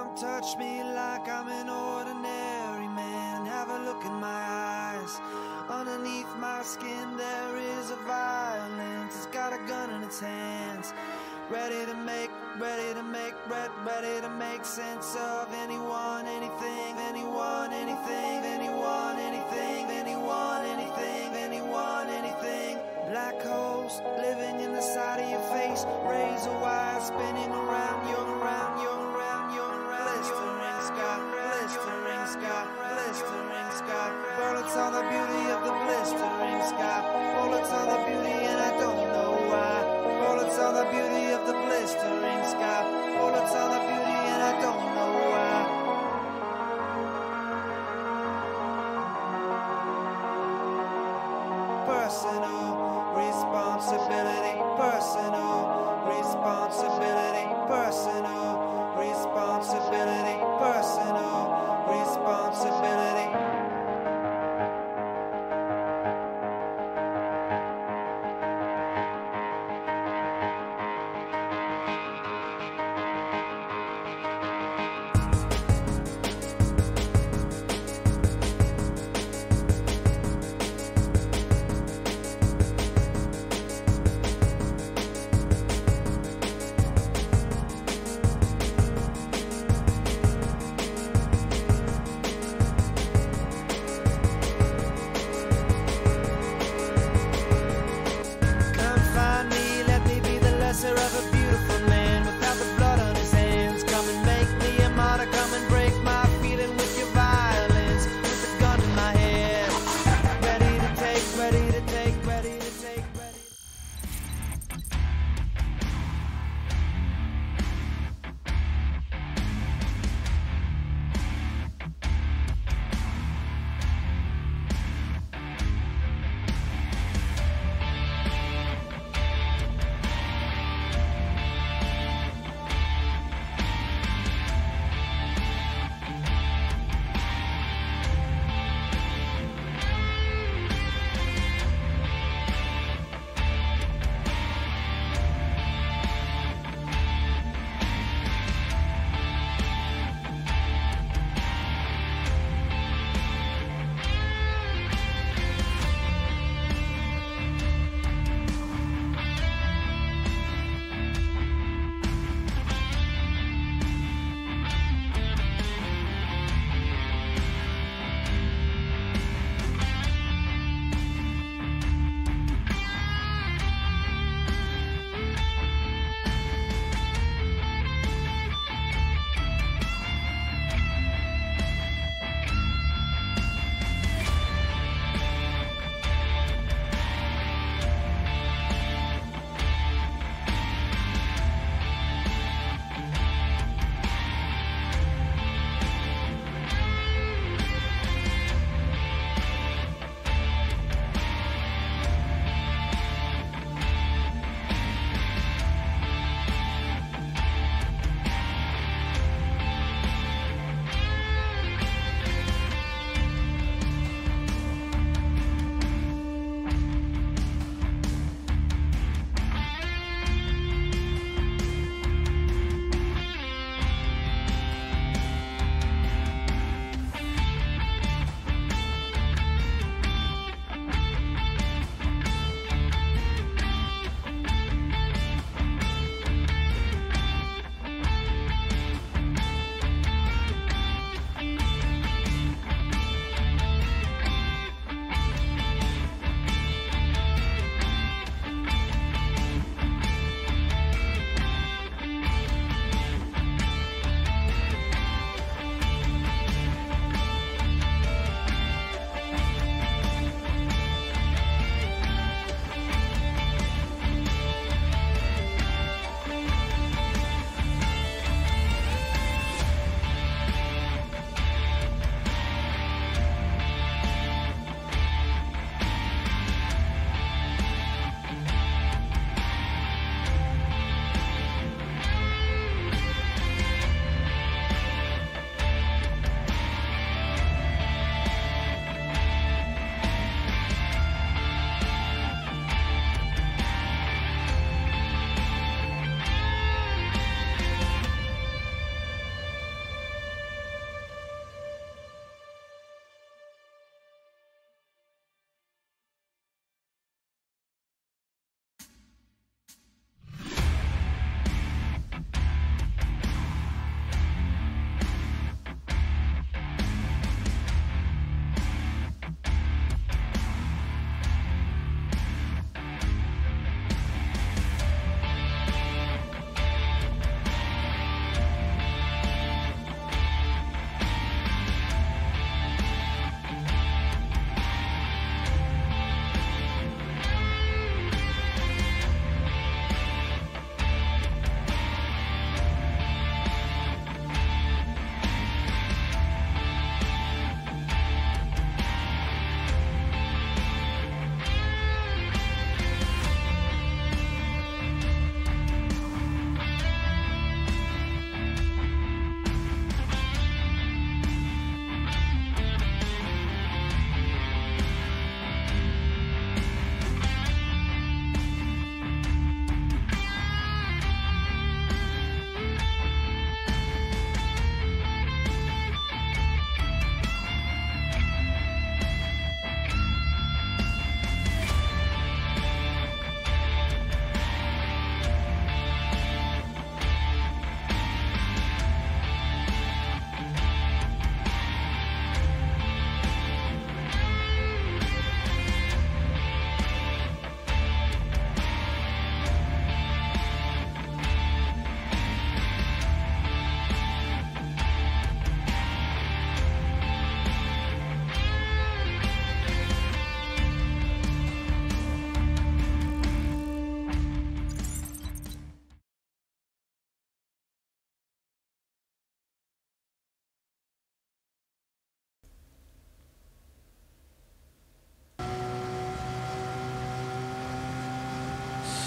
Don't touch me like I'm an ordinary man. Have a look in my eyes. Underneath my skin there is a violence. It's got a gun in its hands, ready to make sense of anyone, anything, anyone, anything, anyone, anything, anyone, anything, anyone, anything. Black holes living in the side of your face, razor wire spinning around you, around you, around you, around you. Blistering sky, blistering sky, blistering sky. Bullets on the beauty of the blistering sky. Bullets on the beauty and I don't know why. Bullets on the beauty of the blistering sky. Bullets on the beauty and I don't know why. Personal responsibility, personal responsibility, personal responsibility, personal responsibility.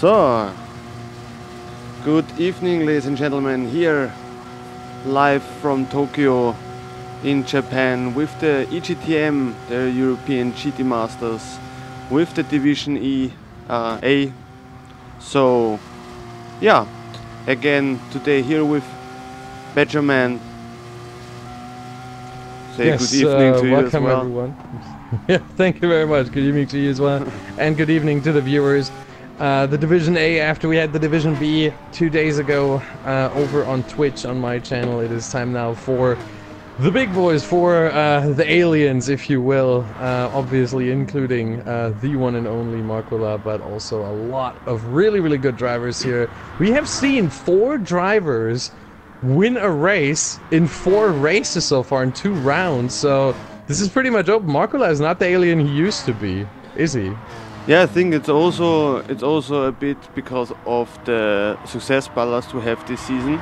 So, good evening, ladies and gentlemen, here live from Tokyo in Japan with the EGTM, the European GT Masters, with the Division A. So, yeah, again today here with Benjamin. Say yes, good evening to you as welcome well. everyone. Yeah, thank you very much. Good evening to you as well, and good evening to the viewers. The Division A, after we had the Division B 2 days ago over on Twitch on my channel, it is time now for the big boys, for the aliens, if you will, obviously including the one and only Markula, but also a lot of really good drivers here. We have seen 4 drivers win a race in 4 races so far in 2 rounds, so this is pretty much open. Markula is not the alien he used to be, is he? Yeah, I think it's also a bit because of the success ballast we have this season.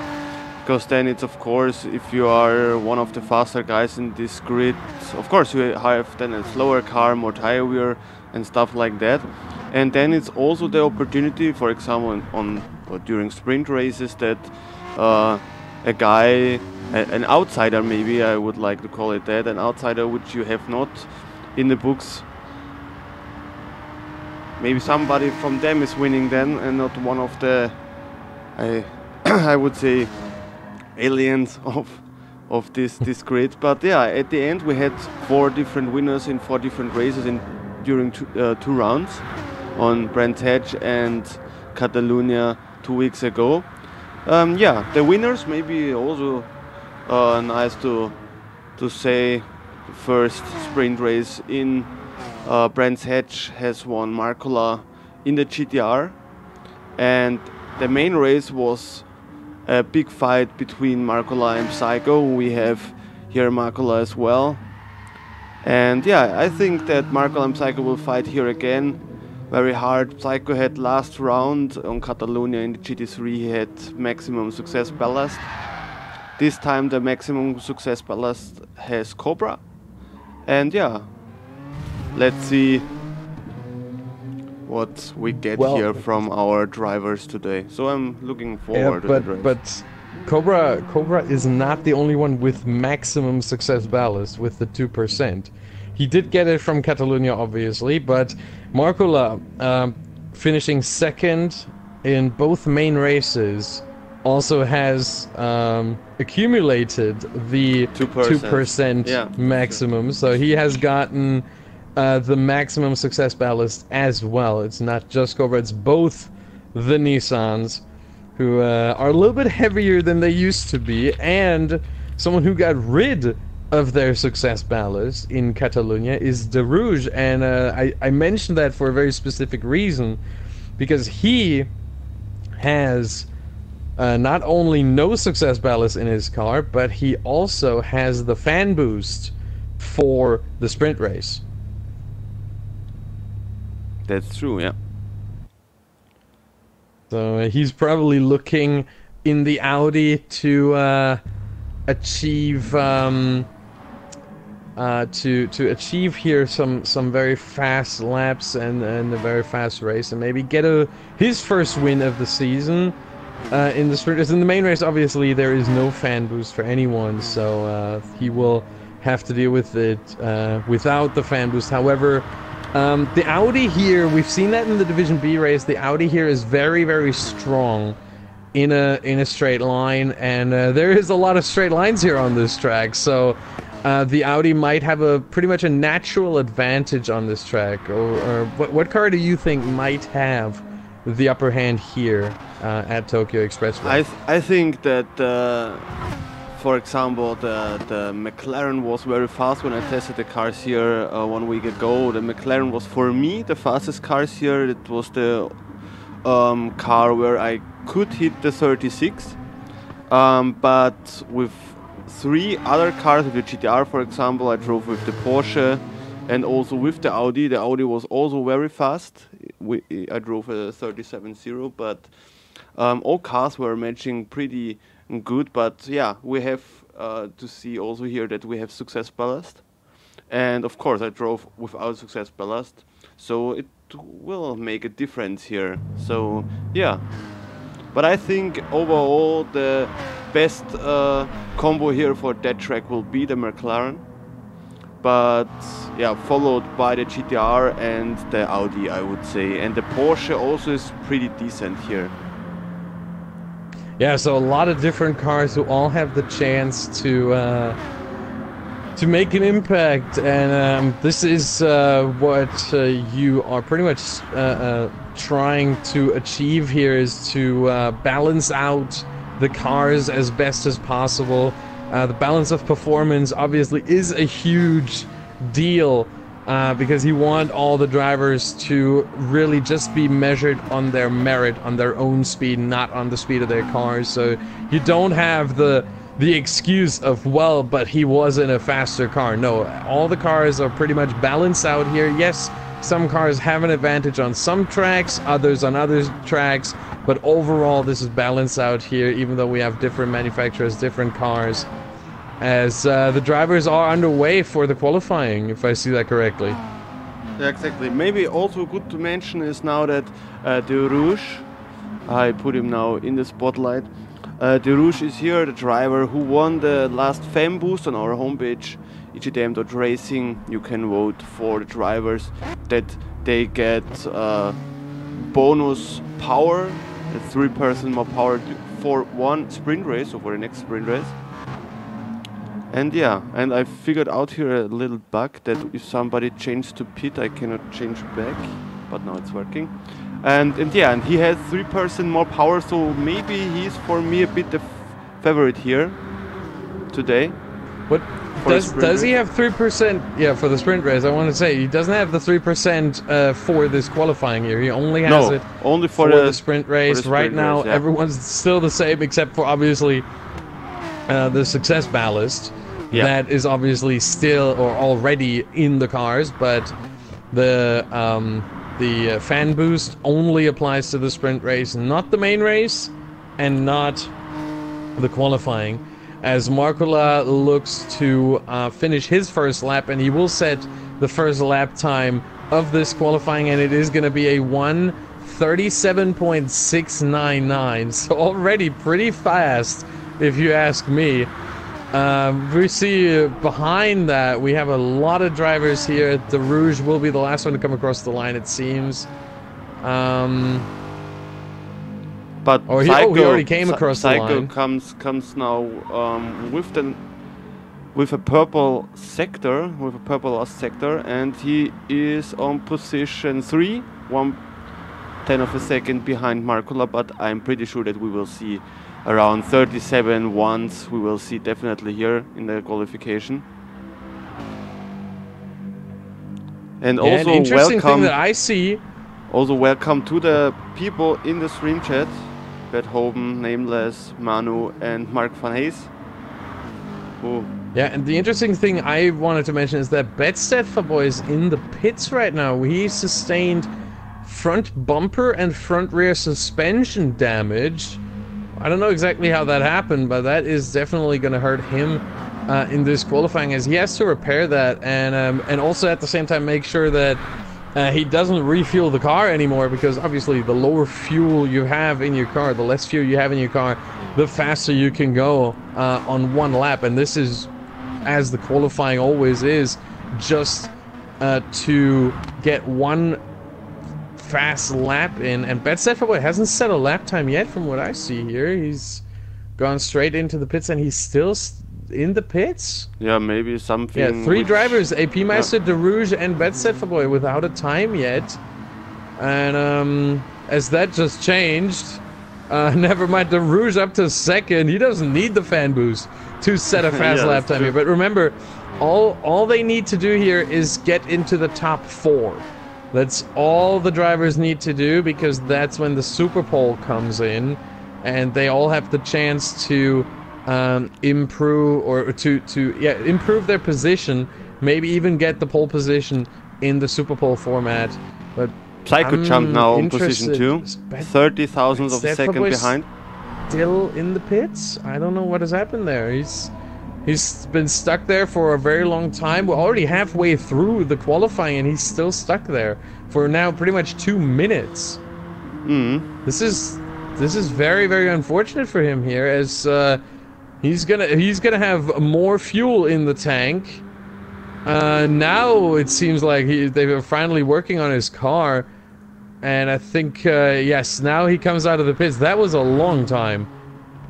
Because then it's, of course, if you are one of the faster guys in this grid, of course you have then a slower car, more tire wear and stuff like that. And then it's also the opportunity, for example, during sprint races, that a guy, an outsider maybe, I would like to call it that, an outsider which you have not in the books, maybe somebody from them is winning then and not one of the, I would say, aliens of this grid. But yeah, at the end we had 4 different winners in 4 different races during 2 rounds on Brands Hatch and Catalonia 2 weeks ago. Yeah, the winners, maybe also nice to say, the first sprint race in Brands Hatch has won Markula in the GTR, and the main race was a big fight between Markula and Psycho. We have here Markula as well, and yeah, I think that Markula and Psycho will fight here again very hard. Psycho had last round on Catalonia in the GT3, he had maximum success ballast. This time the maximum success ballast has Cobra, and yeah, let's see what we get here from our drivers today. So I'm looking forward to the race. But Cobra is not the only one with maximum success ballast with the 2%. He did get it from Catalonia, obviously, but Markula, finishing second in both main races, also has accumulated the 2% maximum, so he has gotten the maximum success ballast as well. It's not just Cobra, it's both the Nissans, who are a little bit heavier than they used to be, and someone who got rid of their success ballast in Catalonia is De Rouge, and I mentioned that for a very specific reason, because he has not only no success ballast in his car, but he also has the fan boost for the sprint race. That's true, yeah. So he's probably looking in the Audi to achieve achieve here some very fast laps and a very fast race, and maybe get his first win of the season in the sprint race. In the main race, obviously there is no fan boost for anyone, so he will have to deal with it without the fan boost. However, the Audi here, we've seen that in the Division B race, the Audi here is very strong in a straight line, and there is a lot of straight lines here on this track, so the Audi might have pretty much a natural advantage on this track. Or what car do you think might have the upper hand here at Tokyo Expressway? I think that for example, the McLaren was very fast when I tested the cars here 1 week ago. The McLaren was, for me, the fastest cars here. It was the car where I could hit the 36. But with 3 other cars, with the GTR, for example, I drove with the Porsche and also with the Audi. The Audi was also very fast. I drove a 37.0, but all cars were matching pretty good. But yeah, we have to see also here that we have success ballast, and of course I drove without success ballast. so it will make a difference here. So yeah, but I think overall the best combo here for that track will be the McLaren, but yeah, followed by the GTR and the Audi, I would say, and the Porsche also is pretty decent here. Yeah, so a lot of different cars who all have the chance to make an impact, and this is what you are pretty much trying to achieve here, is to balance out the cars as best as possible. The balance of performance obviously is a huge deal, because you want all the drivers to really just be measured on their merit, on their own speed, not on the speed of their cars. So you don't have the excuse of, well, but he was in a faster car. No, all the cars are pretty much balanced out here. Yes, some cars have an advantage on some tracks, others on other tracks, but overall this is balanced out here, even though we have different manufacturers, different cars, as the drivers are underway for the qualifying, if I see that correctly. Yeah, exactly. Maybe also good to mention is now that De Rouge, I put him now in the spotlight. De Rouge is here, the driver who won the last fan boost on our homepage, EGTM.racing. You can vote for the drivers that they get bonus power, 3% more power for one sprint race, or for the next sprint race. And yeah, and I figured out here a little bug that if somebody changes to pit, I cannot change back, but now it's working. And yeah, and he has 3% more power, so maybe he's for me a bit the favorite here today. What does he have 3%? Yeah, for the sprint race. I want to say he doesn't have the 3% for this qualifying year. He only has it only for the sprint race. sprint right now, race, yeah. Everyone's still the same, except for obviously the success ballast. Yeah. That is obviously still or already in the cars, but the fan boost only applies to the sprint race, not the main race, and not the qualifying. As Markula looks to finish his first lap, and he will set the first lap time of this qualifying, and it is going to be a 1:37.699, so already pretty fast, if you ask me. We see behind that we have a lot of drivers here. De Rouge will be the last one to come across the line, it seems. But he already came across the line. comes now with a purple sector, with a purple last sector, and he is on position 3, 1/10 of a second behind Markula. But I'm pretty sure that we will see around 37 once. We will see definitely here in the qualification. And also an interesting welcome. thing that I see. Also welcome to the people in the stream chat. Bethoven, Nameless, Manu, and Mark van Hees. Yeah, and the interesting thing I wanted to mention is that Bedstead is in the pits right now. He sustained front bumper and front rear suspension damage. I don't know exactly how that happened, but that is definitely going to hurt him in this qualifying, as he has to repair that, and also at the same time make sure that he doesn't refuel the car anymore, because obviously the lower fuel you have in your car, the less fuel you have in your car, the faster you can go on one lap. And this is, as the qualifying always is, just to get one fast lap in. And Bedstead hasn't set a lap time yet from what I see here. He's gone straight into the pits, and he's still in the pits. Yeah, maybe something. Yeah, three drivers, AP Meister, De Rouge, and Bedstead without a time yet. And as that just changed, never mind, De Rouge up to second. He doesn't need the fan boost to set a fast lap time here. But remember, all they need to do here is get into the top 4. That's all the drivers need to do, because that's when the Super Pole comes in, and they all have the chance to improve, or to improve their position, maybe even get the pole position in the Super Pole format. But Psycho jumped now on position 2, 30 thousandths of a second behind. Still in the pits? I don't know what has happened there. He's He's been stuck there for a very long time. We're already halfway through the qualifying and he's still stuck there for now pretty much 2 minutes. This is very, very unfortunate for him here, as he's gonna have more fuel in the tank. Now it seems like they were finally working on his car, and I think yes, now he comes out of the pits. That was a long time.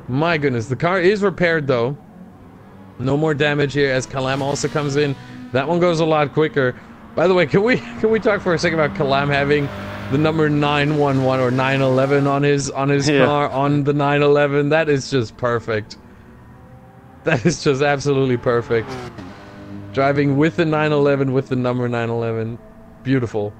My goodness, the car is repaired though. No more damage here as Kalam also comes in. That one goes a lot quicker. By the way, can we talk for a second about Kalam having the number 911 or 911 on his car on the 911? That is just perfect. That is just absolutely perfect. Driving with the 911 with the number 911. Beautiful.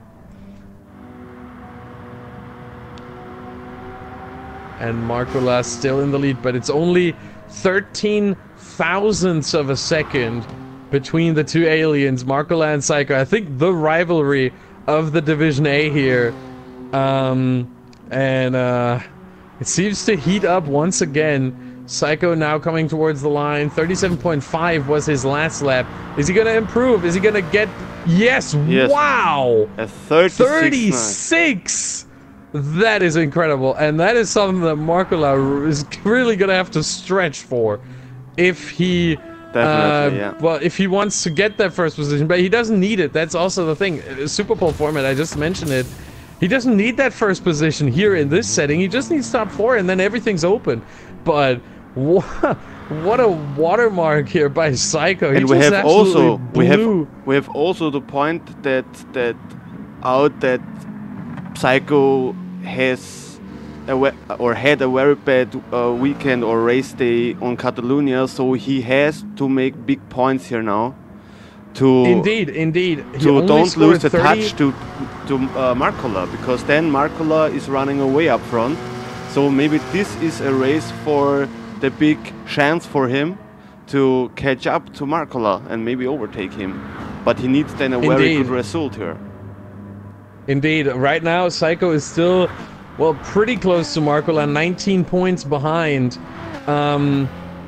And Markula still in the lead, but it's only 13 thousandths of a second between the two aliens, Markula and Psycho. I think the rivalry of the Division A here. It seems to heat up once again. Psycho now coming towards the line. 37.5 was his last lap. Is he gonna improve? Is he gonna get... Yes! Wow! A 36! That is incredible, and that is something that Markula is really gonna have to stretch for if he well, if he wants to get that first position. But he doesn't need it. That's also the thing. Super Bowl format, I just mentioned it. He doesn't need that first position here in this setting. He just needs top 4 and then everything's open. But what a watermark here by Psycho. And we have also the point that Psycho has had a very bad weekend or race day on Catalonia, so he has to make big points here now. Indeed. To don't lose the touch to Markula, because then Markula is running away up front. So maybe this is a race for the big chance for him to catch up to Markula and maybe overtake him. But he needs then a very good result here. Indeed. Right now, Psycho is still, well, pretty close to Markula, 19 points behind.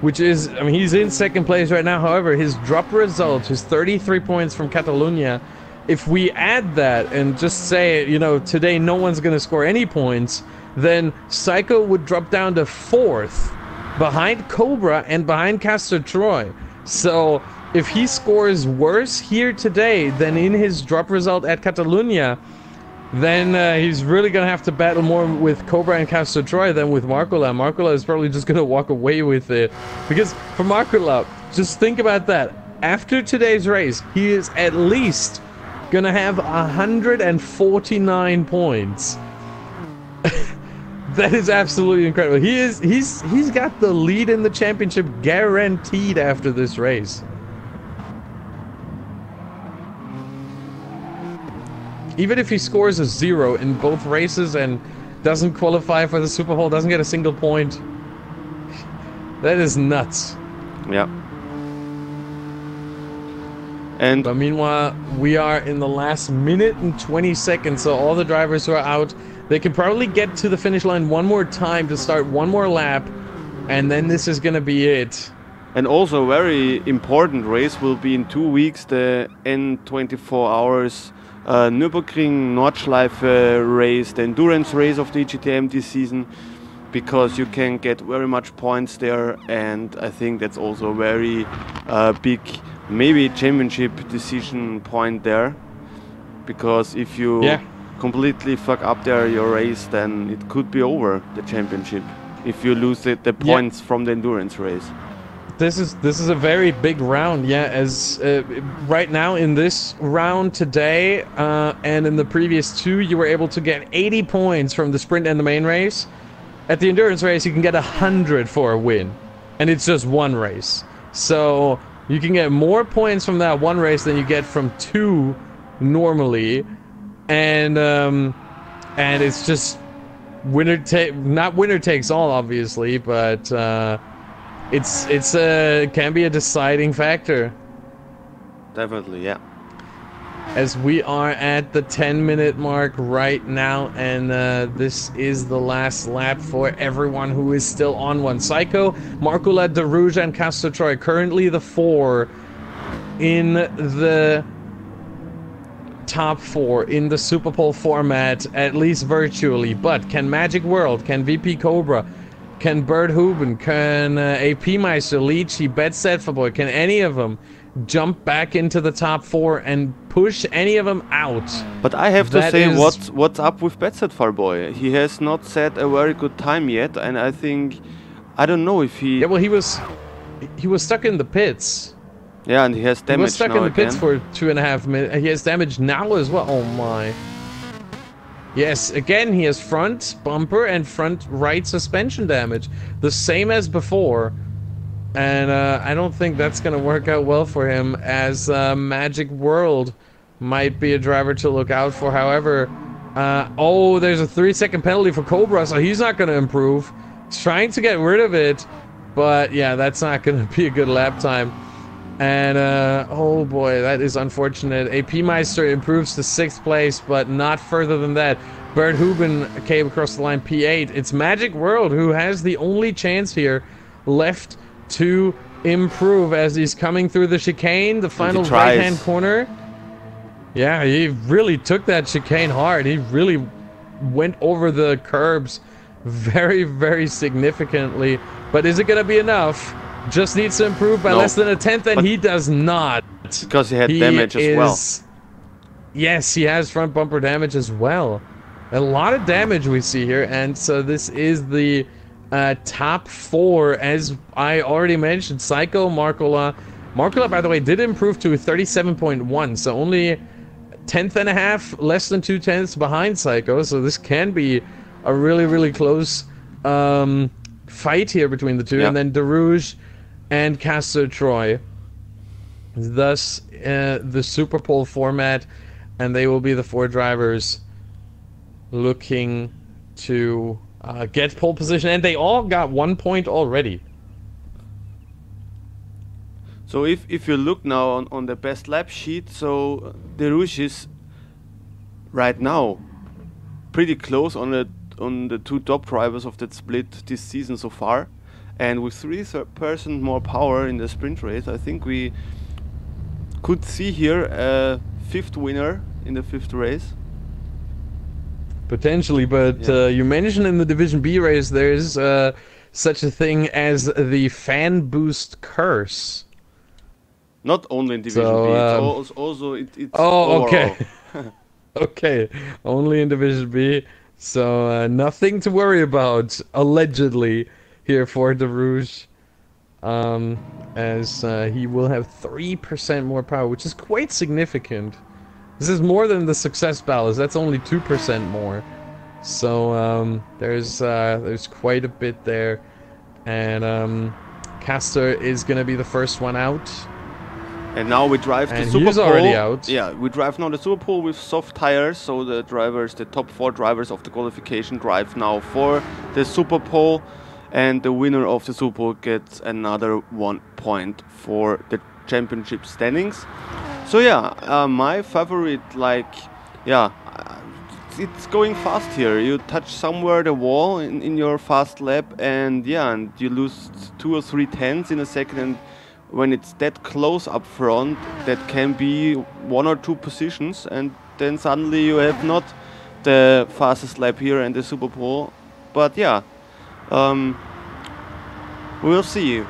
Which is, I mean, he's in second place right now. However, his drop result, his 33 points from Catalonia, if we add that and just say, you know, today no one's going to score any points, then Psycho would drop down to 4th, behind Cobra and behind Castor Troy. So if he scores worse here today than in his drop result at Catalonia, then he's really going to have to battle more with Cobra and Castor Troy than with Markula. Markula is probably just going to walk away with it. Because for Markula, just think about that. After today's race, he is at least going to have 149 points. That is absolutely incredible. He's got the lead in the championship guaranteed after this race. Even if he scores a 0 in both races and doesn't qualify for the Super Bowl, doesn't get a single point, that is nuts. Yeah. But meanwhile, we are in the last minute and 20 seconds, so all the drivers who are out, they can probably get to the finish line one more time to start one more lap, and then this is going to be it. And also a very important race will be in 2 weeks, the N24 hours Nürburgring Nordschleife race, the endurance race of the EGTM this season, because you can get very much points there, and I think that's also a very big, maybe championship decision point there, because if you completely fuck up there your race, then it could be over the championship if you lose the points from the endurance race. This is a very big round, as right now in this round today and in the previous 2, you were able to get 80 points from the sprint and the main race. At the endurance race, you can get 100 for a win, and it's just one race. So you can get more points from that one race than you get from 2 normally, and it's just not winner takes all, obviously, but it can be a deciding factor. Definitely, yeah. as we are at the 10-minute mark right now, and this is the last lap for everyone who is still on one. Psycho, Markula, Derouge, and Castor Troy, currently the 4 in the top 4 in the Superpole format, at least virtually. But can Magic World, can VP Cobra, can Bert Huben, can AP Meister, Leechy, Betsetfaboy, can any of them jump back into the top 4 and push any of them out? But I have to say, what's up with Betsetfaboy? He has not set a very good time yet, and I think, I don't know if he... Yeah, well, he was stuck in the pits. Yeah, and he has damage. He was stuck now in the pits again. for 2.5 minutes. He has damage now as well. Oh my. Yes, again, he has front bumper and front right suspension damage. The same as before. And I don't think that's going to work out well for him, as Magic World might be a driver to look out for. However, oh, there's a 3-second penalty for Cobra, so he's not going to improve. He's trying to get rid of it, but yeah, that's not going to be a good lap time. And, oh boy, that is unfortunate. AP Meister improves to 6th place, but not further than that. Bert Huben came across the line P8. It's Magic World who has the only chance here left to improve as he's coming through the chicane, the final right-hand corner. Yeah, he really took that chicane hard. He really went over the curbs very, very significantly. But is it going to be enough? Just needs to improve by less than a 10th, and he does not. Because he had damage as well. Yes, he has front bumper damage as well. A lot of damage we see here, and so this is the top 4, as I already mentioned. Psycho, Markula. Markula, by the way, did improve to 37.1, so only 10th and a half, less than 2/10 behind Psycho, so this can be a really, really close fight here between the two. Yep. And then Derouge and Castor Troy. Thus, the Superpole format, and they will be the 4 drivers looking to get pole position, and they all got 1 point already. So if you look now on the best lap sheet, so Derouge is right now pretty close on the 2 top drivers of that split this season so far. And with 3% more power in the sprint race, I think we could see here a 5th winner in the 5th race. Potentially, but yeah. You mentioned in the Division B race there's such a thing as the fan boost curse. Not only in Division B, it's also it's oh, overall. Okay. Okay, only in Division B. So nothing to worry about, allegedly, here for Derouge, as he will have 3% more power, which is quite significant. This is more than the success ballast. That's only 2% more. So there's quite a bit there, and Castor is gonna be the first one out. And now we drive the Superpole. He's already out. Yeah, we drive now the Superpole with soft tires, so the drivers, the top 4 drivers of the qualification drive now for the Superpole, and the winner of the Superpole gets another 1 point for the championship standings. So yeah, my favorite, like, yeah, it's going fast here. You touch somewhere the wall in your fast lap, and yeah, and you lose 2 or 3 tenths in a second, and when it's that close up front, that can be 1 or 2 positions, and then suddenly you have not the fastest lap here in the Superpole. But yeah, we'll see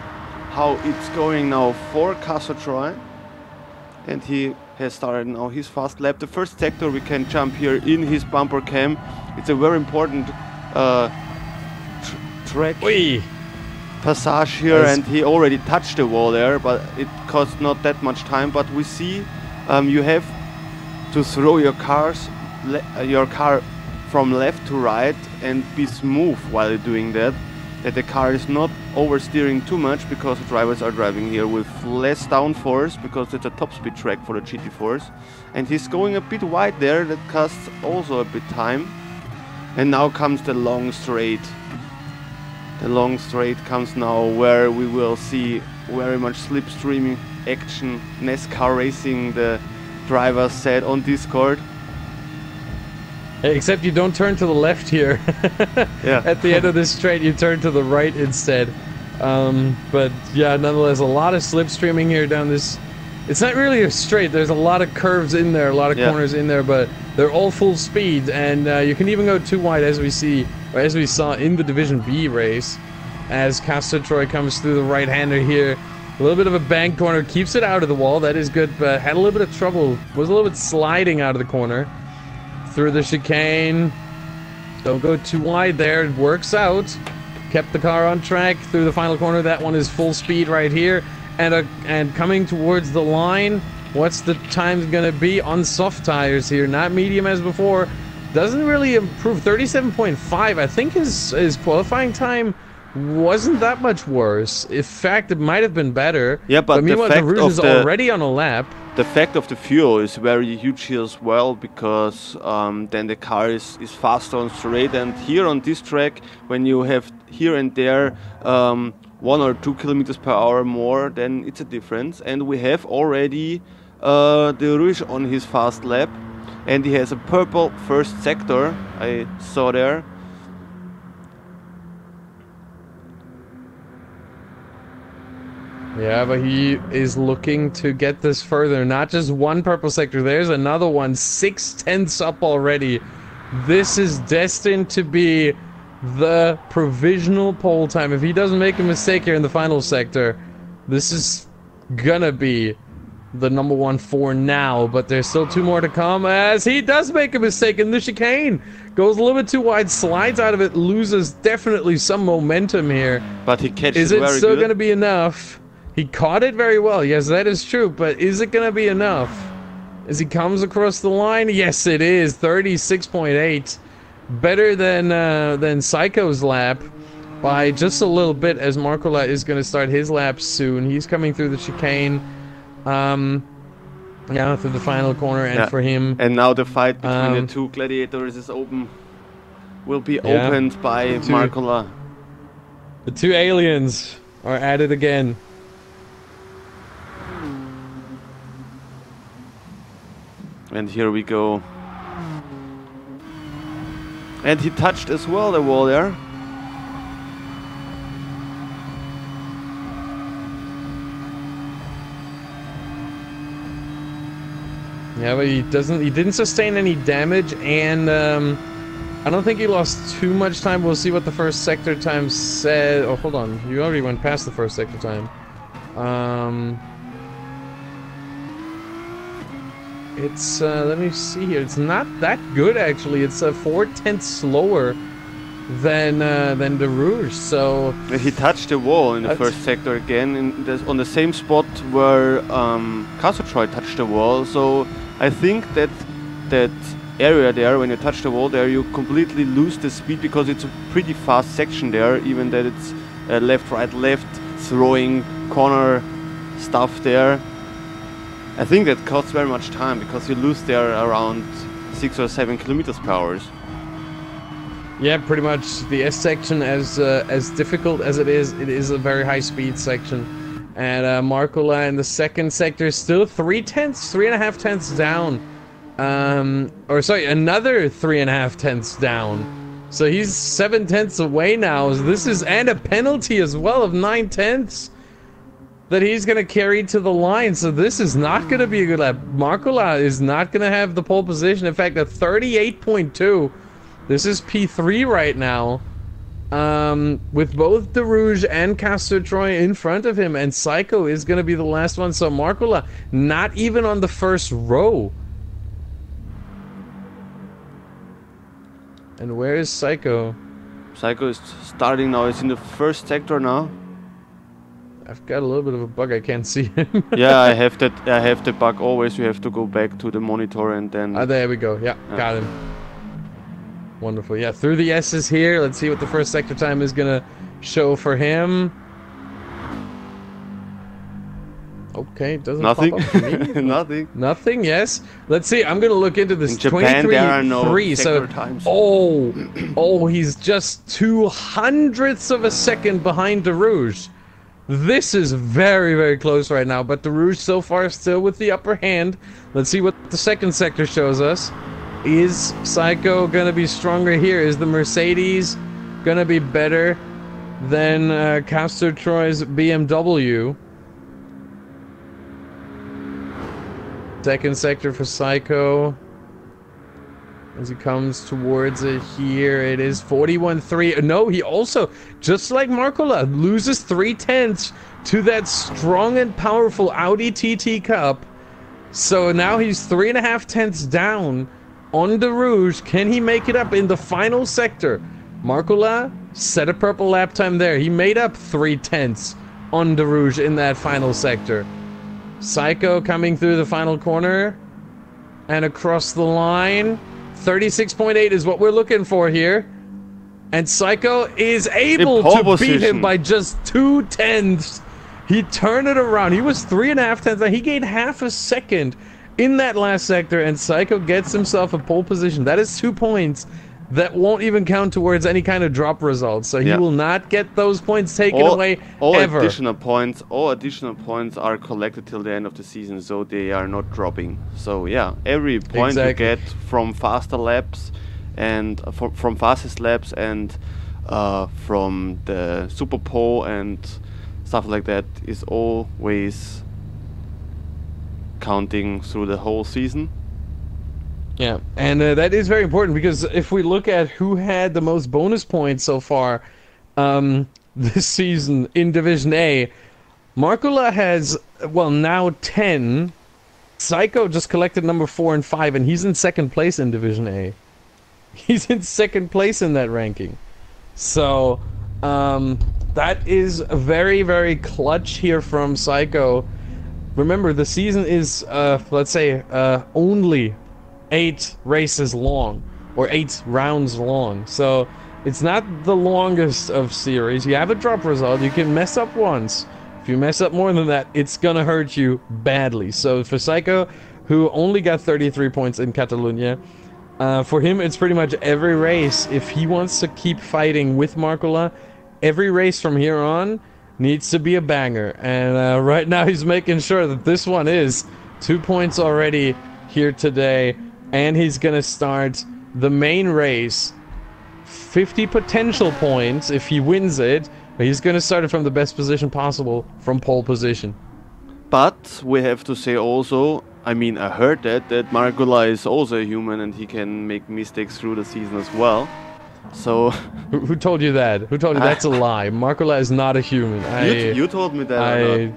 how it's going now for Castor Troy, and he has started now his fast lap. The first sector we can jump here in his bumper cam. It's a very important track passage here, and he already touched the wall there, but it cost not that much time. But we see you have to throw your car from left to right and be smooth while you're doing that, that the car is not oversteering too much, because the drivers are driving here with less downforce, because it's a top speed track for the GT4s, and he's going a bit wide there. That costs also a bit time. And now comes the long straight. The long straight comes now, where we will see very much slipstreaming action, NASCAR racing, the drivers said on Discord. Except you don't turn to the left here. Yeah. At the end of this straight, you turn to the right instead. But yeah, nonetheless, a lot of slipstreaming here down this. It's not really a straight. There's a lot of curves in there, a lot of corners in there, but they're all full speed, and you can even go too wide, as we see, or as we saw in the Division B race, as Castor Troy comes through the right-hander here. A little bit of a bank corner, keeps it out of the wall. That is good, but had a little bit of trouble. Was a little bit sliding out of the corner. Through the chicane. Don't go too wide there. It works out. Kept the car on track through the final corner. That one is full speed right here. And coming towards the line. What's the time gonna be on soft tires here? Not medium as before. Doesn't really improve. 37.5. I think his qualifying time wasn't that much worse. In fact, it might have been better. Yeah, but meanwhile, the Rouge is already on a lap. The fact of the fuel is very huge here as well, because then the car is faster on straight, and here on this track, when you have here and there 1 or 2 kilometers per hour more, then it's a difference. And we have already the Rouge on his fast lap, and he has a purple first sector, I saw there. Yeah, but he is looking to get this further. Not just one purple sector. There's another one. 6/10 up already. This is destined to be the provisional pole time. If he doesn't make a mistake here in the final sector, this is gonna be the #1 for now. But there's still 2 more to come, as he does make a mistake in the chicane. Goes a little bit too wide, slides out of it, loses definitely some momentum here. But he catches it very good. Is it still gonna be enough? He caught it very well. Yes, that is true. But is it going to be enough? As he comes across the line? Yes, it is. 36.8. Better than Psycho's lap by just a little bit, as Markola is going to start his lap soon. He's coming through the chicane. Yeah, through the final corner, and for him. And now the fight between the 2 gladiators is open. Will be opened by Markola. The 2 aliens are at it again. And here we go. And he touched as well the wall there. Yeah, but he didn't sustain any damage, and I don't think he lost too much time. We'll see what the first sector time said. Oh, hold on. You already went past the first sector time. It's, let me see here. It's not that good, actually. It's 4/10 slower than the Rouge, so... He touched the wall in the first sector again, on the same spot where Castor touched the wall, so I think that area there, when you touch the wall there, you completely lose the speed, because it's a pretty fast section there, even that it's left, right, left, throwing corner stuff there. I think that costs very much time, because you lose there around 6 or 7 kilometers per hour. Yeah, pretty much. The S section, as difficult as it is a very high speed section. And Markola in the second sector is still 3.5 tenths down. Or sorry, another 3.5 tenths down. So he's 7 tenths away now. So this is, and a penalty as well of 9 tenths. That he's going to carry to the line, so this is not going to be a good lap. Markola is not going to have the pole position. In fact, at 38.2, this is P3 right now, with both the Rouge and Castor Troy in front of him, and Psycho is going to be the last one, so Markola not even on the first row. And where is Psycho? Psycho is starting now. He's in the first sector now. I've got a little bit of a bug. I can't see him. Yeah, I have that. I have the bug always. You have to go back to the monitor and then. There we go. Yeah, got him. Wonderful. Yeah, through the S's here. Let's see what the first sector time is gonna show for him. Okay, doesn't nothing. Pop up for me. Nothing. Nothing. Yes. Let's see. I'm gonna look into this. In Japan, there are no 23.3. So, times. oh, he's just 0.02 of a second behind the Rouge. This is very, very close right now, but the Rouge so far still with the upper hand. Let's see what the second sector shows us. Is Psycho gonna be stronger here? Is the Mercedes gonna be better than Castor Troy's BMW? Second sector for Psycho. As he comes towards it here, it is 41.3. No, he also, just like Markola, loses 3/10 to that strong and powerful Audi TT Cup. So now he's 3.5 tenths down on the Rouge. Can he make it up in the final sector? Markola set a purple lap time there. He made up 3/10 on the Rouge in that final sector. Psycho coming through the final corner and across the line. 36.8 is what we're looking for here. And Psycho is able to beat him by just 2/10. He turned it around. He was 3.5 tenths. He gained half a second in that last sector, and Psycho gets himself a pole position. That is 2 points that won't even count towards any kind of drop results. So he will not get those points taken away ever. All additional points are collected till the end of the season, so they are not dropping. So yeah, every point you get from faster laps and from fastest laps and from the super pole and stuff like that is always counting through the whole season. Yeah, and that is very important, because if we look at who had the most bonus points so far this season in Division A, Markola has, well, now 10. Psycho just collected number 4 and 5, and he's in second place in Division A. He's in second place in that ranking. So, that is very, very clutch here from Psycho. Remember, the season is, let's say, only 8 races long, or 8 rounds long. So it's not the longest of series. You have a drop result, you can mess up once. If you mess up more than that, it's gonna hurt you badly. So for Psycho, who only got 33 points in Catalunya, for him it's pretty much every race. If he wants to keep fighting with Markola, every race from here on needs to be a banger. And right now he's making sure that this one is 2 points already here today. And he's gonna start the main race, 50 potential points if he wins it, but he's gonna start it from the best position possible, from pole position. But we have to say also, I mean, I heard that Markola is also a human and he can make mistakes through the season as well. So who told you that? Who told you that's a lie? Markola is not a human. You told me that.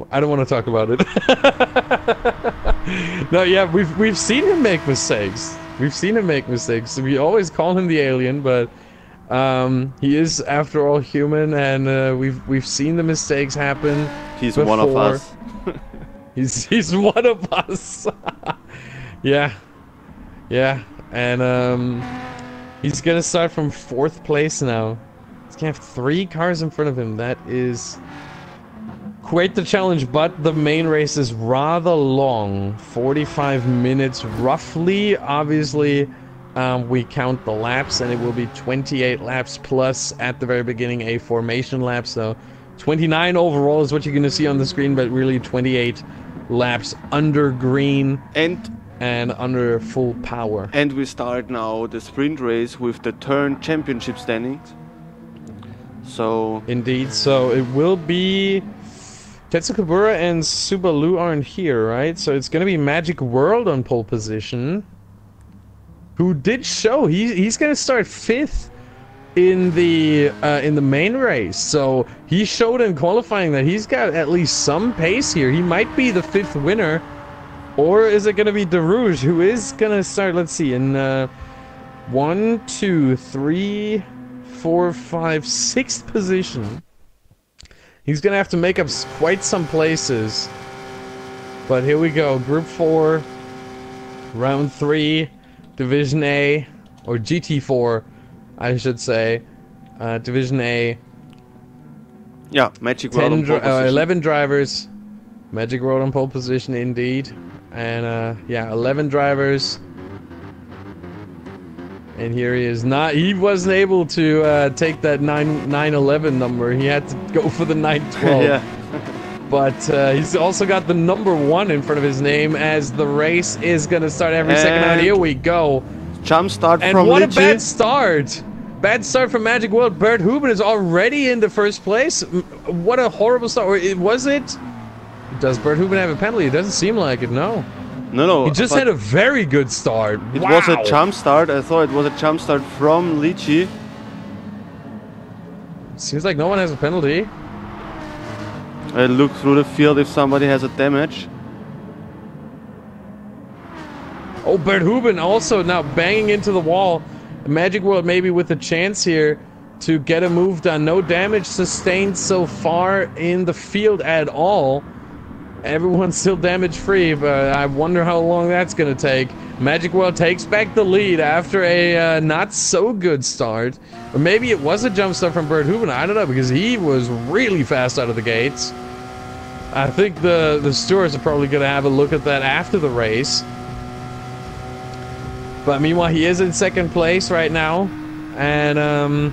I don't want to talk about it. No, yeah, we've seen him make mistakes. We've seen him make mistakes. We always call him the alien, but he is, after all, human, and we've seen the mistakes happen. He's before. One of us. he's one of us. Yeah, and he's gonna start from 4th place now. He's gonna have 3 cars in front of him. That is quite the challenge, but the main race is rather long, 45 minutes roughly. Obviously, we count the laps, and it will be 28 laps plus at the very beginning a formation lap. So 29 overall is what you're going to see on the screen, but really 28 laps under green and under full power. And we start now the sprint race with the turn championship standings. So indeed, so it will be Tetsukabura and Subaru aren't here, right? So it's gonna be Magic World on pole position, who did show he's gonna start 5th in the main race. So he showed in qualifying that he's got at least some pace here. He might be the 5th winner, or is it gonna be Derouge, who is gonna start? Let's see, in 1, 2, 3, 4, 5, 6th position. He's gonna have to make up quite some places. But here we go, Group 4, Round 3, Division A, or GT4, I should say. Division A. Yeah, Magic World on pole position. 11 drivers. Magic World on pole position, indeed. And yeah, 11 drivers. And here he is. He wasn't able to take that 911 number. He had to go for the 912. Yeah. But he's also got the number 1 in front of his name as the race is going to start every second out. Here we go. Jump start and from what Lichi. A bad start. Bad start from Magic World. Bert Huben is already in the first place. What a horrible start. Or was it? Does Bert Huben have a penalty? It doesn't seem like it, no. No. He just had a very good start. It wow. was a jump start. I thought it was a jump start from Lichi. Seems like no one has a penalty. I look through the field if somebody has a damage. Oh, Bert Huben also now banging into the wall. Magic World maybe with a chance here to get a move done. No damage sustained so far in the field at all. Everyone's still damage free, but I wonder how long that's going to take. Magic World takes back the lead after a not so good start. Or maybe it was a jump start from Bert Huben. I don't know, because he was really fast out of the gates. I think the stewards are probably going to have a look at that after the race. But meanwhile, he is in second place right now. And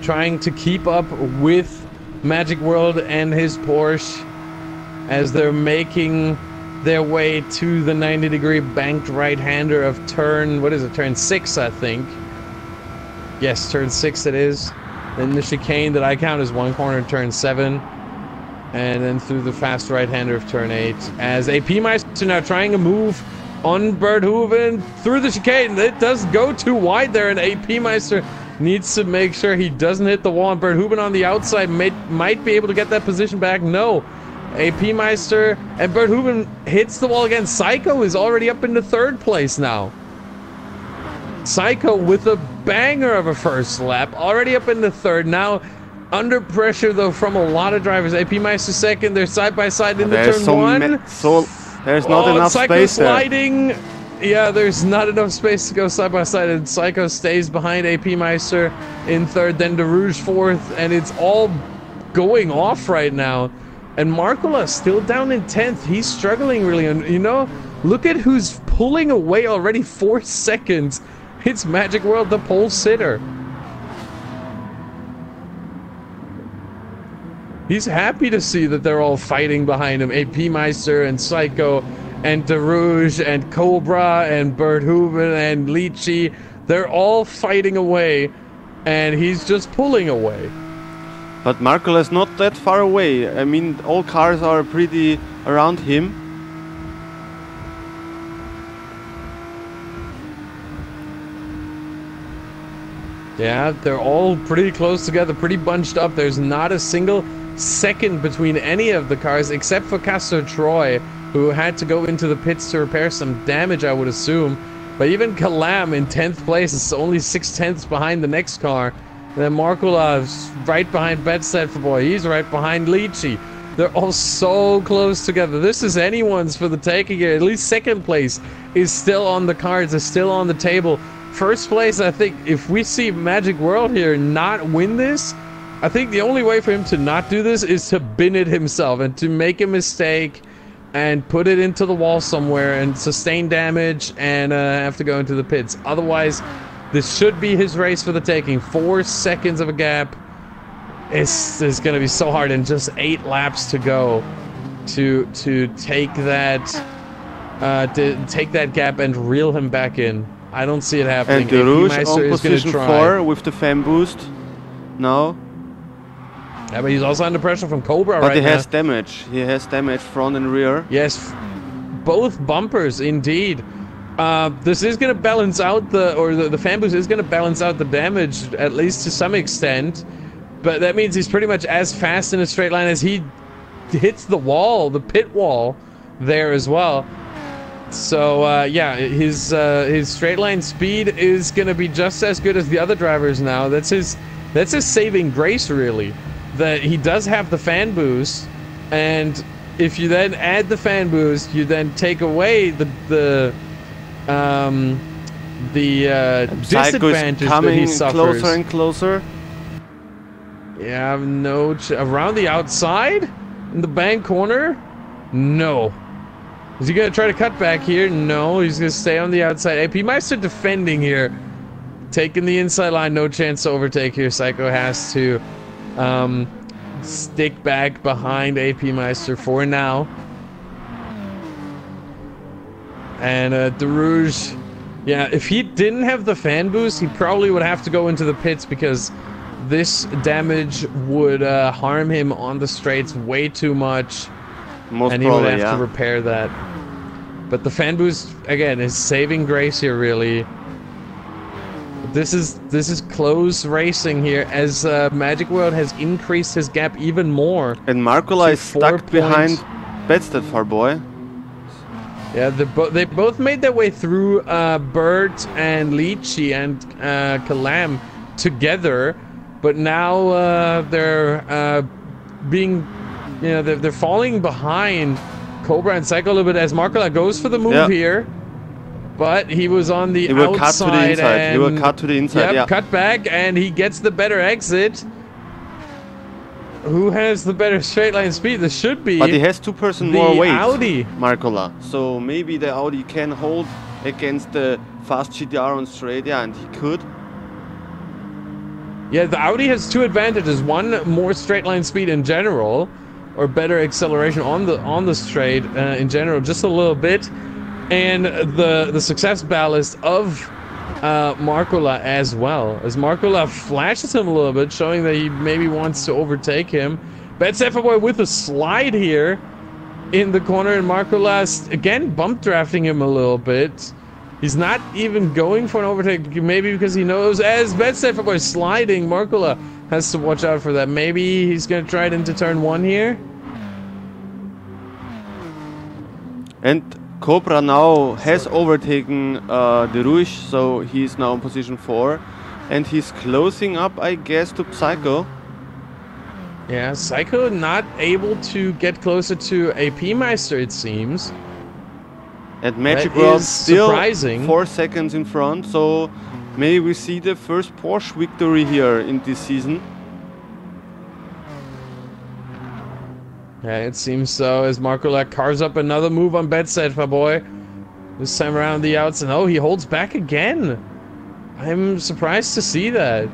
trying to keep up with Magic World and his Porsche as they're making their way to the 90-degree banked right-hander of turn, what is it, turn 6, I think. Yes, turn 6 it is. Then the chicane that I count as one corner, turn 7. And then through the fast right-hander of turn 8. As AP Meister now trying a move on Bert Huben through the chicane. It does go too wide there, and AP Meister needs to make sure he doesn't hit the wall. And Bert Huben on the outside might be able to get that position back. No. AP Meister and Bert Huben hits the wall again. Psycho is already up into third place now. Psycho with a banger of a first lap, already up into third. Now under pressure though from a lot of drivers. AP Meister second. They're side by side in the turn 1. There's not enough Psycho space sliding. Yeah, there's not enough space to go side by side, and Psycho stays behind AP Meister in third, then DeRouge fourth, and it's all going off right now. And Markula still down in 10th. He's struggling really. And, you know, look at who's pulling away already 4 seconds. It's Magic World, the pole sitter. He's happy to see that they're all fighting behind him. AP Meister and Psycho and DeRouge and Cobra and Bert Huben and Lichi. They're all fighting away. And he's just pulling away. But Markula is not that far away. I mean, all cars are pretty around him. Yeah, they're all pretty close together, pretty bunched up. There's not a single second between any of the cars, except for Castor Troy, who had to go into the pits to repair some damage, I would assume. But even Kalam in 10th place is only 6/10ths behind the next car. And then Markulov's right behind Bedstead for boy. He's right behind Lichi. They're all so close together. This is anyone's for the taking here. At least second place is still on the cards, is still on the table. First place, I think, if we see Magic World here not win this, I think the only way for him to not do this is to bin it himself and to make a mistake and put it into the wall somewhere and sustain damage and have to go into the pits. Otherwise, this should be his race for the taking. 4 seconds of a gap. It's going to be so hard, and just 8 laps to go to take that gap and reel him back in. I don't see it happening. And DeRouge on position 4 with the fan boost. No. Yeah, but he's also under pressure from Cobra right now. But he has damage. He has damage front and rear. Yes, both bumpers indeed. This is going to balance out the fan boost is going to balance out the damage, at least to some extent. But that means he's pretty much as fast in a straight line as he hits the wall, the pit wall there as well. So yeah, his straight line speed is going to be just as good as the other drivers now. That's his saving grace, really, that he does have the fan boost, and if you then add the fan boost, you then take away the disadvantage that he suffers. Closer and closer. Yeah, no, around the outside in the bank corner. No. Is he going to try to cut back here? No, he's going to stay on the outside. AP Meister defending here. taking the inside line, no chance to overtake here. Psycho has to stick back behind AP Meister for now. And Derouge, yeah, if he didn't have the fan boost, he probably would have to go into the pits because this damage would harm him on the straights way too much. And he would have to repair that. But the fan boost, again, is saving grace here, really. This is close racing here as Magic World has increased his gap even more. And Markola is stuck behind GT4 boy. Yeah, they both made their way through Bert and Lychee and Kalam together, but now they're being, you know, they're falling behind Cobra and Psycho a little bit as Markola goes for the move here. But he was on the outside. He will cut to the inside. Yep, cut back, and he gets the better exit. Who has the better straight line speed? This should be. But he has 2% more weight. Audi. Markola. So maybe the Audi can hold against the fast GTR on straight. Yeah, and he could. Yeah, the Audi has 2 advantages. One, more straight line speed in general, or better acceleration on the straight in general, just a little bit. And the success ballast of Markola as well, as Markola flashes him a little bit, showing that he maybe wants to overtake him. GT4 with a slide here in the corner, and Markola again bump drafting him a little bit. He's not even going for an overtake, maybe because he knows as GT4 sliding, Markola has to watch out for that. Maybe he's going to try it into turn 1 here. And Cobra now has overtaken Derouge, so he's now in position 4. And he's closing up, I guess, to Psycho. Yeah, Psycho not able to get closer to AP Meister, it seems. And Magic World still 4 seconds in front, so maybe we see the first Porsche victory here in this season. Yeah, it seems so, as Markola carves up another move on GT4. This time around the outside. Oh, he holds back again. I'm surprised to see that.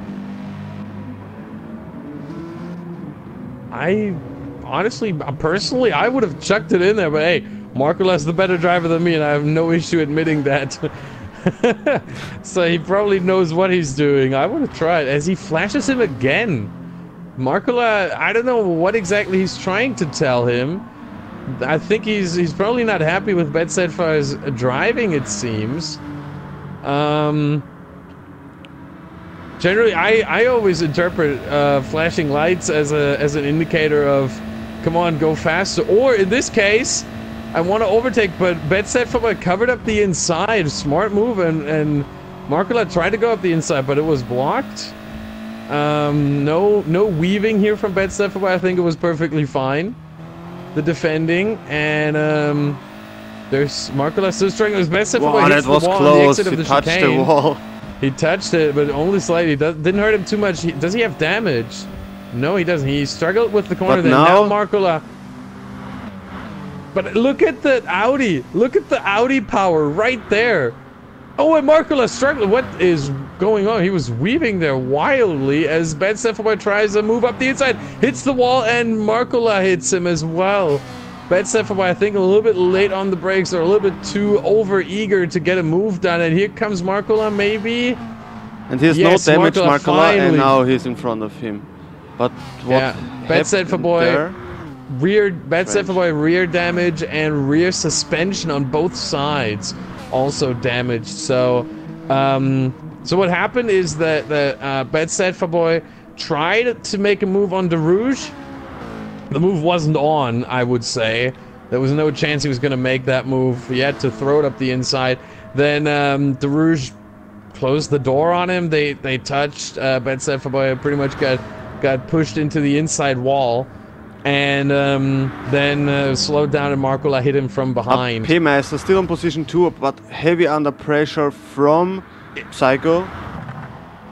I honestly, personally, I would have chucked it in there, but hey, Markola's the better driver than me, and I have no issue admitting that. So he probably knows what he's doing. I would have tried, as he flashes him again. Markola, I don't know what exactly he's trying to tell him. I think he's probably not happy with GT4's driving, it seems. Generally, I always interpret flashing lights as an indicator of, come on, go faster. Or in this case, I want to overtake, but GT4 covered up the inside. Smart move, and Markola tried to go up the inside, but it was blocked. No weaving here from GT4. I think it was perfectly fine. The defending, and there's Markola still struggling. It was GT4. Wow, that was close. He touched the wall. He touched it, but only slightly. Didn't hurt him too much. Does he have damage? No, he doesn't. He struggled with the corner. Then now Markola. But look at the Audi. Look at the Audi power right there. Oh, and Markola struggled. What is going on? He was weaving there wildly as GT4 tries to move up the inside. Hits the wall, and Markola hits him as well. GT4, I think, a little bit late on the brakes, or a little bit too over-eager to get a move done. And here comes Markola, maybe? And here's no damage, Markola, and now he's in front of him. But what GT4 there? GT4 rear damage and rear suspension on both sides also damaged. So so what happened is that GT4 tried to make a move on Derouge. The move wasn't on, I would say. There was no chance he was going to make that move. He had to throw it up the inside. Then Derouge closed the door on him. They touched. GT4 pretty much got pushed into the inside wall. And then slowed down, and Markola hit him from behind. P-Master still in position 2, but heavy under pressure from Psycho.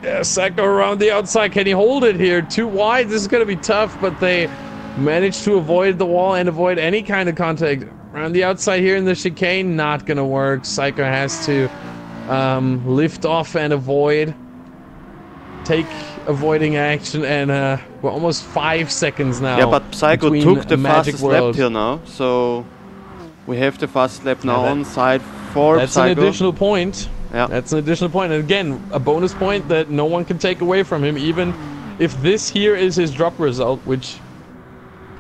Yeah, Psycho around the outside. Can he hold it here? Too wide. This is going to be tough, but they managed to avoid the wall and avoid any kind of contact. Around the outside here in the chicane, not going to work. Psycho has to lift off and avoid. take avoiding action, and we're almost 5 seconds now. Yeah, but Psycho between took the Magic fastest World. lap till now, so we have the fastest lap now on side 4. That's Psycho. an additional point. Yeah. That's an additional point. And again, a bonus point that no one can take away from him, even if this here is his drop result, which,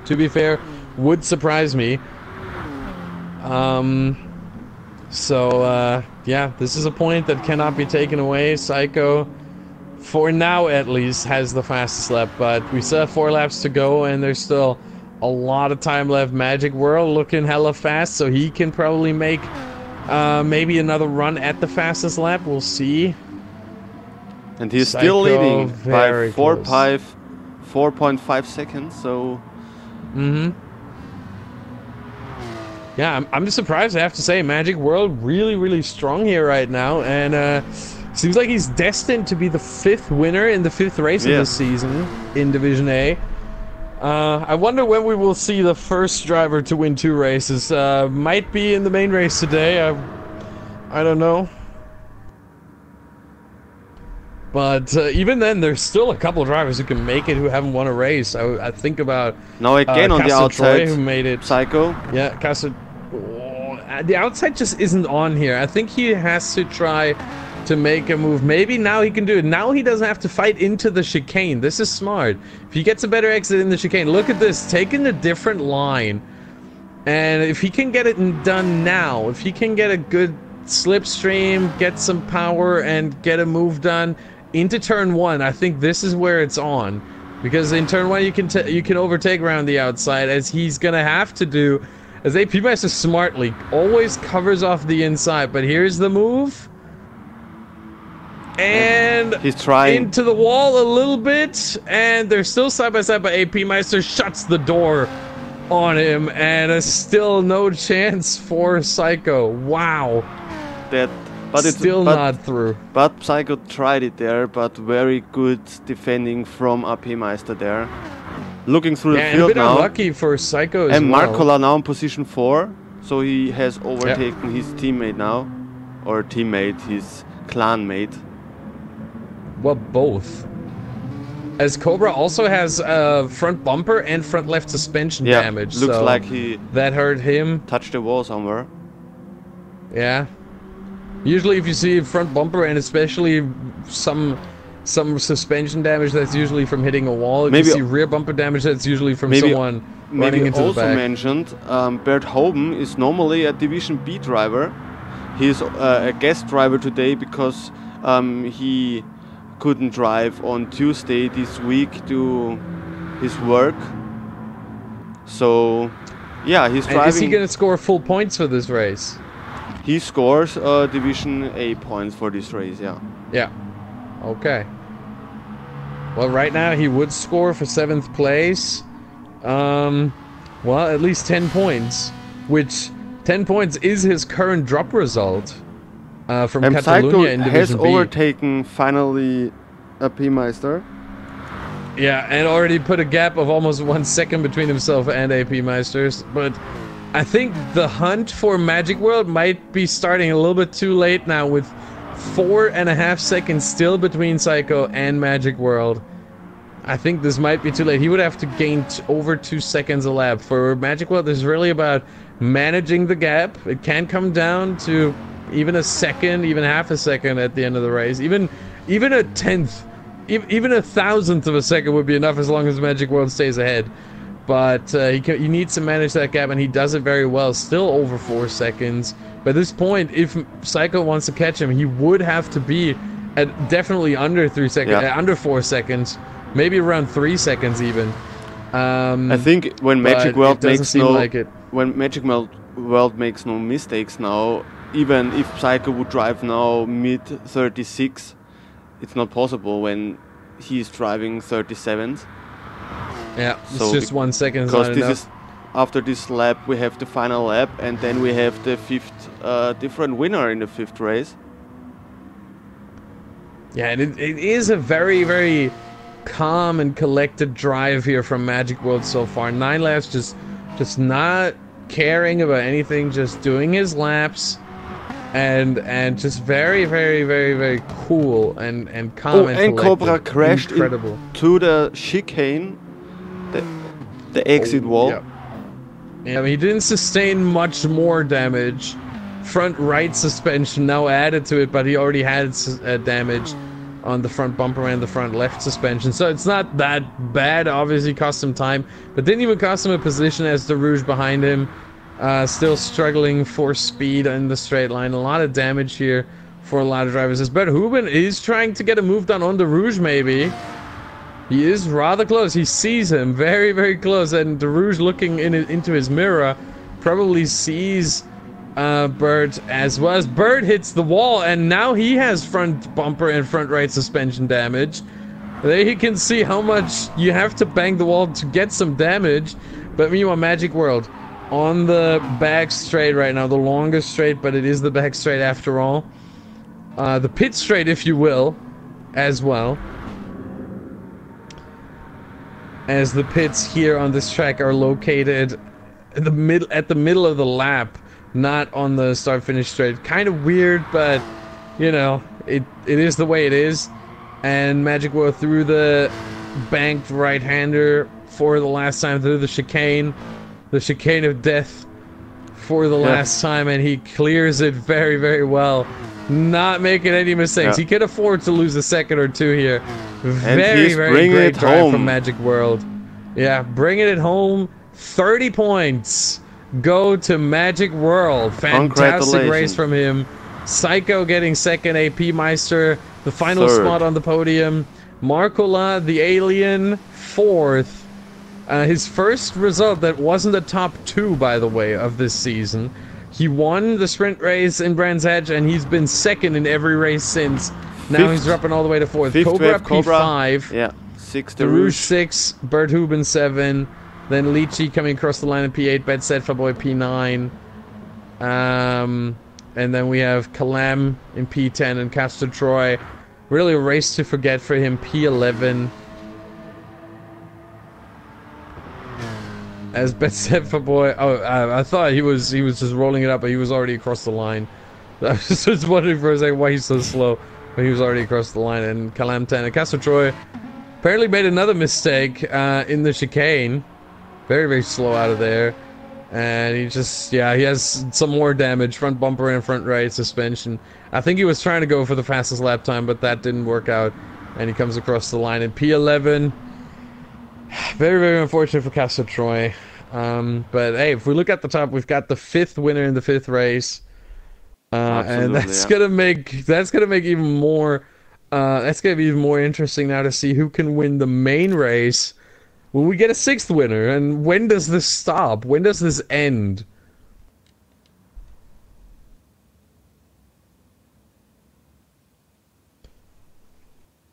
to be fair, would surprise me. Yeah, this is a point that cannot be taken away. Psycho, for now at least, has the fastest lap, but we still have 4 laps to go, and there's still a lot of time left. Magic World looking hella fast, so he can probably make maybe another run at the fastest lap. We'll see. And he's Psycho, still leading by close. 4.5 seconds, so... Yeah, I'm just surprised, I have to say. Magic World really, really strong here right now, and seems like he's destined to be the 5th winner in the 5th race of this season in Division A. I wonder when we will see the first driver to win 2 races. Might be in the main race today. I don't know. But even then, there's still a couple of drivers who can make it who haven't won a race. I think about now again on the outside, who made it. Psycho. Yeah, the outside just isn't on here. I think he has to try to make a move. Maybe now he can do it. Now he doesn't have to fight into the chicane. This is smart. If he gets a better exit in the chicane, look at this, taking a different line. And if he can get it done now, if he can get a good slipstream, get some power, and get a move done into turn 1, I think this is where it's on. Because in turn 1 you can overtake around the outside, as he's gonna have to do, as AP Meister smartly always covers off the inside. But here's the move. And he's trying into the wall a little bit, and they're still side by side, but AP Meister shuts the door on him, and still no chance for Psycho. Wow. But it's still not through. But Psycho tried it there, but very good defending from AP Meister there. Looking through the field and a bit now. unlucky for Psycho as and well. Marcola now in position 4, so he has overtaken his teammate now, or teammate, his clan mate. Well, both. As Cobra also has front bumper and front left suspension damage. Looks so like he that hurt him. Touched the wall somewhere. Yeah. Usually if you see front bumper and especially some suspension damage, that's usually from hitting a wall. If you see rear bumper damage, that's usually from someone running into the back. Also mentioned, Bert Hoben is normally a Division B driver. He's a guest driver today because he couldn't drive on Tuesday this week to his work. So, yeah, he's driving. And is he going to score full points for this race? He scores Division A points for this race, yeah. Yeah. Okay. Well, right now he would score for 7th place. Well, at least 10 points, which 10 points is his current drop result from Catalonia in Division has B. overtaken finally AP Meister. Yeah, and already put a gap of almost 1 second between himself and AP Meisters, but I think the hunt for Magic World might be starting a little bit too late now, with 4.5 seconds still between Psycho and Magic World. I think this might be too late. He would have to gain over 2 seconds a lap. For Magic World, this is really about managing the gap. It can come down to even a second, even half a second at the end of the race. Even a tenth, even a thousandth of a second would be enough as long as Magic World stays ahead. But he needs to manage that gap, and he does it very well. Still over 4 seconds. But at this point, if Psycho wants to catch him, he would have to be at definitely under 3 seconds, under 4 seconds, maybe around 3 seconds even. I think when Magic World makes no mistakes now, even if Psycho would drive now mid 36, it's not possible when he's driving 37s. Yeah, so it's just 1 second. Because this is after this lap, we have the final lap, and then we have the 5th different winner in the 5th race. Yeah, and it is a very, very calm and collected drive here from Magic World so far. 9 laps, just not caring about anything, just doing his laps. and just very, very, very, very cool and calm and and collected. Cobra crashed Incredible. into the chicane, the exit wall. Yeah. Yeah, I mean, he didn't sustain much more damage. Front right suspension now added to it, but he already had damage on the front bumper and the front left suspension, so it's not that bad. Obviously cost him time, but didn't even cost him a position as the Rouge behind him. Still struggling for speed in the straight line. A lot of damage here for a lot of drivers. As Verwendbar is trying to get a move done on the Rouge, maybe. He is rather close. He sees him very, very close, and the Rouge looking into his mirror probably sees Bird as well. As Bird hits the wall, and now he has front bumper and front right suspension damage. There you can see how much you have to bang the wall to get some damage. But meanwhile, Magic World on the back straight right now, the longest straight, but it is the back straight after all. The pit straight, if you will, as well. As the pits here on this track are located at the middle of the lap, not on the start-finish straight. Kind of weird, but you know, it is the way it is. And Magic World through the banked right-hander for the last time through the chicane of death for the last time, and he clears it very, very well. Not making any mistakes. He could afford to lose a second or two here. Very, very great drive from Magic World. Yeah, bringing it home. 30 points go to Magic World. Fantastic race from him. Psycho getting second, AP Meister the final spot on the podium. Markola, the alien, fourth. His first result that wasn't a top 2, by the way, of this season. He won the sprint race in Brands Hatch, and he's been second in every race since. Now he's dropping all the way to fourth. Cobra P5. Yeah, 6 the Rouge 6, Verwendbar 7. Then Lychee coming across the line in P8, verwendbar P9. And then we have Kalam in P10 and Castor Troy. Really a race to forget for him, P11. As verwendbar, I thought he was just rolling it up, but he was already across the line. I was just wondering for a second why he's so slow, but he was already across the line. And Kalam 10 and Castor Troy apparently made another mistake in the chicane. Very, very slow out of there. And he just, he has some more damage. Front bumper and front right suspension. I think he was trying to go for the fastest lap time, but that didn't work out. And he comes across the line in P11. Very, very unfortunate for Castor Troy. But hey, if we look at the top, we've got the 5th winner in the 5th race. And that's gonna make even more that's gonna be even more interesting now to see who can win the main race when we get a 6th winner. And when does this stop? When does this end?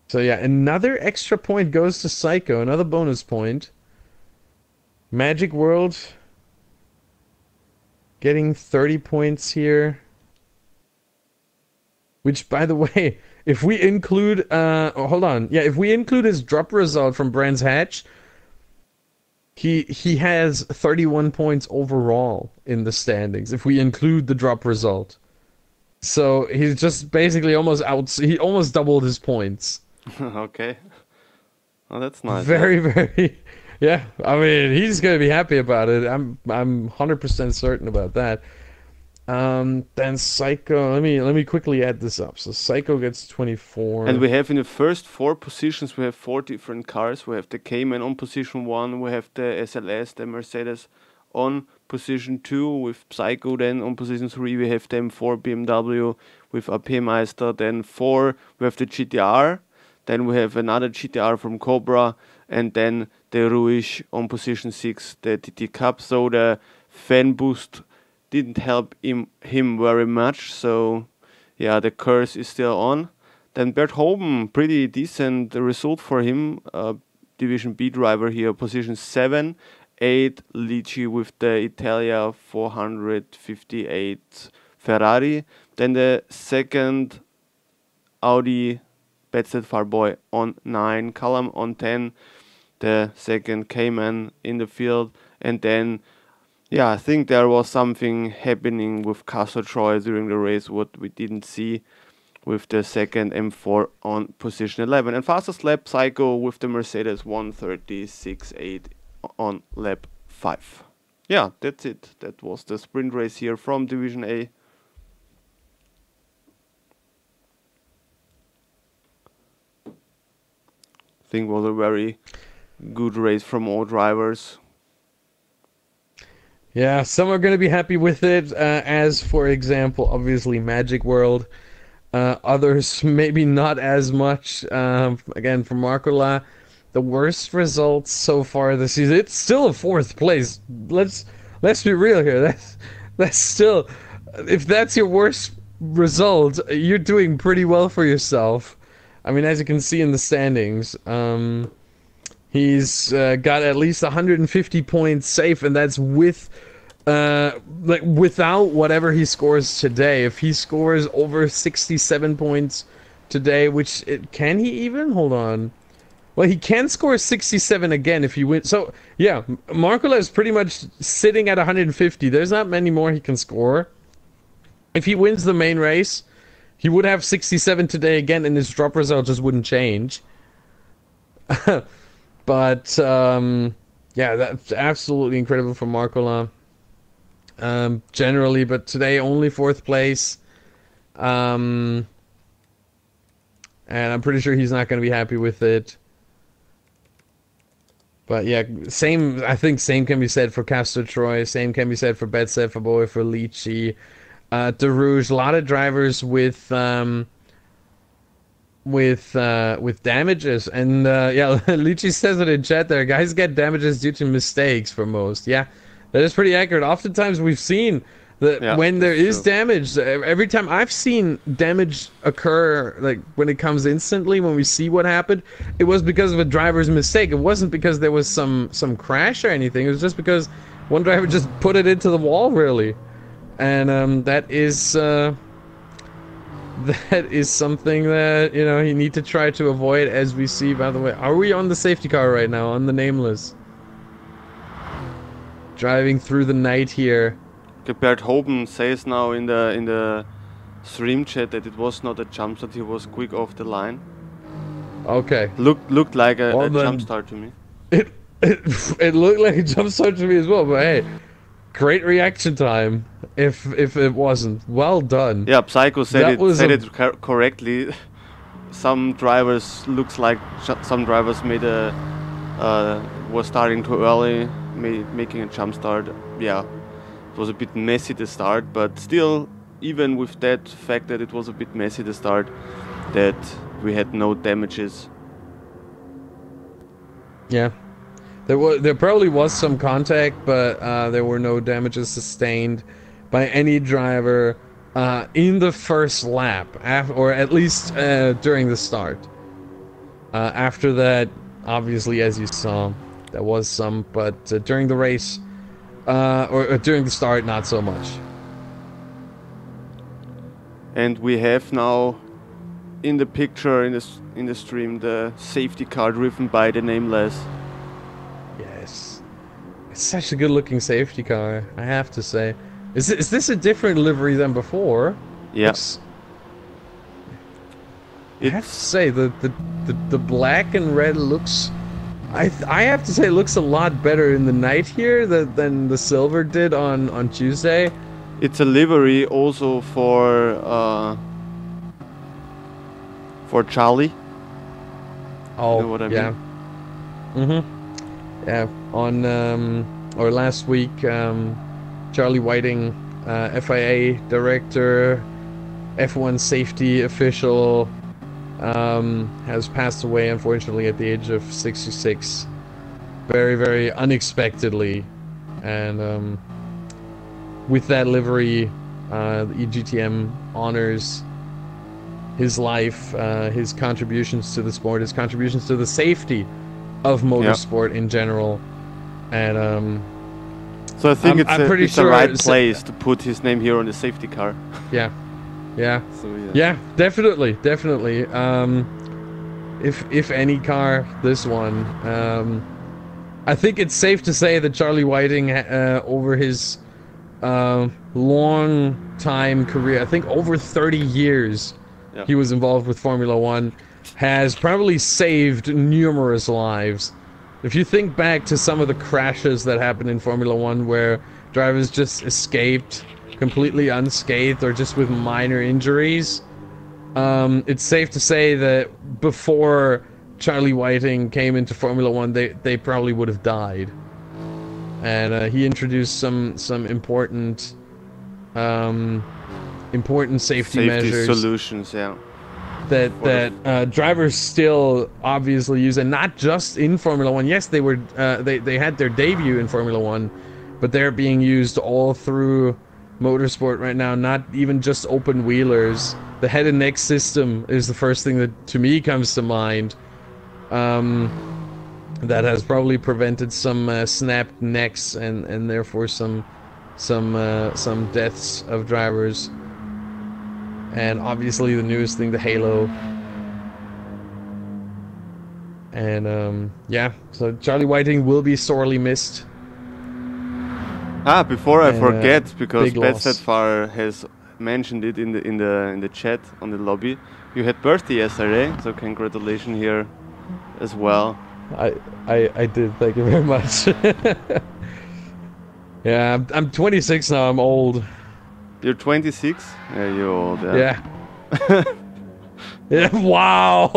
So yeah, another extra point goes to Psycho, another bonus point. Magic World getting 30 points here. Which, by the way, if we include, hold on. Yeah, if we include his drop result from Brands Hatch, he has 31 points overall in the standings, if we include the drop result. So he's just basically he almost doubled his points. Okay. Oh, that's nice. Very, very, yeah. I mean, he's gonna be happy about it. I'm 100% certain about that. Then Psycho. Let me quickly add this up. So Psycho gets 24. And we have in the first 4 positions, we have 4 different cars. We have the Cayman on position 1. We have the SLS, the Mercedes on position 2. With Psycho then on position 3. We have the M4 BMW with AP Meister. Then 4. We have the GTR. Then we have another GTR from Cobra. And then the Rouge on position 6, the TT Cup. So the fan boost didn't help him very much. So yeah, the curse is still on. Then Verwendbar, pretty decent result for him. Division B driver here, position 7. 8, Lychee with the Italia 458 Ferrari. Then the second Audi verwendbar on 9, Kalam on 10, the second Cayman in the field, and then Yeah, I think there was something happening with Castro Troy during the race, what we didn't see with the second M4 on position 11. And fastest lap, Psycho with the Mercedes 1:36.8 on lap 5. Yeah, that's it. That was the sprint race here from Division A. I think was a very good race from all drivers. Yeah, some are going to be happy with it, as for example, obviously Magic World. Others maybe not as much. Again, for Marcola, the worst results so far this season. It's still a 4th place. Let's be real here. That's still, if that's your worst result, you're doing pretty well for yourself. I mean, as you can see in the standings, he's got at least 150 points safe, and that's with like without whatever he scores today. If he scores over 67 points today, which can he even? Hold on. Well, he can score 67 again if he wins. So, yeah, Marcola is pretty much sitting at 150. There's not many more he can score. If he wins the main race, he would have 67 today again, and his drop result just wouldn't change. But, yeah, that's absolutely incredible for Marcola. Generally, but today only 4th place. And I'm pretty sure he's not going to be happy with it. But yeah, I think same can be said for Castro Troy, same can be said for Betsev, for Boy, for Lychee, De Rouge. A lot of drivers with damages, and yeah, Lychee says it in chat there. Guys get damages due to mistakes for most. Yeah, that is pretty accurate. Oftentimes we've seen that when there is damage, every time I've seen damage occur, like when it comes instantly, when we see what happened, it was because of a driver's mistake. It wasn't because there was some crash or anything. It was just because one driver just put it into the wall, really. And that is something that, you know, you need to try to avoid, as we see. By the way, are we on the safety car right now, on the Nameless? Driving through the night here. Bert Hoben says now in the stream chat that it was not a jump start, he was quick off the line. Okay. Looked like a jump start to me. It looked like a jump start to me as well, but hey, great reaction time. If it wasn't, well done. Yeah, Psycho said it correctly. Some drivers looks like some drivers made was starting too early, making a jump start. Yeah. It was a bit messy the start, but still, even with that fact that it was a bit messy the start, that we had no damages. Yeah, there probably was some contact, but there were no damages sustained by any driver in the first lap, or at least during the start. After that, obviously, as you saw, there was some, but during the race. Or during the start, not so much. And we have now in the picture in the stream the safety car driven by the Nameless. Yes, it's such a good-looking safety car, I have to say. Is this a different livery than before? Yes. I have to say the black and red looks. I have to say it looks a lot better in the night here than the silver did on Tuesday. It's a livery also for Charlie. Oh, you know what I yeah. mean? Yeah, on or last week, Charlie Whiting, FIA director, F1 safety official, has passed away, unfortunately, at the age of 66. Very, very unexpectedly. And with that livery, the EGTM honors his life, his contributions to the sport, his contributions to the safety of motorsport in general. And so I think it's sure the right place to put his name here on the safety car. Yeah. Yeah. So, yeah, definitely. If any car, this one. I think it's safe to say that Charlie Whiting, over his long time career, I think over 30 years, he was involved with Formula One, has probably saved numerous lives. If you think back to some of the crashes that happened in Formula One where drivers just escaped completely unscathed or just with minor injuries, it's safe to say that before Charlie Whiting came into Formula One, they probably would have died. And he introduced some important safety measures, solutions, that drivers still obviously use, and not just in Formula One. Yes, they were they had their debut in Formula One, but they're being used all through motorsport right now. Not even just open wheelers. The head and neck system is the first thing that to me comes to mind. That has probably prevented some snapped necks and therefore some deaths of drivers. And obviously the newest thing, the Halo. And yeah, so Charlie Whiting will be sorely missed. Before I forget, because loss. Betsetfar has mentioned it in the chat on the lobby. You had birthday yesterday, so congratulations here as well. I did, thank you very much. Yeah, I'm 26 now, I'm old. You're 26? Yeah, you're old, yeah. Yeah, wow!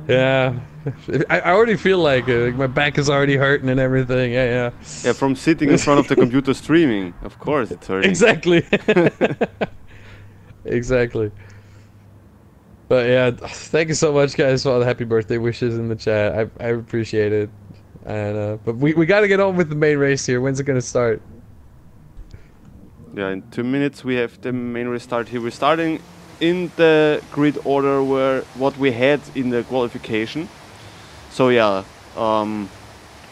Yeah. I already feel like my back is already hurting and everything, yeah. Yeah, from sitting in front of the computer streaming, of course it's hurting. Exactly. Exactly. But yeah, thank you so much, guys, for all the happy birthday wishes in the chat. I appreciate it. And but we got to get on with the main race here. When's it gonna start? Yeah, in 2 minutes we have the main race start here. We're starting in the grid order where what we had in the qualification. So yeah,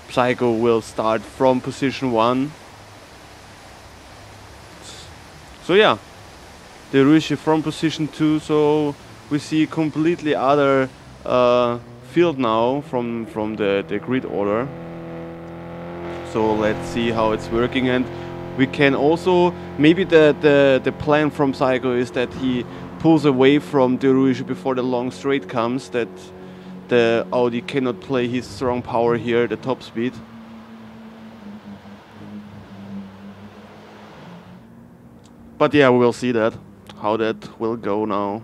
Psycho will start from position 1. So yeah, the Rishi from position 2. So we see completely other field now from the grid order. So let's see how it's working, and we can also, maybe the plan from Psycho is that he pulls away from the Rouge before the long straight comes, that the Audi cannot play his strong power here, the top speed. But yeah, we will see that, how that will go now.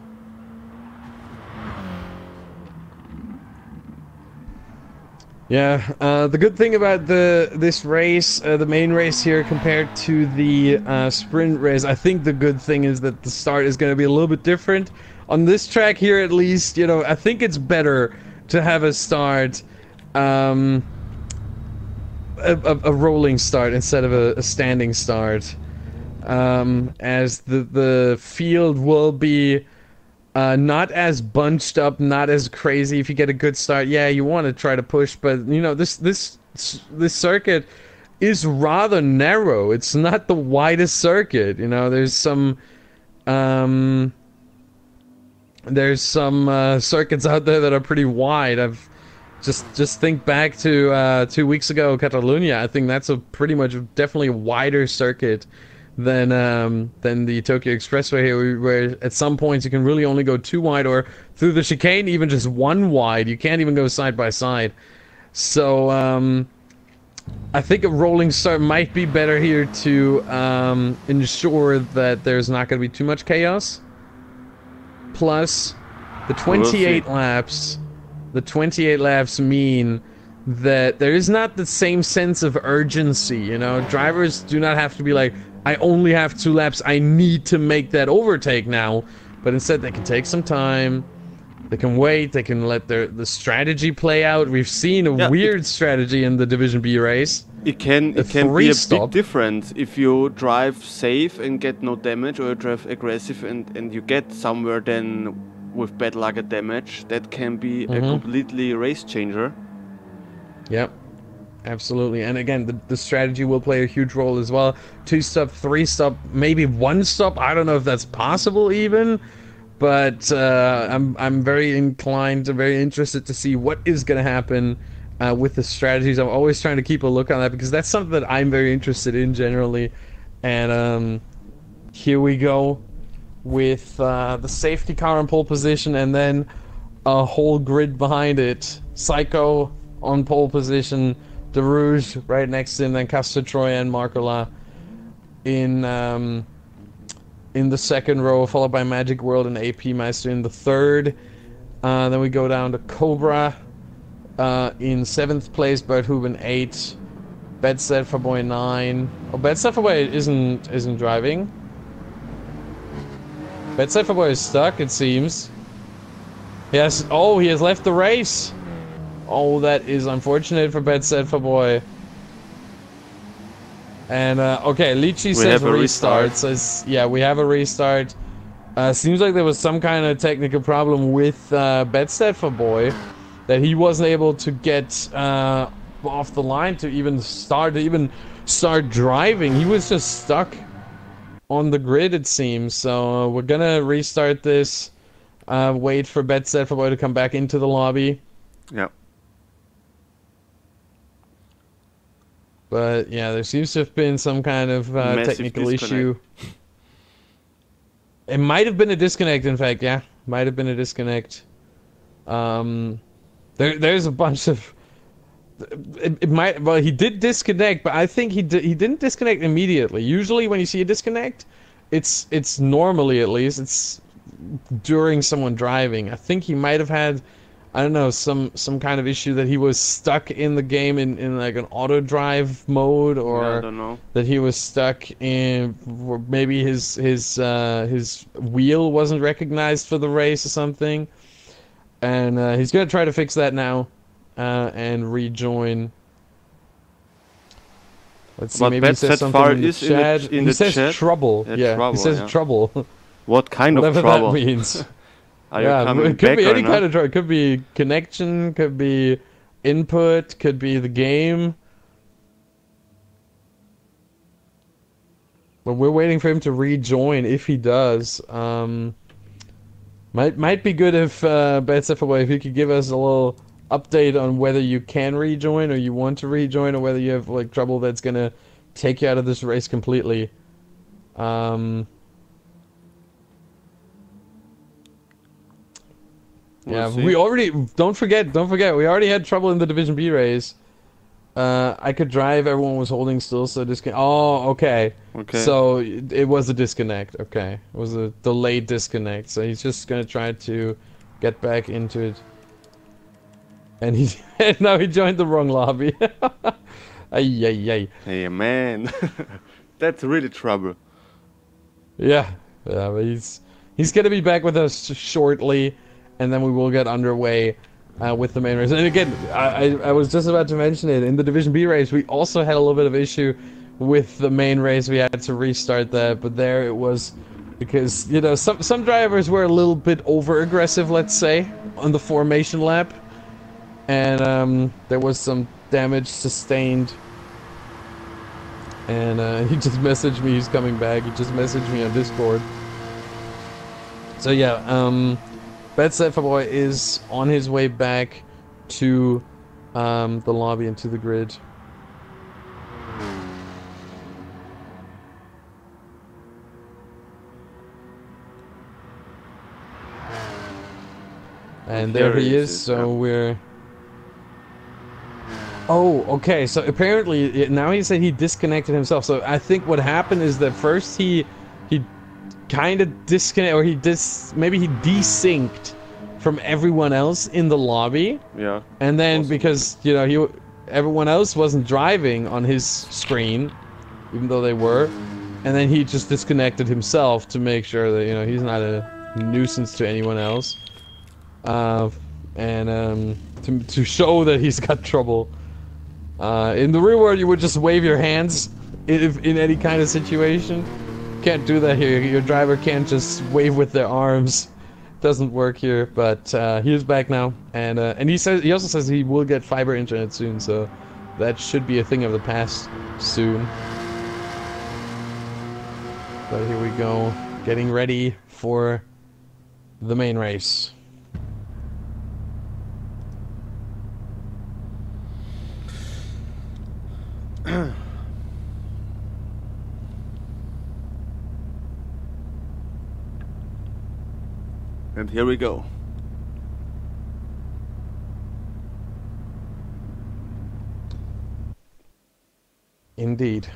Yeah, the good thing about this race, the main race here, compared to the sprint race, I think the good thing is that the start is going to be a little bit different. On this track here, at least, you know, I think it's better to have a start, a rolling start instead of a standing start, as the field will be not as bunched up, not as crazy. If you get a good start, yeah, you want to try to push, but you know, this circuit is rather narrow. It's not the widest circuit. You know, there's some circuits out there that are pretty wide. I've just think back to 2 weeks ago, Catalonia. I think that's a pretty much definitely a wider circuit than the Tokyo Expressway here, where at some points you can really only go 2 wide, or through the chicane even just 1 wide. You can't even go side by side. So I think a rolling start might be better here to ensure that there's not going to be too much chaos. Plus, the 28 laps, mean that there is not the same sense of urgency. You know, drivers do not have to be like, I only have 2 laps, I need to make that overtake now. But instead they can take some time, they can wait, they can let the strategy play out. We've seen a weird strategy in the Division B race. It can be a bit different if you drive safe and get no damage, or you drive aggressive and you get somewhere then with bad luck and damage. That can be a completely race changer. Yep. Absolutely, and again, the strategy will play a huge role as well. 2-stop, 3-stop, maybe 1-stop. I don't know if that's possible even, but I'm very inclined, very interested to see what is going to happen with the strategies. I'm always trying to keep a look on that because that's something that I'm very interested in generally. And here we go with the safety car in pole position, and then a whole grid behind it. Psycho on pole position, De Rouge right next to him, then Castor Troy and Marcola in the second row, followed by Magic World and AP Meister in the third. Then we go down to Cobra in 7th place, Bert Huben 8, Bedstead for Boy 9. Oh, Bedstead for Boy isn't driving. Bedstead for Boy is stuck, it seems. Yes. Oh, he has left the race. Oh, that is unfortunate for Bedstead for Boy. And okay, Lychee says restart. Says yeah, we have a restart. Seems like there was some kind of technical problem with Bedstead for Boy, that he wasn't able to get off the line to even start driving. He was just stuck on the grid, it seems. So we're gonna restart this. Wait for Bedstead for Boy to come back into the lobby. Yeah. But yeah, there seems to have been some kind of technical issue. It might have been a disconnect, in fact. Yeah, might have been a disconnect. There's a bunch of. It might. Well, he did disconnect, but I think he didn't disconnect immediately. Usually, when you see a disconnect, it's normally, at least, it's during someone driving. I think he might have had, I don't know, some kind of issue that he was stuck in the game in like an auto drive mode, or yeah, I don't know. that he was stuck in, or maybe his wheel wasn't recognized for the race or something. And he's gonna try to fix that now and rejoin. Let's see, But maybe he says something in the chat. He says trouble. Yeah, trouble, he says yeah. trouble. What kind of Whatever trouble? that means. Are you Yeah, coming it could back be or any not? kind of trouble. It could be connection, could be input, could be the game. But we're waiting for him to rejoin. If he does, might be good if if you could give us a little update on whether you can rejoin, or you want to rejoin, or whether you have like trouble that's gonna take you out of this race completely. Yeah, we already don't forget. We already had trouble in the Division B race. I could drive. Everyone was holding still, so oh, okay. Okay. So it was a disconnect. Okay, it was a delayed disconnect. So he's just gonna try to get back into it. And now he joined the wrong lobby. Ay, ay, ay. Hey man, that's really trouble. Yeah, but he's gonna be back with us shortly, and then we will get underway with the main race. And again, I was just about to mention it, in the Division B race we also had a little bit of issue with the main race. We had to restart that, but there it was because, you know, some drivers were a little bit over aggressive, let's say, on the formation lap, and there was some damage sustained. And he just messaged me he's coming back. He just messaged me on Discord. So yeah, Bedstead for Boy is on his way back to the lobby and to the grid. And there he is, so we're... Oh, okay, so apparently, now he said he disconnected himself. So I think what happened is that first he kind of disconnected, or maybe he desynced from everyone else in the lobby. Yeah. And then because, you know, everyone else wasn't driving on his screen, even though they were, and then he just disconnected himself to make sure that, you know, he's not a nuisance to anyone else. To show that he's got trouble. In the real world, you would just wave your hands in any kind of situation. Can't do that here. Your driver can't just wave with their arms. Doesn't work here. But he is back now, and he also says he will get fiber internet soon. So that should be a thing of the past soon. But here we go, getting ready for the main race. And here we go. Indeed.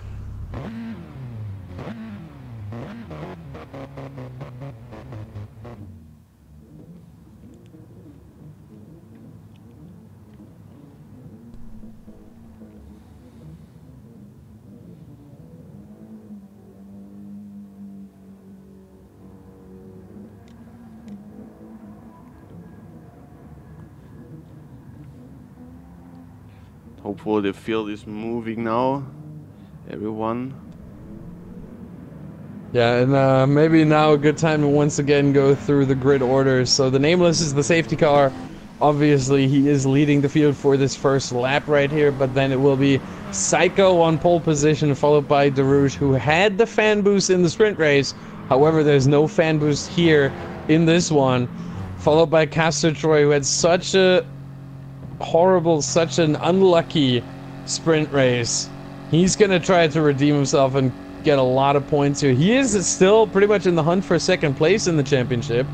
Hopefully the field is moving now. Everyone. Yeah, and maybe now a good time to once again go through the grid orders. So the Nameless is the safety car. Obviously, he is leading the field for this first lap right here, but then it will be Psycho on pole position, followed by Darouche, who had the fan boost in the sprint race. However, there's no fan boost here in this one. Followed by Castor Troy, who had such a horrible, such an unlucky sprint race. He's gonna try to redeem himself and get a lot of points here. He is still pretty much in the hunt for second place in the championship,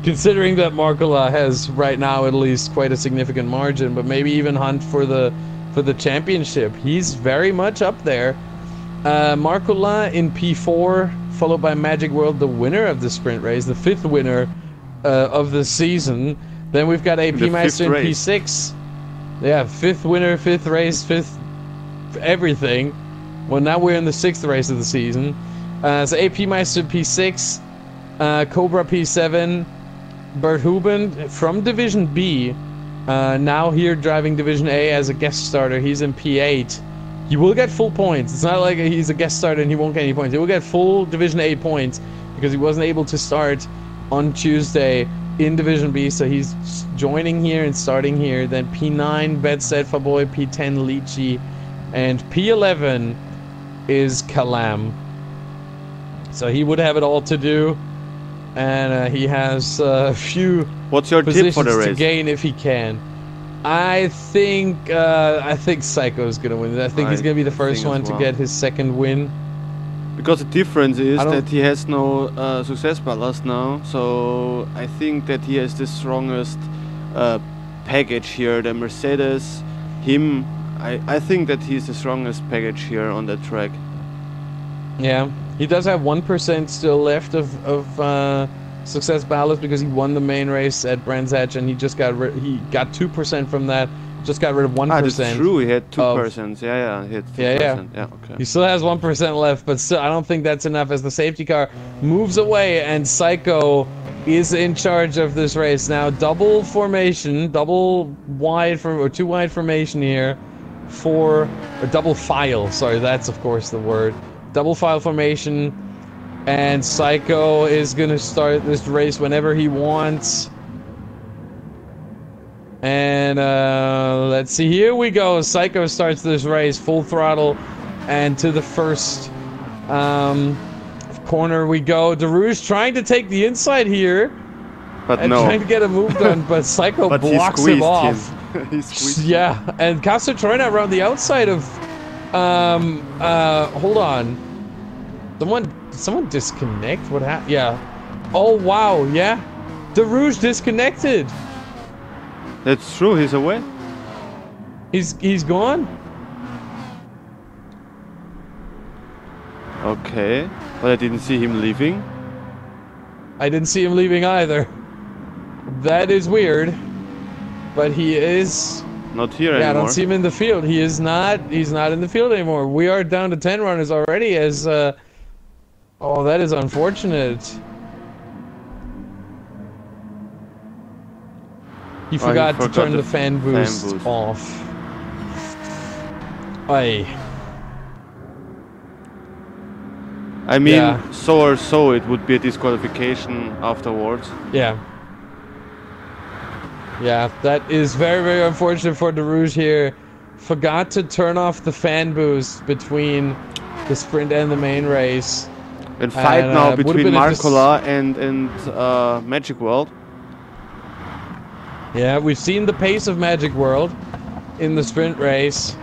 considering that Marcola has right now at least quite a significant margin, but maybe even hunt for the championship. He's very much up there. Marcola in P4, followed by Magic World, the winner of the sprint race, the 5th winner of the season. Then we've got AP Meister in P6. Yeah, 5th winner, 5th race, 5th everything. Well, now we're in the 6th race of the season. So AP Meister P6, Cobra P7, Bert Huben from Division B, now here driving Division A as a guest starter. He's in P8. He will get full points. It's not like he's a guest starter and he won't get any points. He will get full Division A points because he wasn't able to start on Tuesday in Division B, so he's joining here and starting here. Then P9, Bedset Faboy, P10, Lychee, and P11 is Kalam. So he would have it all to do, and he has a few What's your tip for the race to gain if he can. I think Psycho's gonna win. I think he's gonna be the first one to get his 2nd win. Because the difference is that he has no success ballast now, so I think that he has the strongest package here. The Mercedes, him, I think that he's the strongest package here on that track. Yeah, he does have 1% still left of success ballast because he won the main race at Brands Hatch, and he just got 2% from that. Just got rid of 1%. Ah, that's true. He had 2%. Yeah, he had 2%. Yeah, okay. He still has 1% left, but still, I don't think that's enough as the safety car moves away, and Psycho is in charge of this race now. Double formation, double wide or 2 wide formation here for a double file. Sorry, that's of course the word. Double file formation, and Psycho is gonna start this race whenever he wants. And let's see, here we go. Psycho starts this race full throttle, and to the first corner we go. Darouche trying to take the inside here, but and trying to get a move done, but Psycho but blocks him off. He squeezed yeah, and Castor trying to around the outside of hold on. Someone disconnect? What happened? Yeah. Oh wow, yeah. Darouche disconnected. That's true, he's away. He's gone? Okay, but I didn't see him leaving. I didn't see him leaving either. That is weird. But he is not here anymore. Yeah, I don't see him in the field. He's not in the field anymore. We are down to 10 runners already as oh, that is unfortunate. He forgot to turn the fan boost off. Aye. I mean, so or so, it would be a disqualification afterwards. Yeah. Yeah, that is very, very unfortunate for Darouche here. Forgot to turn off the fan boost between the sprint and the main race. And fight now between Marcola and Magic World. Yeah, we've seen the pace of Magic World in the sprint race.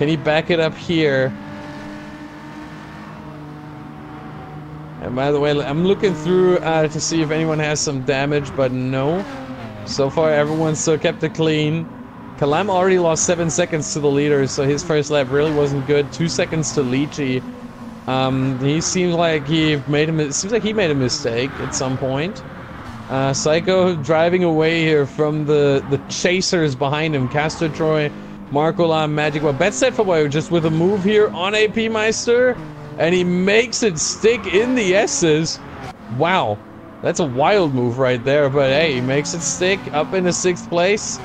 Can he back it up here? And by the way, I'm looking through to see if anyone has some damage, but no. So far, everyone's still kept it clean. Kalam already lost 7 seconds to the leader, so his first lap really wasn't good. 2 seconds to Lychee. He seems like he made a mistake at some point. Psycho driving away here from the chasers behind him. Castor Troy, Marcola, Magic Well. Betset for Boy just with a move here on AP Meister, and he makes it stick in the S's. Wow, that's a wild move right there, but hey, he makes it stick up into 6th place.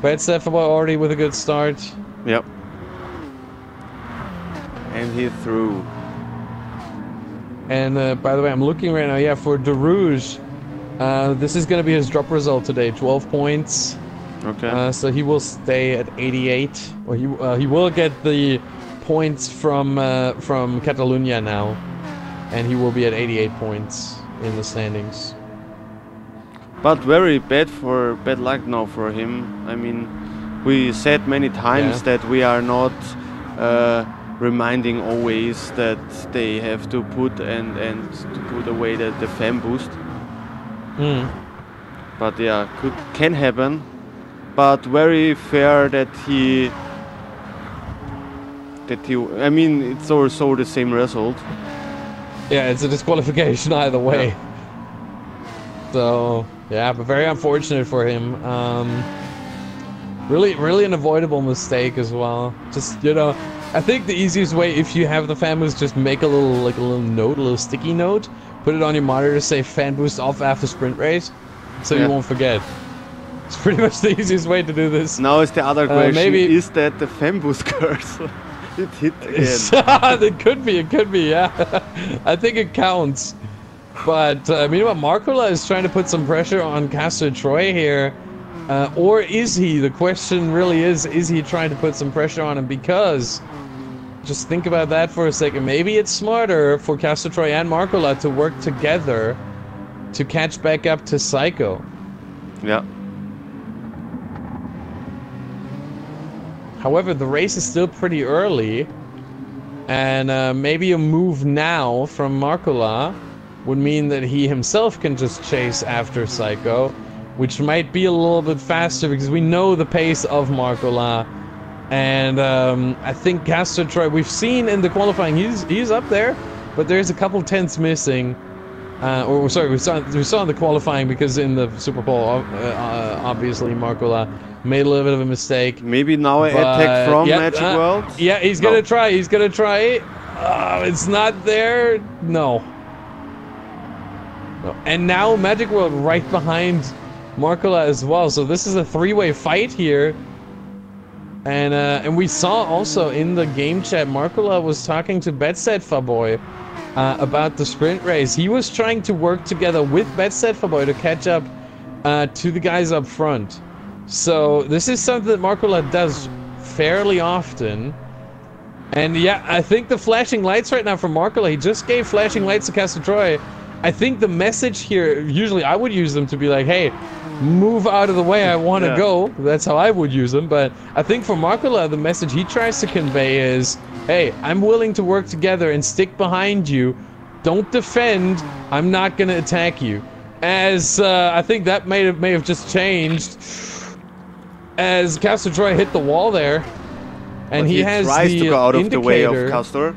Betset for Boy already with a good start. Yep. And he threw. And by the way, I'm looking right now, yeah, for Derouge. This is going to be his drop result today, 12 points. Okay. So he will stay at 88, or he will get the points from Catalunya now, and he will be at 88 points in the standings. But very bad luck now for him. I mean, we said many times that we are not reminding always that they have to put to put away the fan boost. But yeah, can happen. But very fair that he. I mean, it's also the same result. Yeah, it's a disqualification either way. Yeah. So yeah, but very unfortunate for him. Really an avoidable mistake as well. Just, you know, I think the easiest way, if you have the fan boost, just make a little note, a little sticky note, put it on your monitor, say fan boost off after sprint race, so you won't forget. It's pretty much the easiest way to do this. Now is the other question, maybe is that the fan boost curse? It hit again. It could be, yeah. I think it counts. But meanwhile, Marcola is trying to put some pressure on Castor Troy here. Or is he? The question really is he trying to put some pressure on him? Because, just think about that for a second. Maybe it's smarter for Castor Troy and Marcola to work together to catch back up to Psycho. Yeah. However, the race is still pretty early. And maybe a move now from Marcola would mean that he himself can just chase after Psycho, which might be a little bit faster because we know the pace of Marcola. And I think Castor Troy, we've seen in the qualifying, he's up there, but there's a couple tenths missing. Or sorry, we saw in the qualifying, because in the Super Bowl, obviously Marcola made a little bit of a mistake. Maybe now an attack from Magic World? Yeah, he's gonna try. He's gonna try. It's not there. No. And now Magic World right behind Marcola as well. So this is a three-way fight here. And we saw also in the game chat, Marcola was talking to Betset Faboy about the sprint race. He was trying to work together with Betset Faboy to catch up to the guys up front. So this is something that Marcola does fairly often. And yeah, I think the flashing lights right now from Marcola, he just gave flashing lights to Castor Troy. I think the message here, usually I would use them to be like, hey, move out of the way, I want to go. That's how I would use them. But I think for Marcola, the message he tries to convey is, hey, I'm willing to work together and stick behind you. Don't defend. I'm not going to attack you. As I think that may have just changed as Castor Troy hit the wall there. And he has tries the to go out of the way of indicator. Castor.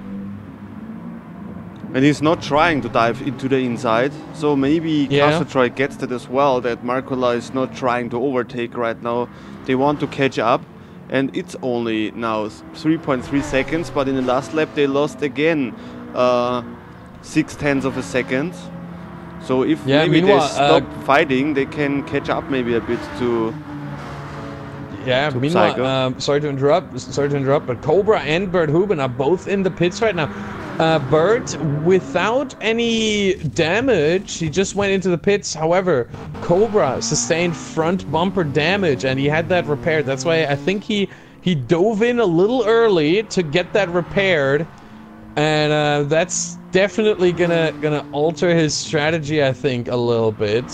And he's not trying to dive into the inside, so maybe Castor Troy gets that as well, that Marcola is not trying to overtake right now. They want to catch up, and it's only now 3.3 seconds, but in the last lap they lost again 0.6 of a second. So if maybe they stop fighting, they can catch up maybe a bit to... Yeah, meanwhile, sorry to interrupt, but Cobra and Bert Huben are both in the pits right now. Bert, without any damage, he just went into the pits. However, Cobra sustained front bumper damage, and he had that repaired. That's why I think he dove in a little early to get that repaired, and that's definitely gonna alter his strategy, I think, a little bit.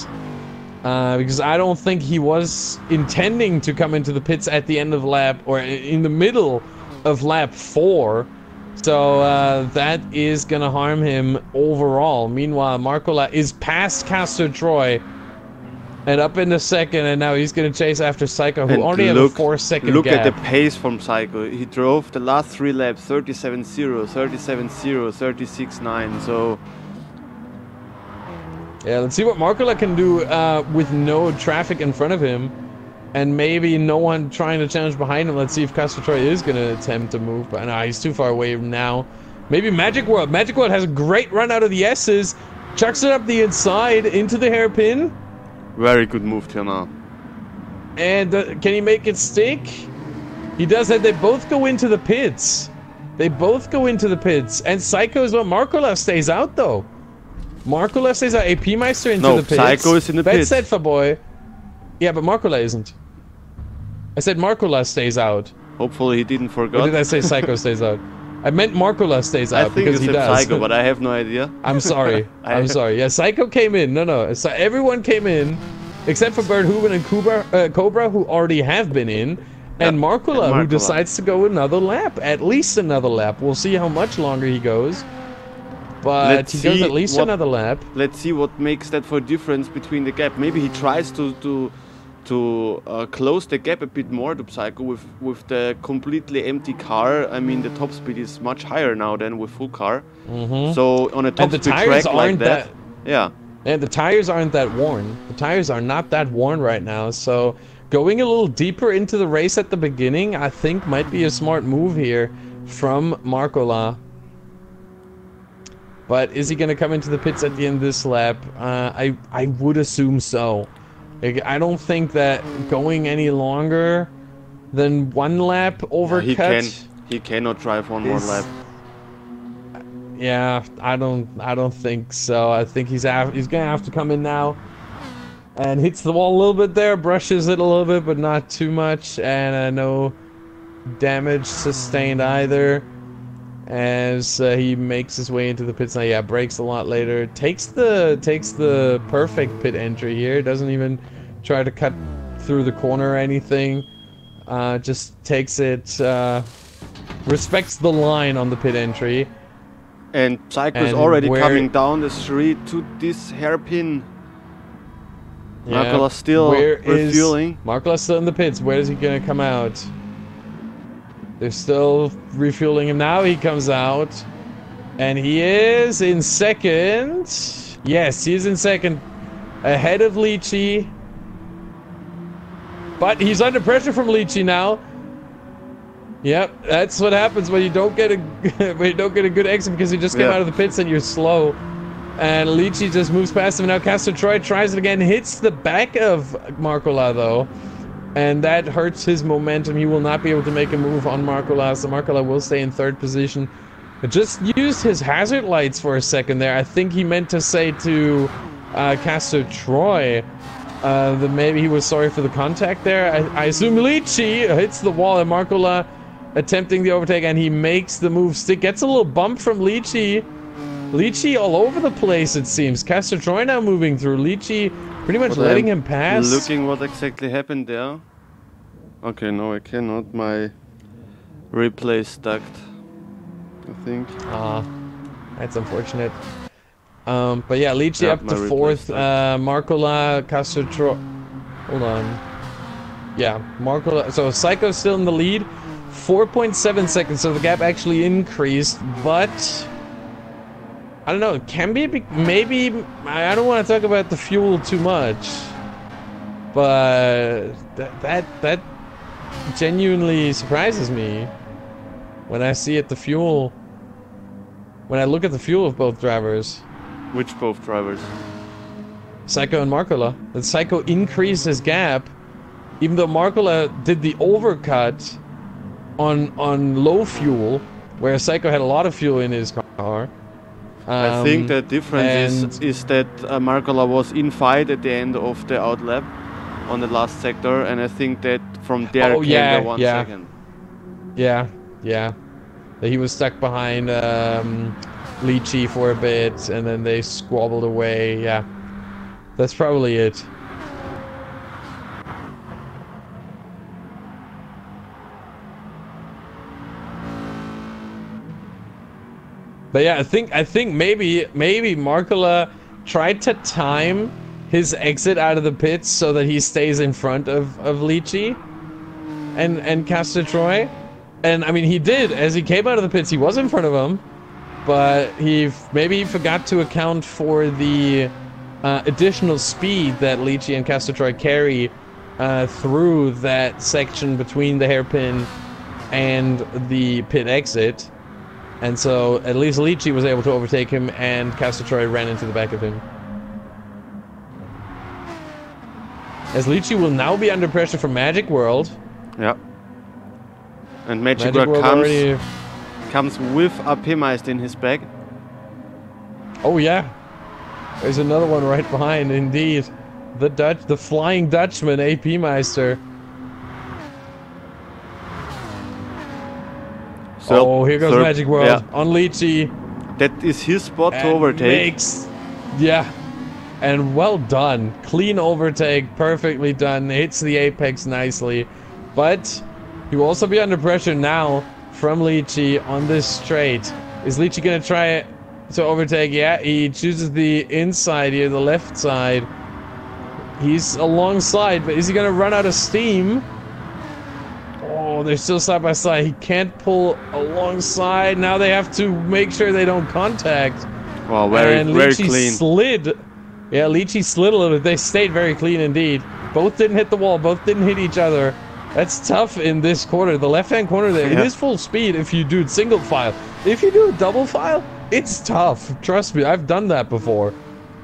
Because I don't think he was intending to come into the pits at the end of the lap or in the middle of lap 4. So that is going to harm him overall. Meanwhile, Markola is past Castor Troy and up in the second, and now he's going to chase after Psycho, who already have a 4-second Look gap. at the pace from Psycho. He drove the last 3 laps 37.0, 37.0, 36.9. So yeah, let's see what Markola can do with no traffic in front of him. And maybe no one trying to challenge behind him. Let's see if Castor Troy is going to attempt to move. But no, he's too far away now. Maybe Magic World. Magic World has a great run out of the S's. Chucks it up the inside into the hairpin. very good move here now. And can he make it stick? He does that. They both go into the pits. They both go into the pits. And Psycho as well. Markola stays out though. Markola stays out. AP Meister into the pits. No, Psycho is in the pits. That's set for boy. Yeah, but Markola isn't. I said Markola stays out. Hopefully he didn't forget. Or did I say Psycho stays out? I meant Markola stays out because he does. Psycho, but I have no idea. I'm sorry. I'm sorry. Yeah, Psycho came in. No. So everyone came in, except for Bert Hooven and Cobra, who already have been in, and Markola, who decides to go another lap. At least another lap. We'll see how much longer he goes. But he goes at least another lap. Let's see what makes that for difference between the gap. Maybe he tries to close the gap a bit more to Psycho with the completely empty car. I mean, the top speed is much higher now than with full car. So on a top speed track like that, yeah. And the tires aren't that worn. The tires are not that worn right now. So going a little deeper into the race at the beginning, I think might be a smart move here from Markola. But is he going to come into the pits at the end of this lap? I would assume so. I don't think that going any longer than 1 lap overcut. He cannot drive one more lap. Yeah, I don't think so. I think he's gonna have to come in now and hits the wall a little bit there, brushes it a little bit, but not too much, and no damage sustained either. As he makes his way into the pits now, yeah, brakes a lot later. Takes the perfect pit entry here. Doesn't even try to cut through the corner or anything. Just takes it. Respects the line on the pit entry. And Psycho is already coming down the street to this hairpin. Yeah, Markola still refueling. Markola's still in the pits. Where is he gonna come out? They're still refueling him now. He comes out. And he is in second. Yes, he is in second. Ahead of Lychee. But he's under pressure from Lychee now. Yep, that's what happens when you don't get a good exit because you just came out of the pits and you're slow. And Lychee just moves past him. Now Castor Troy tries it again. Hits the back of Markola though. And that hurts his momentum. He will not be able to make a move on Markola, so Markola will stay in 3rd position. Just used his hazard lights for a second there. I think he meant to say to Castor Troy that maybe he was sorry for the contact there. I assume Lychee hits the wall and Markola attempting the overtake, and he makes the move stick. Gets a little bump from Lychee. Lychee all over the place, it seems. Castor Troy now moving through. Lychee pretty much letting him pass. Looking what exactly happened there. Okay, no, I cannot. My replay stuck, I think. That's unfortunate. But yeah, Lychee up to 4th. Markola, Castor Troy. Hold on. Yeah, Markola. So Psycho's still in the lead. 4.7 seconds, so the gap actually increased, but I don't know, it can be, maybe, I don't want to talk about the fuel too much, but that genuinely surprises me when I see it, when I look at the fuel of both drivers. Which both drivers? Psycho and Markola. That Psycho increased his gap, even though Markola did the overcut on low fuel, where Psycho had a lot of fuel in his car. I think the difference is that Markola was in fight at the end of the outlap on the last sector, and I think that from there came the 1 second. Yeah. He was stuck behind Lychee for a bit, and then they squabbled away. Yeah, that's probably it. But yeah, I think maybe Markula tried to time his exit out of the pits so that he stays in front of Lychee and Castor Troy. And I mean, he did. As he came out of the pits, he was in front of him, but maybe he forgot to account for the additional speed that Lychee and Castor Troy carry through that section between the hairpin and the pit exit. And so at least Lychee was able to overtake him, and Castor Troy ran into the back of him. As Lychee will now be under pressure from Magic World. Yeah. And Magic World comes with a P-Meister in his bag. Oh yeah. There's another one right behind, indeed. The Flying Dutchman, AP Meister. So, oh, here goes Magic World on Lychee. That is his spot to overtake. Yeah. And well done. Clean overtake, perfectly done. Hits the apex nicely. But he will also be under pressure now from Lychee on this straight. Is Lychee going to try to overtake? Yeah, he chooses the inside here, the left side. He's alongside, but is he going to run out of steam? Oh, they're still side by side. He can't pull alongside. Now they have to make sure they don't contact. Wow, very clean. Slid. Yeah, Lychee slid a little bit. They stayed very clean indeed. Both didn't hit the wall. Both didn't hit each other. That's tough in this corner. The left-hand corner there, it is full speed if you do single file. If you do double file, it's tough. Trust me, I've done that before.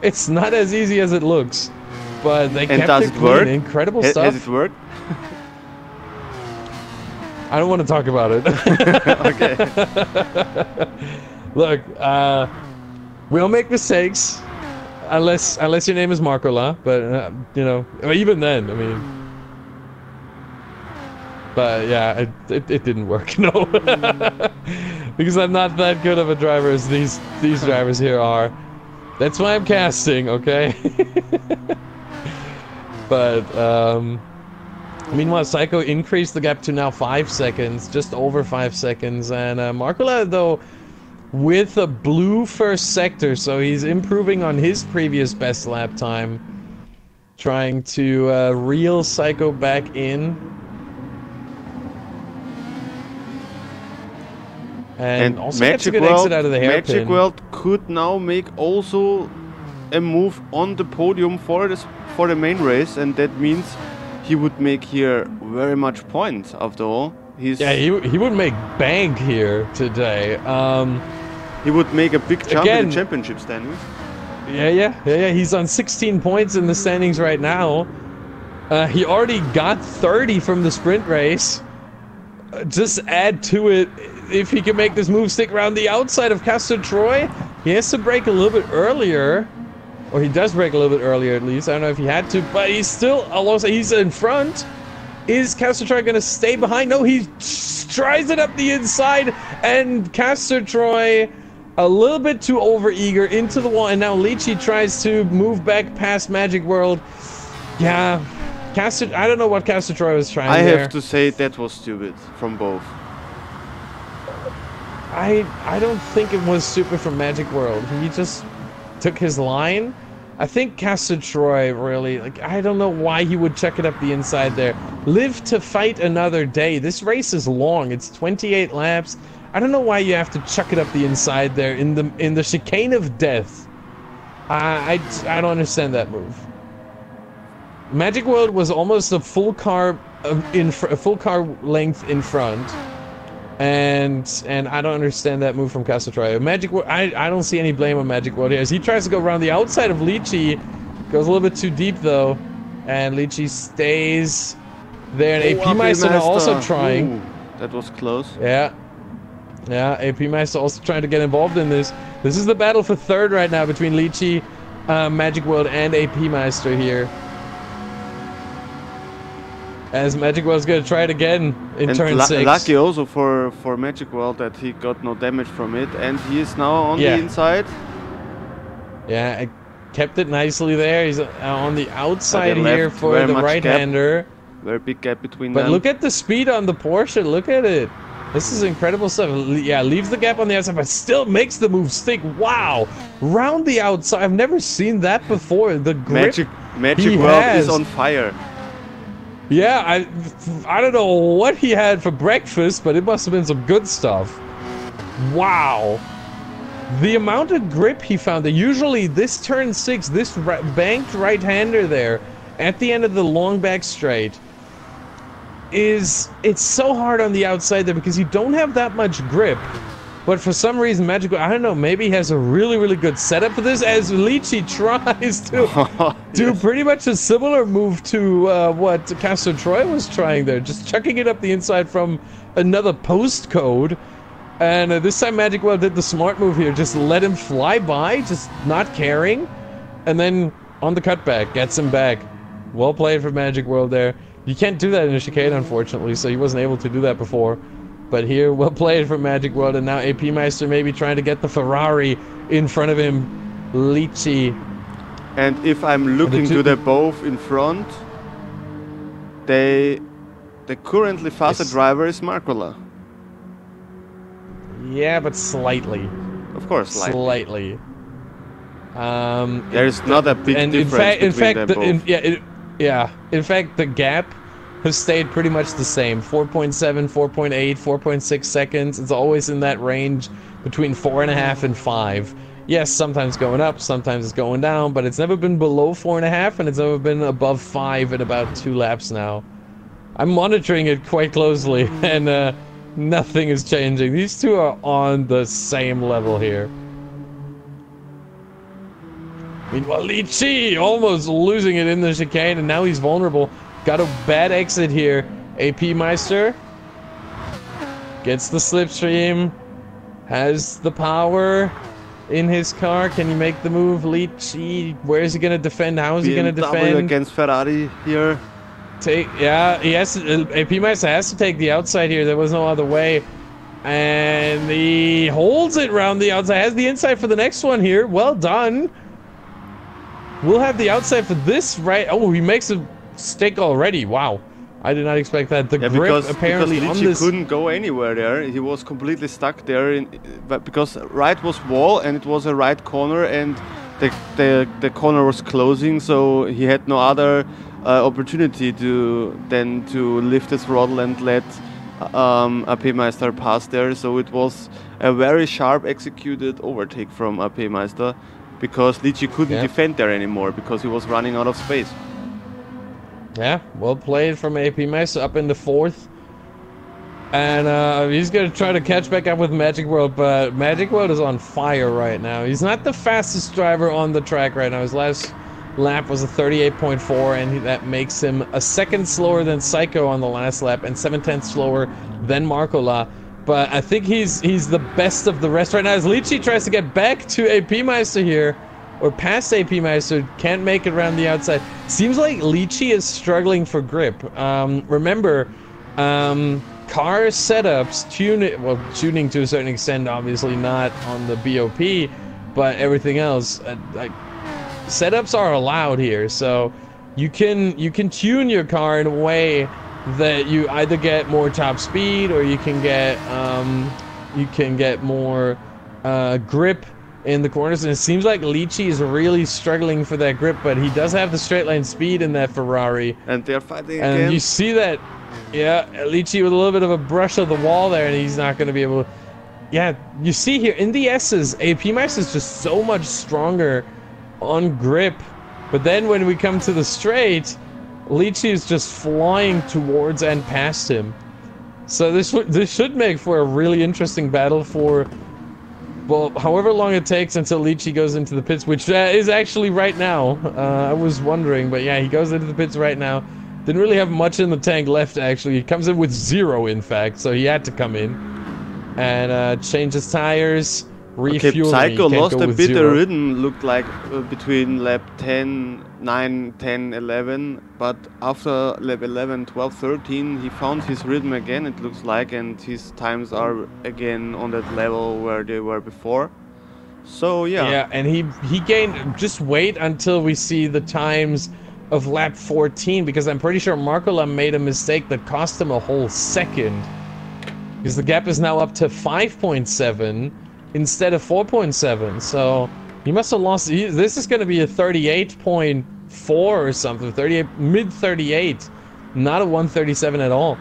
It's not as easy as it looks. But they kept it clean. Incredible stuff. Has it worked? I don't want to talk about it. Okay. Look, we all make mistakes, unless your name is Markola. But you know, even then, I mean. But yeah, it didn't work. No, because I'm not that good of a driver as these drivers here are. That's why I'm casting, okay? But meanwhile, Psycho increased the gap to now 5 seconds, just over 5 seconds, and Markola though with a blue first sector, so he's improving on his previous best lap time, trying to reel Psycho back in. And also gets a good exit out of the hairpin. Magic World could now make also a move on the podium for the main race, and that means he would make here very much points after all. He would make bank here today. He would make a big jump in the championship standings. Yeah. He's on 16 points in the standings right now. He already got 30 from the sprint race. Just add to it. If he can make this move stick around the outside of Castor Troy, he has to break a little bit earlier. Or he does break a little bit earlier at least. I don't know if he had to, but he's still alongside. He's in front. Is Castor Troy going to stay behind? No, he tries it up the inside, and Castor Troy a little bit too overeager into the wall, and now Lychee tries to move back past Magic World. Yeah, I don't know what Castor Troy was trying there. I have to say that was stupid from both. I don't think it was stupid from Magic World. He just took his line. I think Castor Troy really, I don't know why he would check it up the inside there. Live to fight another day. This race is long. It's 28 laps. I don't know why you have to chuck it up the inside there in the chicane of death. I don't understand that move. Magic World was almost a full car length in front. And I don't understand that move from Castor Troy. Magic World, I don't see any blame on Magic World here. As he tries to go around the outside of Lychee, goes a little bit too deep though, and Lychee stays there. And AP Meister also trying. Ooh, that was close. Yeah, AP Meister also trying to get involved in this. This is the battle for third right now between Lychee, Magic World, and AP Meister here. As Magic World's gonna try it again in turn 6. Lucky also for Magic World that he got no damage from it, and he is now on the inside. Yeah, I kept it nicely there. He's on the outside here for the right-hander. Very big gap between them. But look at the speed on the Porsche. Look at it. This is incredible stuff. Yeah, leaves the gap on the outside, but still makes the move stick. Wow! Round the outside. I've never seen that before. The grip Magic World is on fire. Yeah, I don't know what he had for breakfast, but it must have been some good stuff. Wow. The amount of grip he found. That usually this turn 6, this banked right-hander there, at the end of the long back straight, it's so hard on the outside there because you don't have that much grip. But for some reason, I don't know, maybe he has a really, really good setup for this, as Lichi tries to do pretty much a similar move to what Castro Troy was trying there, just chucking it up the inside from another postcode. And this time Magic Well did the smart move here, just let him fly by, just not caring, and then on the cutback, gets him back. Well played for Magic World there. You can't do that in a chicane, unfortunately, so he wasn't able to do that before. But here, well played from Magic World, and now AP Meister maybe trying to get the Ferrari in front of him. Lichi. And if I'm looking to the both in front, the currently faster driver is Markola. Yeah, but slightly. Of course, slightly. There is not a big difference between them both. In fact, the gap has stayed pretty much the same. 4.7, 4.8, 4.6 seconds. It's always in that range between 4.5 and 5. Yes, sometimes going up, sometimes it's going down, but it's never been below 4.5, and it's never been above 5 in about 2 laps now. I'm monitoring it quite closely, and nothing is changing. These two are on the same level here. Meanwhile, Lichi almost losing it in the chicane, and now he's vulnerable. Got a bad exit here. AP Meister gets the slipstream, has the power in his car. Can he make the move? Lichi, where is he going to defend? How is he going to defend? Against Ferrari here. Yeah, he has to, AP Meister has to take the outside here. There was no other way. And he holds it around the outside. Has the inside for the next one here. Well done. We'll have the outside for this, right? Oh, he makes a stick already. Wow. I did not expect that. The grip apparently because on this couldn't go anywhere there. He was completely stuck there because right was wall and it was a right corner, and the corner was closing, so he had no other opportunity than to lift the throttle and let AP Meister pass there. So it was a very sharp executed overtake from AP Meister, because Lichi couldn't defend there anymore because he was running out of space. Yeah, well played from AP Meister up in the 4th. And he's going to try to catch back up with Magic World, but Magic World is on fire right now. He's not the fastest driver on the track right now. His last lap was a 38.4, and that makes him a second slower than Psycho on the last lap and 7/10 slower than Markola. But I think he's the best of the rest right now as Lichi tries to get back to AP Meister here. Or past AP Meister, can't make it around the outside. Seems like Lichi is struggling for grip. Remember, car setups, tuning to a certain extent, obviously not on the BOP, but everything else, setups are allowed here. So you can tune your car in a way that you either get more top speed, or you can get more grip in the corners, and it seems like Lichi is really struggling for that grip, but he does have the straight line speed in that Ferrari. And they're fighting and again. You see that, yeah, Lichi with a little bit of a brush of the wall there, and he's not going to be able to, yeah, you see here, in the S's, AP Meister is just so much stronger on grip, but then when we come to the straight, Lichi is just flying towards and past him. So this should make for a really interesting battle for, well, however long it takes until Lichi goes into the pits, which is actually right now. I was wondering, but yeah, he goes into the pits right now. Didn't really have much in the tank left, actually. He comes in with 0, in fact, so he had to come in and change his tires, refuel. Okay, Psycho lost a bit of rhythm, looked like between lap 10, 9, 10, 11, but after lap 11, 12, 13, he found his rhythm again, it looks like, and his times are again on that level where they were before. So yeah. Yeah, and he gained, just wait until we see the times of lap 14, because I'm pretty sure Markola made a mistake that cost him a whole second. because the gap is now up to 5.7 instead of 4.7. So he must have lost. This is going to be a 38.4 or something. 38, mid 38, not a 137 at all.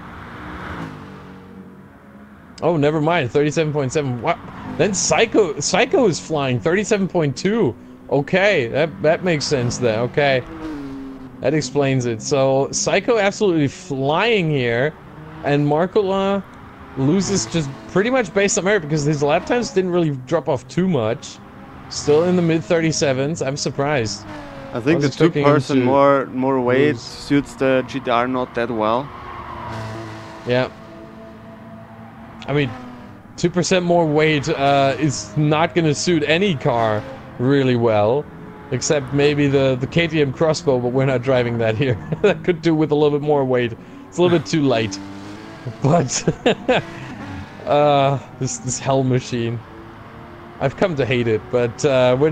Oh, never mind. 37.7. What? Then Psycho is flying 37.2. Okay, that makes sense then. Okay, that explains it. So Psycho absolutely flying here, and Markola loses just pretty much based on merit because his lap times didn't really drop off too much. Still in the mid 37s. I'm surprised. I think the 2% more weight suits the GTR not that well. Yeah. I mean, 2% more weight is not going to suit any car really well, except maybe the KTM Crossbow, but we're not driving that here. That could do with a little bit more weight. It's a little bit too light. But this hell machine, I've come to hate it. But we're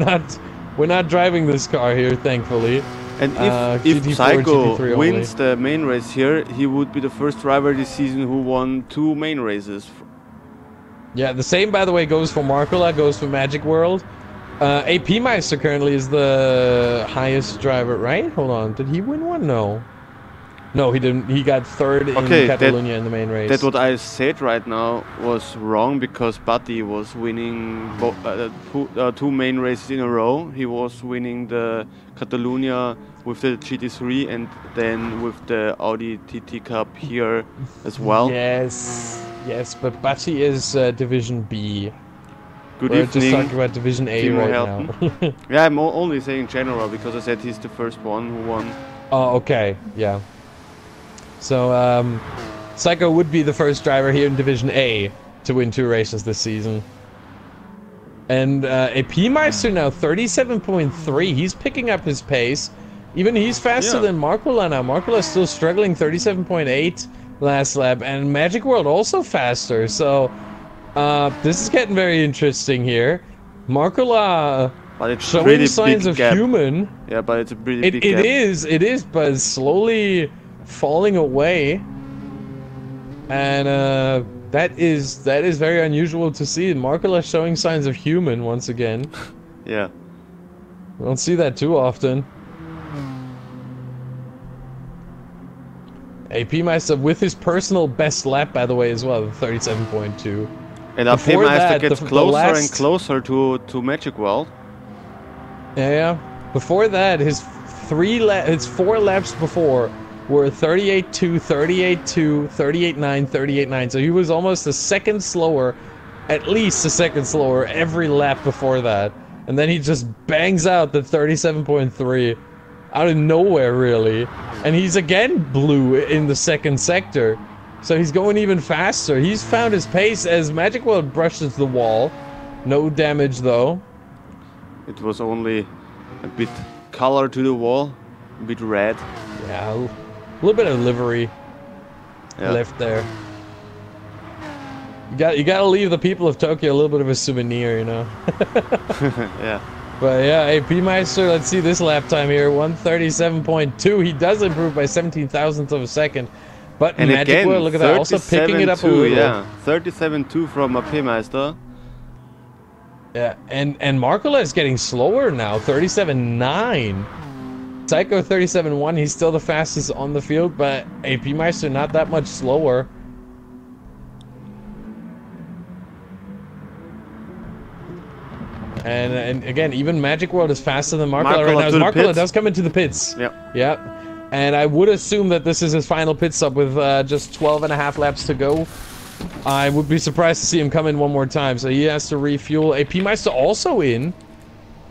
not driving this car here, thankfully. And if GT4, Psycho GT3 wins only. the main race here, he would be the first driver this season who won 2 main races. Yeah, the same, by the way, goes for Markola, goes for Magic World. AP Meister currently is the highest driver, right? Hold on, did he win one? No. No, he didn't. He got third in Catalonia in the main race. That what I said right now was wrong, because Buddy was winning 2 main races in a row. He was winning the Catalonia with the GT3 and then with the Audi TT Cup here as well. Yes, yes, but Buddy is Division B. Good We're evening. just talking about Division A Timo right Helton. now. Yeah, I'm only saying general because I said he's the first one who won. Oh, okay, yeah. So, Psycho would be the first driver here in Division A to win 2 races this season. And AP Meister now, 37.3. He's picking up his pace. Even he's faster than Markola now. Markola's still struggling, 37.8 last lap. And Magic World also faster. So, this is getting very interesting here. Markola showing really signs of gap. human. Yeah, but it's a pretty big gap. It is, but it's slowly falling away, and that is very unusual to see. Markola showing signs of human once again. Yeah, we don't see that too often. AP Meister with his personal best lap, by the way, as well, 37.2. and AP Meister gets closer and closer to Magic World. Yeah. Before that, his 4 laps before were 38.2, 38.2, 38.9, 38.9. So he was almost a second slower, at least a second slower every lap before that. And then he just bangs out the 37.3 out of nowhere, really. And he's again blue in the second sector. So he's going even faster. He's found his pace as Magic World brushes the wall. No damage, though. It was only a bit color to the wall, a bit red. Yeah, a little bit of livery left there. You gotta leave the people of Tokyo a little bit of a souvenir, you know. Yeah. But yeah, AP Meister, let's see this lap time here, 137.2. He does improve by 17 thousandths of a second. But And Magic again, World, look at that, also picking it up a little. Yeah, 37.2 from AP Meister. Yeah, and Markola is getting slower now, 37.9. Psycho 37.1, he's still the fastest on the field, but AP Meister not that much slower. And again, even Magic World is faster than Markola right now. As Markola does come into the pits. Yep. Yep. And I would assume that this is his final pit stop with just 12.5 laps to go. I would be surprised to see him come in one more time, so he has to refuel. AP Meister also in.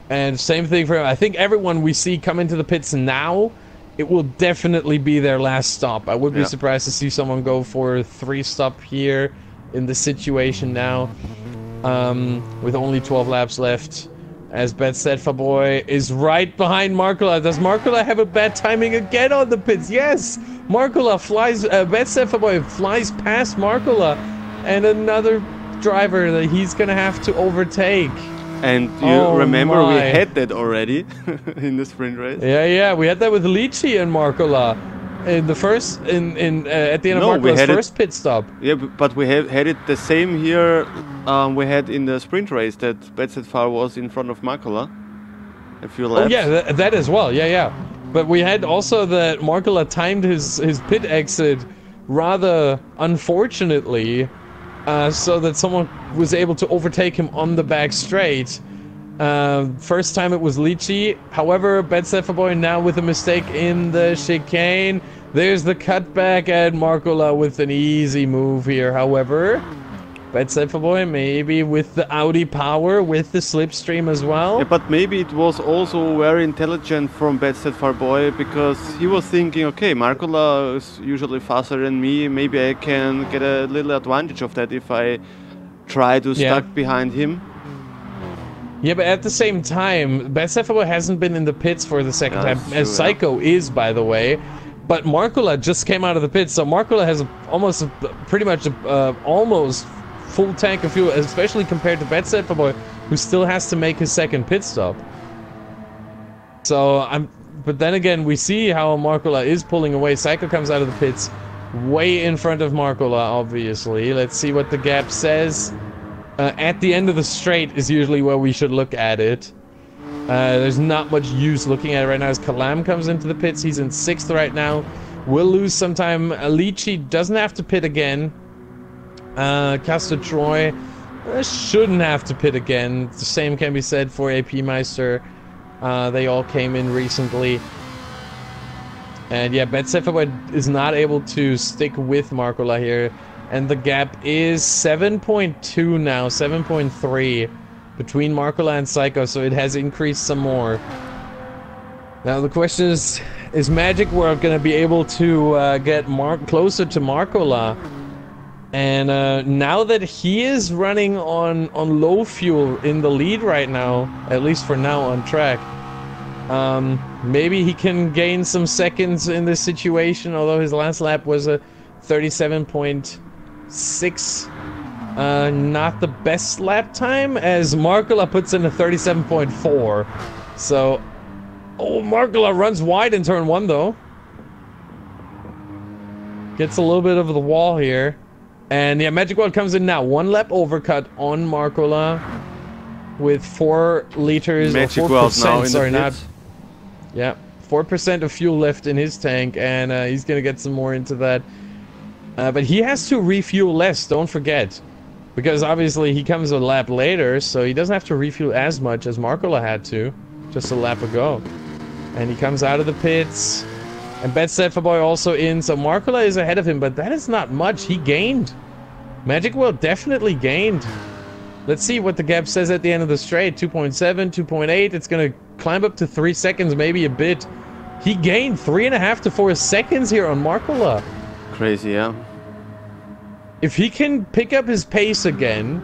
And same thing for him. I think everyone we see come into the pits now, it will definitely be their last stop. I would be surprised to see someone go for a 3-stop here in the situation now. With only 12 laps left. As Betsetfa Boy is right behind Markola. Does Markola have a bad timing again on the pits? Yes! Markola flies, Betsetfa Boy flies past Markola. And another driver that he's gonna have to overtake. And you remember we had that already in the sprint race? Yeah, we had that with Lychee and Markola. in the first at the end No, of we Markula's had first pit stop. Yeah, but we had it the same here we had in the sprint race that BZFar was in front of Makula a few laps. Oh yeah, that as well. Yeah. But we had also that Markula timed his pit exit rather unfortunately, so that someone was able to overtake him on the back straight. First time it was Lychee. However, BZFar now with a mistake in the chicane. There's the cutback, and Markula with an easy move here. However, BZFar maybe with the Audi power, with the slipstream as well. Yeah, but maybe it was also very intelligent from BZFar because he was thinking, okay, Markula is usually faster than me. Maybe I can get a little advantage of that if I try to stuck behind him. Yeah, but at the same time, BZFar hasn't been in the pits for the second time, true, as Psycho is, by the way. But Markula just came out of the pits, so Markula has pretty much almost full tank of fuel, especially compared to BZFar, who still has to make his second pit stop. So but then again, we see how Markula is pulling away. Psycho comes out of the pits, way in front of Markula, obviously. Let's see what the gap says. At the end of the straight is usually where we should look at it. There's not much use looking at it right now as Kalam comes into the pits. He's in 6th right now. We'll lose some time. Lychee doesn't have to pit again. Castor Troy shouldn't have to pit again. The same can be said for AP Meister. They all came in recently. And yeah, BZFar is not able to stick with Markula here. And the gap is 7.2 now, 7.3 between Markula and Psycho, so it has increased some more. Now the question is Magic World going to be able to get closer to Markula? And now that he is running on low fuel in the lead right now, at least for now on track, maybe he can gain some seconds in this situation, although his last lap was a 37.6. Not the best lap time, as Markula puts in a 37.4. So, Markula runs wide in turn 1 though. Gets a little bit of the wall here. And yeah, Magic World comes in now. 1 lap overcut on Markula with 4 liters, Magic or 4%, World now in sorry, the not... pits. Yeah, 4% of fuel left in his tank, and he's gonna get some more into that. But he has to refuel less, don't forget. Because obviously he comes a lap later, so he doesn't have to refuel as much as Markula had to just a lap ago. And he comes out of the pits. And BZFar also in, so Markula is ahead of him, but that is not much. He gained. Magic World definitely gained. Let's see what the gap says at the end of the straight. 2.7, 2.8. It's going to climb up to 3 seconds, maybe a bit. He gained 3.5 to 4 seconds here on Markula. Crazy, yeah. If he can pick up his pace again,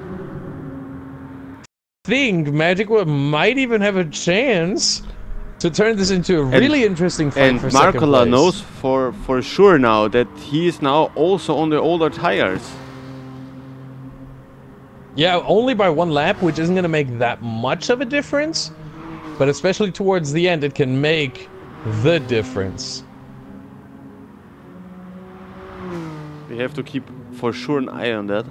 I think Magic World might even have a chance to turn this into a really interesting fight for second place. And Markula knows for sure now that he is now also on the older tires. Yeah, only by 1 lap, which isn't going to make that much of a difference. But especially towards the end, it can make the difference. We have to keep for sure an eye on that.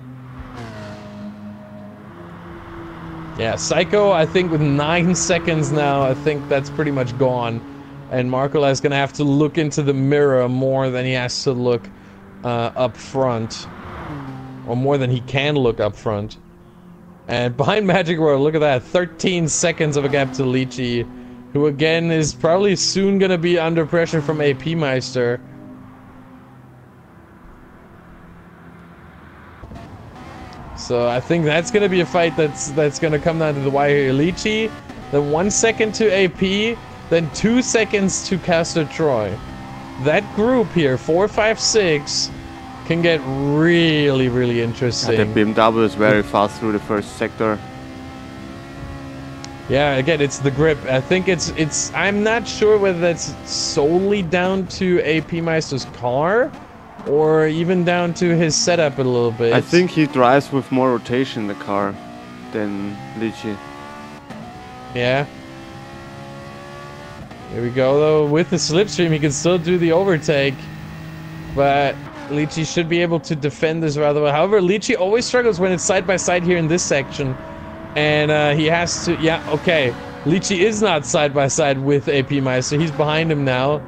Yeah, Psycho, I think with 9 seconds now, I think that's pretty much gone. And Markula is going to have to look into the mirror more than he has to look up front. Or more than he can look up front. And behind Magic World, look at that, 13 seconds of a gap to Lychee, who again is probably soon going to be under pressure from AP Meister. So I think that's going to be a fight that's going to come down to the wire here. Lychee, then 1 second to AP, then 2 seconds to Castor Troy. That group here, 4, 5, 6, can get really, really interesting. Yeah, the BMW is very fast through the first sector. Yeah, again, it's the grip. I think it's I'm not sure whether that's solely down to AP Meister's car, or even down to his setup a little bit. I think he drives with more rotation in the car than Lychee. Yeah. Here we go, though. With the slipstream, he can still do the overtake. but Lichi should be able to defend this rather well. However, Lichi always struggles when it's side by side here in this section, and he has to. Yeah, okay. Lichi is not side by side with AP Meister. He's behind him now,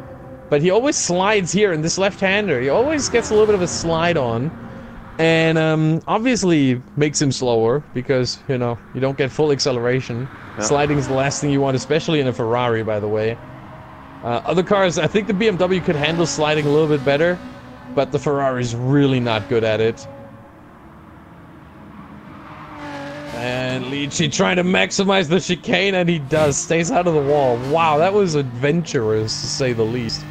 but he always slides here in this left-hander. He always gets a little bit of a slide on, and obviously makes him slower because you know you don't get full acceleration. Yeah. Sliding is the last thing you want, especially in a Ferrari, by the way. Other cars, I think the BMW could handle sliding a little bit better, but the Ferrari's really not good at it. And Lichi trying to maximize the chicane, and he does. Stays out of the wall. Wow, that was adventurous, to say the least.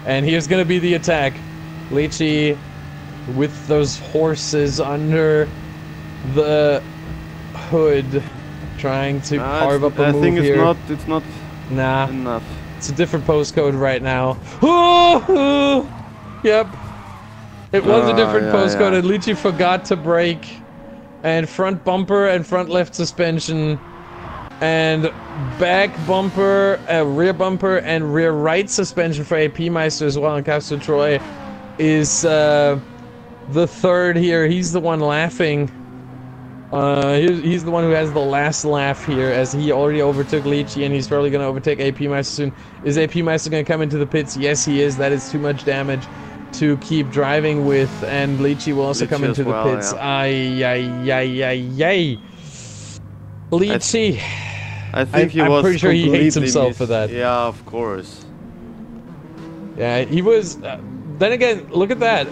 And here's going to be the attack. Lichi with those horses under the hood, trying to carve up a move here. I think it's not enough. It's a different postcode right now. Oh, yep. It was a different postcode, and Lichi forgot to brake. And front bumper and front left suspension. And back bumper, rear bumper, and rear right suspension for AP Meister as well. And Castro Troy is the third here. He's the one laughing. He's the one who has the last laugh here, as he already overtook Lichi, and he's probably going to overtake AP Meister soon. Is AP Meister going to come into the pits? Yes, he is. That is too much damage to keep driving with, and Lichi will also come into the pits. Ay, ay, ay, ay, ay. Lichi. I think I'm pretty sure he hates himself for that. Yeah, of course. Yeah, he was. Then again, look at that.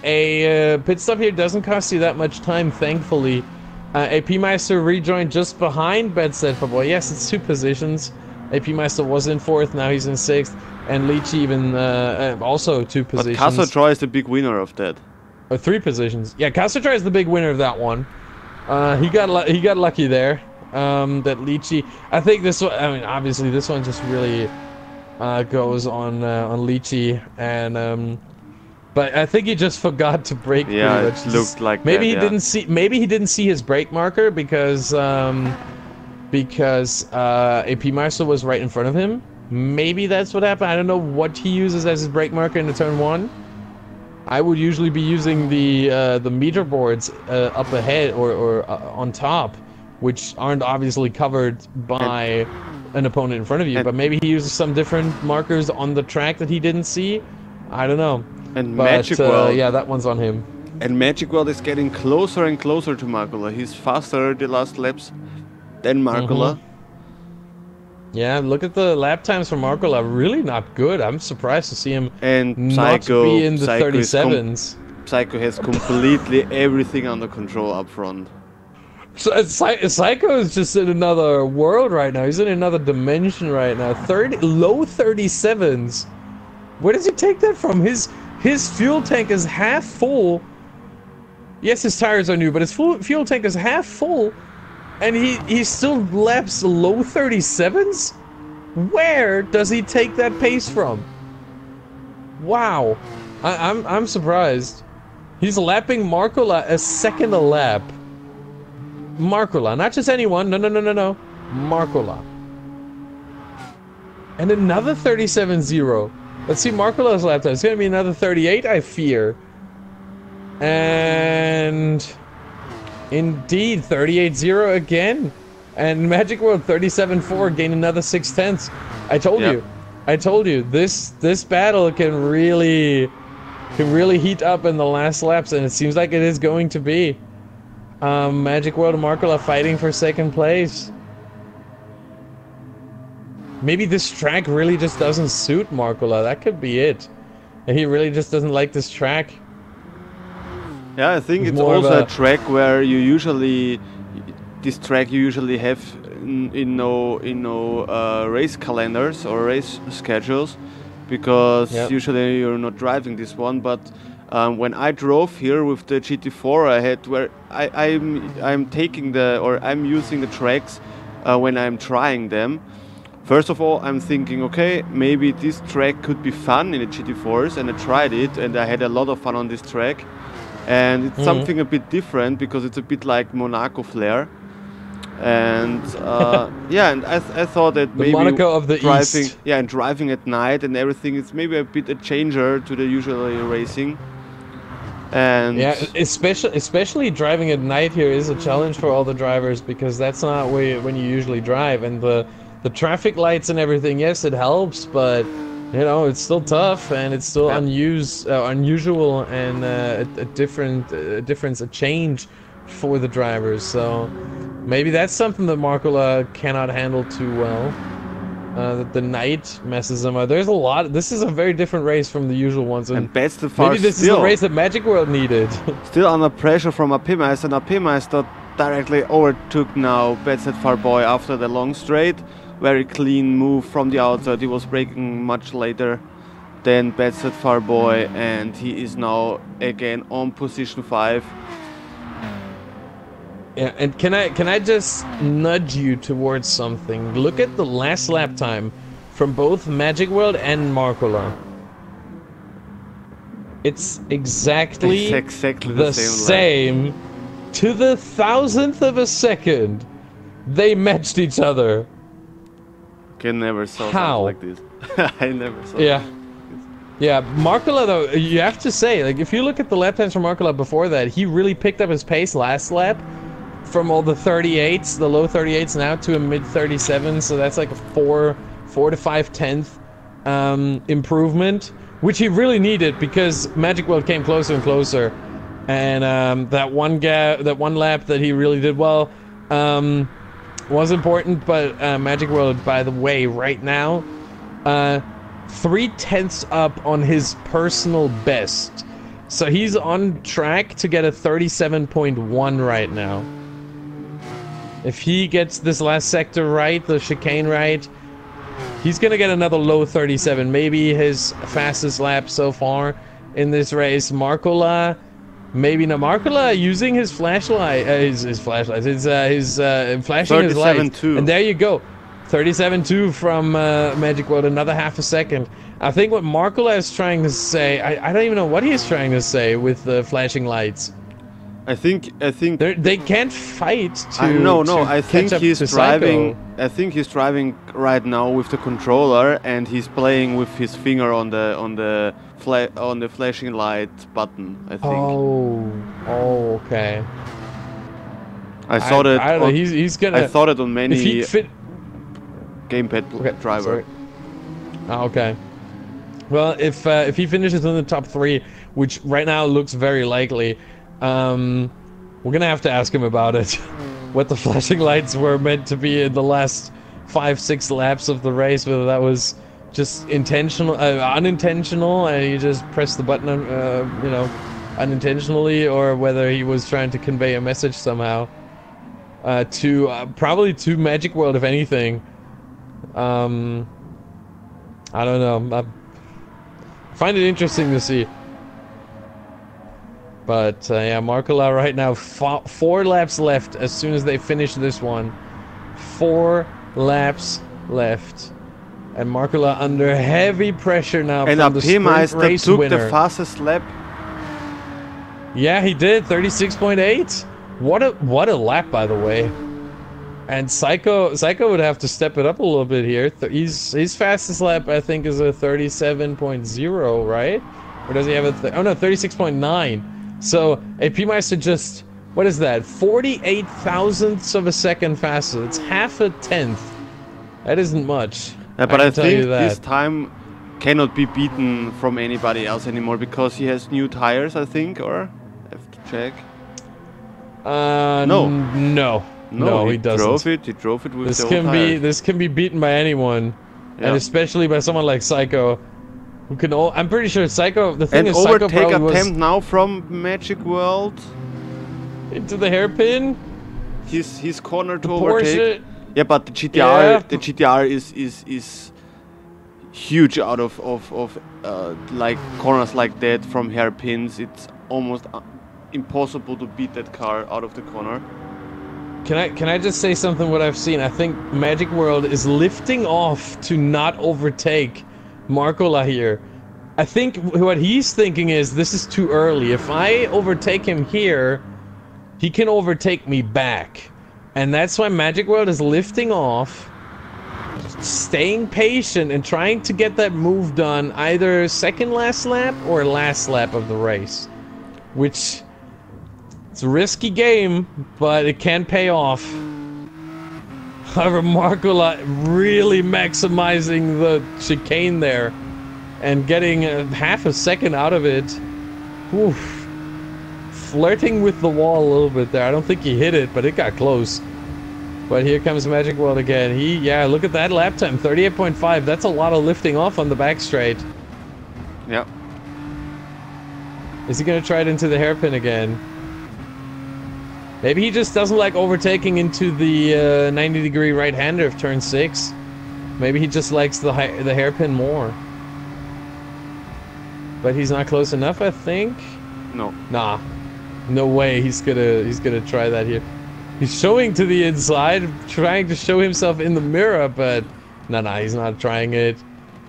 A pit stop here doesn't cost you that much time, thankfully. AP Meister rejoined just behind Bedstead for boy. Yes, it's 2 positions. AP Meister was in 4th, now he's in 6th. And Lichi even also 2 positions. But Castro Troy is the big winner of that. 3 positions. Yeah, Castro Troy is the big winner of that one. He got lucky there. That Lichi. I think this one. I mean, obviously this one just really goes on Lichi, and but I think he just forgot to brake. Yeah, it looked like maybe that, he didn't see. Maybe he didn't see his brake marker because AP Meister was right in front of him. Maybe that's what happened. I don't know what he uses as his brake marker in the turn 1. I would usually be using the meter boards up ahead or on top, which aren't obviously covered by an opponent in front of you. But maybe he uses some different markers on the track that he didn't see. I don't know. And Magic World, yeah, that one's on him. And Magic World is getting closer and closer to Markula. He's faster the last laps than Markula. Yeah, look at the lap times for Markula. Really not good. I'm surprised to see him not be in the 37s. Psycho has completely everything under control up front. So, Psycho is just in another world right now. He's in another dimension right now. Low 37s. Where does he take that from? His fuel tank is half full. Yes, his tires are new, but his fuel tank is half full. And he still laps low 37s? Where does he take that pace from? Wow. I'm surprised. He's lapping Markula a second a lap. Markula, not just anyone. No. Markula. And another 37.0. Let's see Markula's lap time. It's going to be another 38, I fear. And indeed, 38.0 again. And Magic World 37.4 gain another 6/10. I told you. This battle can really heat up in the last laps, and it seems like it is going to be. Magic World and Markula fighting for 2nd place. Maybe this track really just doesn't suit Markula. That could be it. And he really just doesn't like this track. Yeah, I think it's also a track where you usually have in no race calendars or race schedules, because usually you're not driving this one. But when I drove here with the GT4, I had where I'm using the tracks when I'm trying them. First of all, I'm thinking, okay, maybe this track could be fun in the GT4s, and I tried it, and I had a lot of fun on this track. And it's something a bit different, because it's a bit like Monaco Flair. And yeah, and I thought that The maybe Monaco of the driving, East. yeah, and driving at night and everything is maybe a bit a changer to the usual racing. And Yeah, especially driving at night here is a challenge for all the drivers, because that's not where when you usually drive, and the traffic lights and everything. Yes, it helps, but you know it's still tough, and it's still unusual, and a difference, a change for the drivers. So maybe that's something that Markola cannot handle too well. That the night messes him up. There's a lot. This is a very different race from the usual ones, and that's the maybe this is the race that Magic World needed. Still under pressure from Apimais, and Apimais directly overtook now Bad Boy after the long straight. Very clean move from the outside. He was braking much later than Bad Boy, and he is now again on position 5. Yeah, and can I just nudge you towards something? Look at the last lap time from both Magic World and Markola. It's exactly the same to the 1,000th of a second. They matched each other. I never saw How? something like this. I never saw. Yeah. Yeah, Markola though, you have to say, like, if you look at the lap times for Markola before that, he really picked up his pace last lap. From all the 38s, the low 38s now to a mid 37s, so that's like a 4 to 5/10 improvement, which he really needed because Magic World came closer and closer, and that one lap that he really did well was important. But Magic World, by the way, right now, 3/10 up on his personal best, so he's on track to get a 37.1 right now. If he gets this last sector right, the chicane right, he's gonna get another low 37, maybe his fastest lap so far in this race. Markola, maybe not. Markola using his flashlight, his flashing his lights, and there you go, 37.2 from Magic World, another half a second. I think what Markola is trying to say, I don't even know what he's trying to say with the flashing lights. I think they can't fight to. No, I think he's driving. I think he's driving right now with the controller, and he's playing with his finger on the flashing light button. I think. Oh, okay. I saw that. I don't know. He's gonna. I saw it on many gamepad driver. Sorry. Oh, okay. Well, if he finishes in the top 3, which right now looks very likely. We're gonna have to ask him about it. What the flashing lights were meant to be in the last 5-6 laps of the race, whether that was just intentional, unintentional, and you just press the button, you know, unintentionally, or whether he was trying to convey a message somehow to probably to Magic World, if anything. I don't know. I find it interesting to see. But yeah, Markola right now, 4 laps left as soon as they finish this one. 4 laps left. And Markola under heavy pressure now from the sprint race took winner. The fastest lap. Yeah, he did, 36.8. What a lap, by the way. And Psycho would have to step it up a little bit here. His fastest lap, I think, is a 37.0, right? Or does he have a... oh no, 36.9. So, P-Meister just, what is that? 48 thousandths of a second faster. It's half a tenth. That isn't much. Yeah, but I think this time cannot be beaten from anybody else anymore because he has new tires, I think, or? I have to check. No, he doesn't. He drove it with the old tires. This can be beaten by anyone. Yeah. And especially by someone like Psycho. Who can I'm pretty sure Psycho. The thing is, Psycho probably attempt now from Magic World into the hairpin. His corner to overtake. Porsche. Yeah, but the GTR, the GTR is huge out of like corners like that from hairpins. It's almost impossible to beat that car out of the corner. Can I just say something? What I've seen, I think Magic World is lifting off to not overtake Markola here. I think what he's thinking is this is too early. If I overtake him here, he can overtake me back. And that's why Magic World is lifting off, staying patient and trying to get that move done either second last lap or last lap of the race. Which, it's a risky game, but it can pay off. However, Markula really maximizing the chicane there and getting half a second out of it. Oof. Flirting with the wall a little bit there. I don't think he hit it, but it got close. But here comes Magic World again. Yeah, look at that lap time, 38.5. That's a lot of lifting off on the back straight. Yep. Is he gonna try it into the hairpin again? Maybe he just doesn't like overtaking into the 90-degree right-hander of turn 6. Maybe he just likes the hairpin more. But he's not close enough, I think. No. Nah. No way he's gonna try that here. He's showing to the inside, trying to show himself in the mirror, but no, he's not trying it.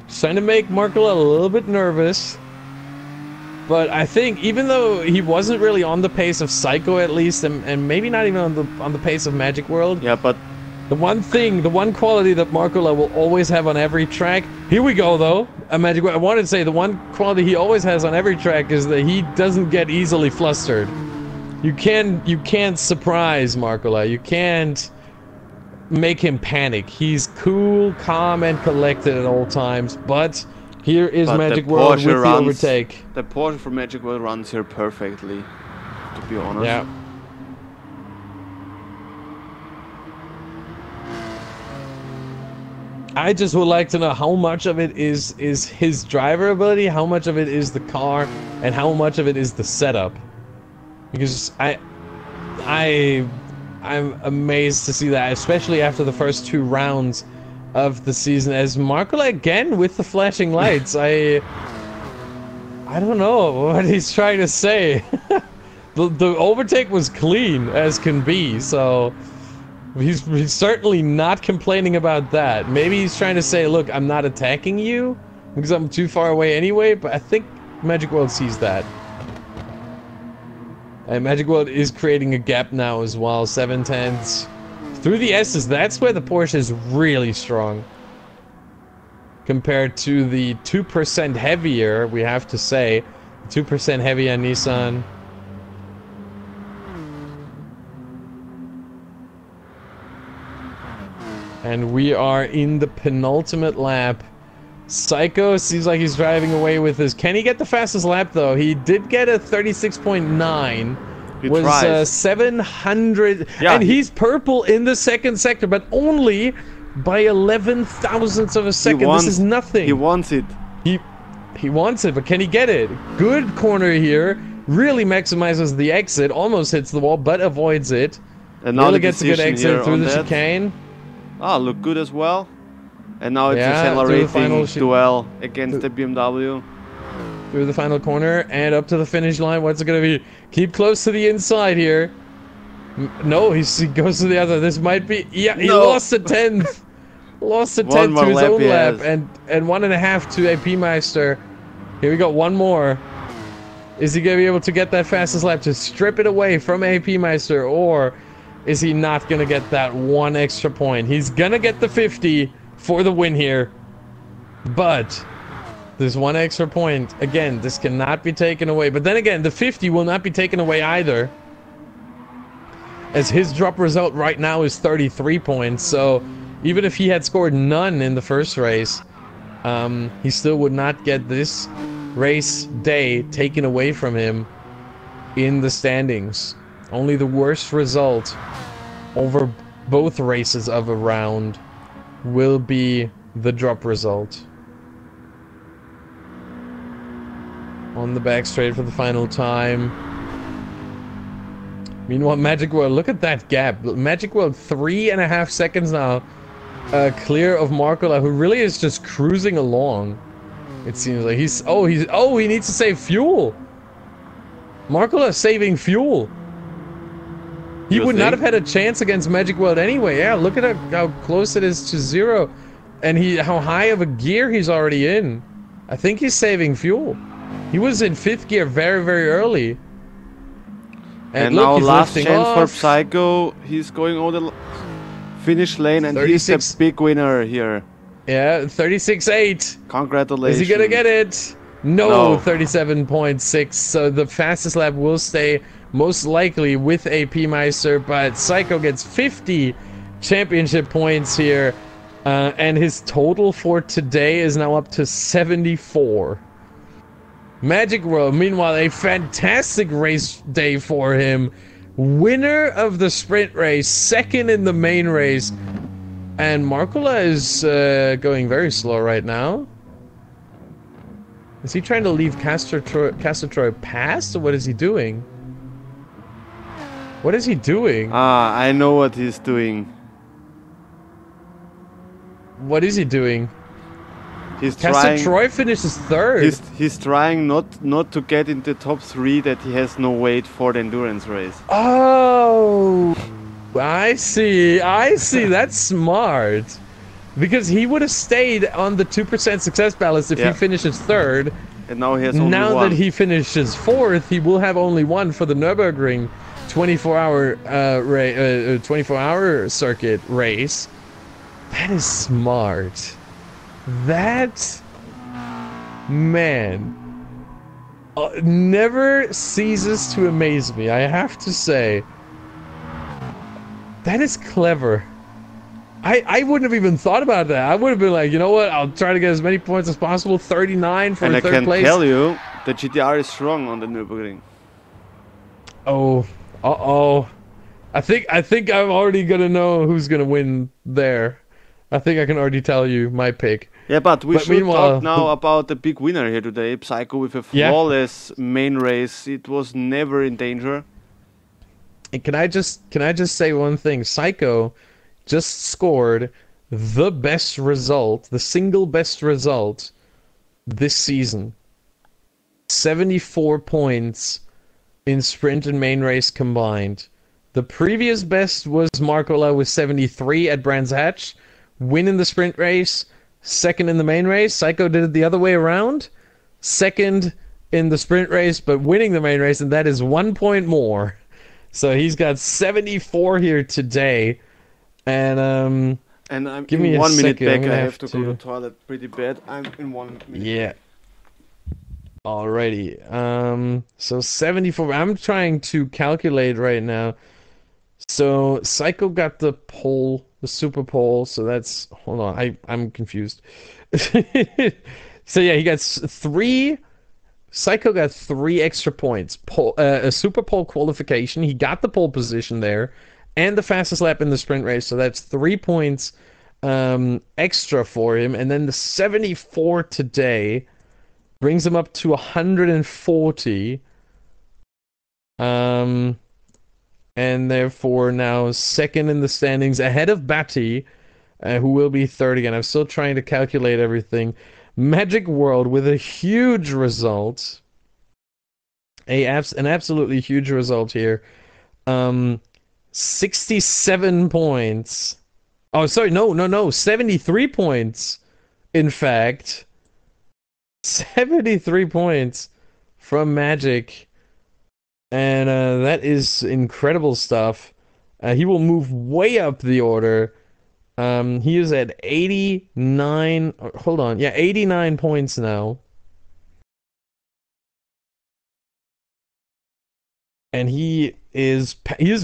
Just trying to make Markula a little bit nervous. But I think even though he wasn't really on the pace of Psycho at least, and maybe not even on the pace of Magic World. Yeah, but the one quality that Markula will always have on every track. Here we go though. Magic World. I wanted to say the one quality he always has on every track is that he doesn't get easily flustered. You can't surprise Markula. You can't make him panic. He's cool, calm, and collected at all times. But here is Magic World with the overtake. The Porsche for Magic World runs here perfectly, to be honest. Yeah. I just would like to know how much of it is his driver ability, how much of it is the car, and how much of it is the setup. Because I'm amazed to see that, especially after the first 2 rounds of the season, as Markula again with the flashing lights. I don't know what he's trying to say. the overtake was clean as can be, so he's certainly not complaining about that. Maybe he's trying to say, look, I'm not attacking you because I'm too far away anyway, but I think Magic World sees that. And Magic World is creating a gap now as well, 7/10 through the S's. That's where the Porsche is really strong compared to the 2% heavier, we have to say, 2% heavier Nissan. And we are in the penultimate lap. Psycho seems like he's driving away with this. Can he get the fastest lap though? He did get a 36.9. Was 700, yeah, and he's purple in the second sector, but only by 11 thousandths of a second. This is nothing. He wants it. He wants it, but can he get it? Good corner here. Really maximizes the exit. Almost hits the wall, but avoids it. And now really gets a good exit through the chicane. Ah, look good as well. And now it's accelerating duel against the BMW. Through the final corner and up to the finish line. What's it going to be? Keep close to the inside here. No, he goes to the other. This might be... Yeah, he lost a 10th. Lost a 10th to his own lap. And 1.5 to AP Meister. Here we go, one more. Is he going to be able to get that fastest lap to strip it away from AP Meister? Or is he not going to get that one extra point? He's going to get the 50 for the win here. But there's one extra point. Again, this cannot be taken away. But then again, the 50 will not be taken away either, as his drop result right now is 33 points. So even if he had scored none in the first race, he still would not get this race day taken away from him in the standings. Only the worst result over both races of a round will be the drop result. On the back straight for the final time. Meanwhile, Magic World, look at that gap. Magic World 3.5 seconds now clear of Markula, who really is just cruising along. It seems like he needs to save fuel. Markula saving fuel. He would not have had a chance against Magic World anyway. Yeah, look at how close it is to 0. And how high of a gear he's already in. I think he's saving fuel. He was in 5th gear very, very early. And look, now he's last lifting chance for off. Psycho. He's going over the finish lane and he's the big winner here. Yeah, 36.8. Congratulations. Is he gonna get it? No, 37.6. So the fastest lap will stay most likely with a P-Meister, but Psycho gets 50 championship points here. And his total for today is now up to 74. Magic World, meanwhile, a fantastic race day for him. Winner of the sprint race, second in the main race. And Markula is going very slow right now. Is he trying to leave Castor Troy past, or what is he doing? What is he doing? I know what he's doing. What is he doing? He's Castor trying. Troy finishes third. He's trying not to get in the top 3, that he has no weight for the endurance race. Oh, I see. I see. That's smart. Because he would have stayed on the 2% success ballast if he finishes third. And now he has only now one. that he finishes fourth, he will have only one for the Nürburgring 24-hour circuit race. That is smart. That man never ceases to amaze me. I have to say, that is clever. I wouldn't have even thought about that. I would have been like, you know what? I'll try to get as many points as possible. 39 for third place. And I can tell you, the GTR is strong on the Nürburgring. Oh, I think I'm already gonna know who's gonna win there. I think I can already tell you my pick. Yeah, but we should talk now about the big winner here today, Psycho, with a flawless main race. It was never in danger. And can I just say one thing? Psycho just scored the best result, the single best result this season. 74 points in sprint and main race combined. The previous best was Markola with 73 at Brands Hatch. Win in the sprint race, second in the main race. Psycho did it the other way around. Second in the sprint race, but winning the main race, and that is 1 point more. So he's got 74 here today. And I'm give me in 1 minute second. back. I have to go to the toilet pretty bad. I'm in 1 minute. Yeah. Alrighty. So 74. I'm trying to calculate right now. So Psycho got the pole, the super pole. So that's, hold on. I'm confused. So yeah, he got 3. Psycho got 3 extra points. A super pole qualification. He got the pole position there, and the fastest lap in the sprint race. So that's 3 points extra for him. And then the 74 today brings him up to 140. And therefore now second in the standings, ahead of Batty, who will be third again. I'm still trying to calculate everything. Magic World with a huge result. An absolutely huge result here. 67 points. Oh, sorry, no. 73 points, in fact. 73 points from Magic. And that is incredible stuff. He will move way up the order. He is at 89. Hold on. Yeah, 89 points now. And he is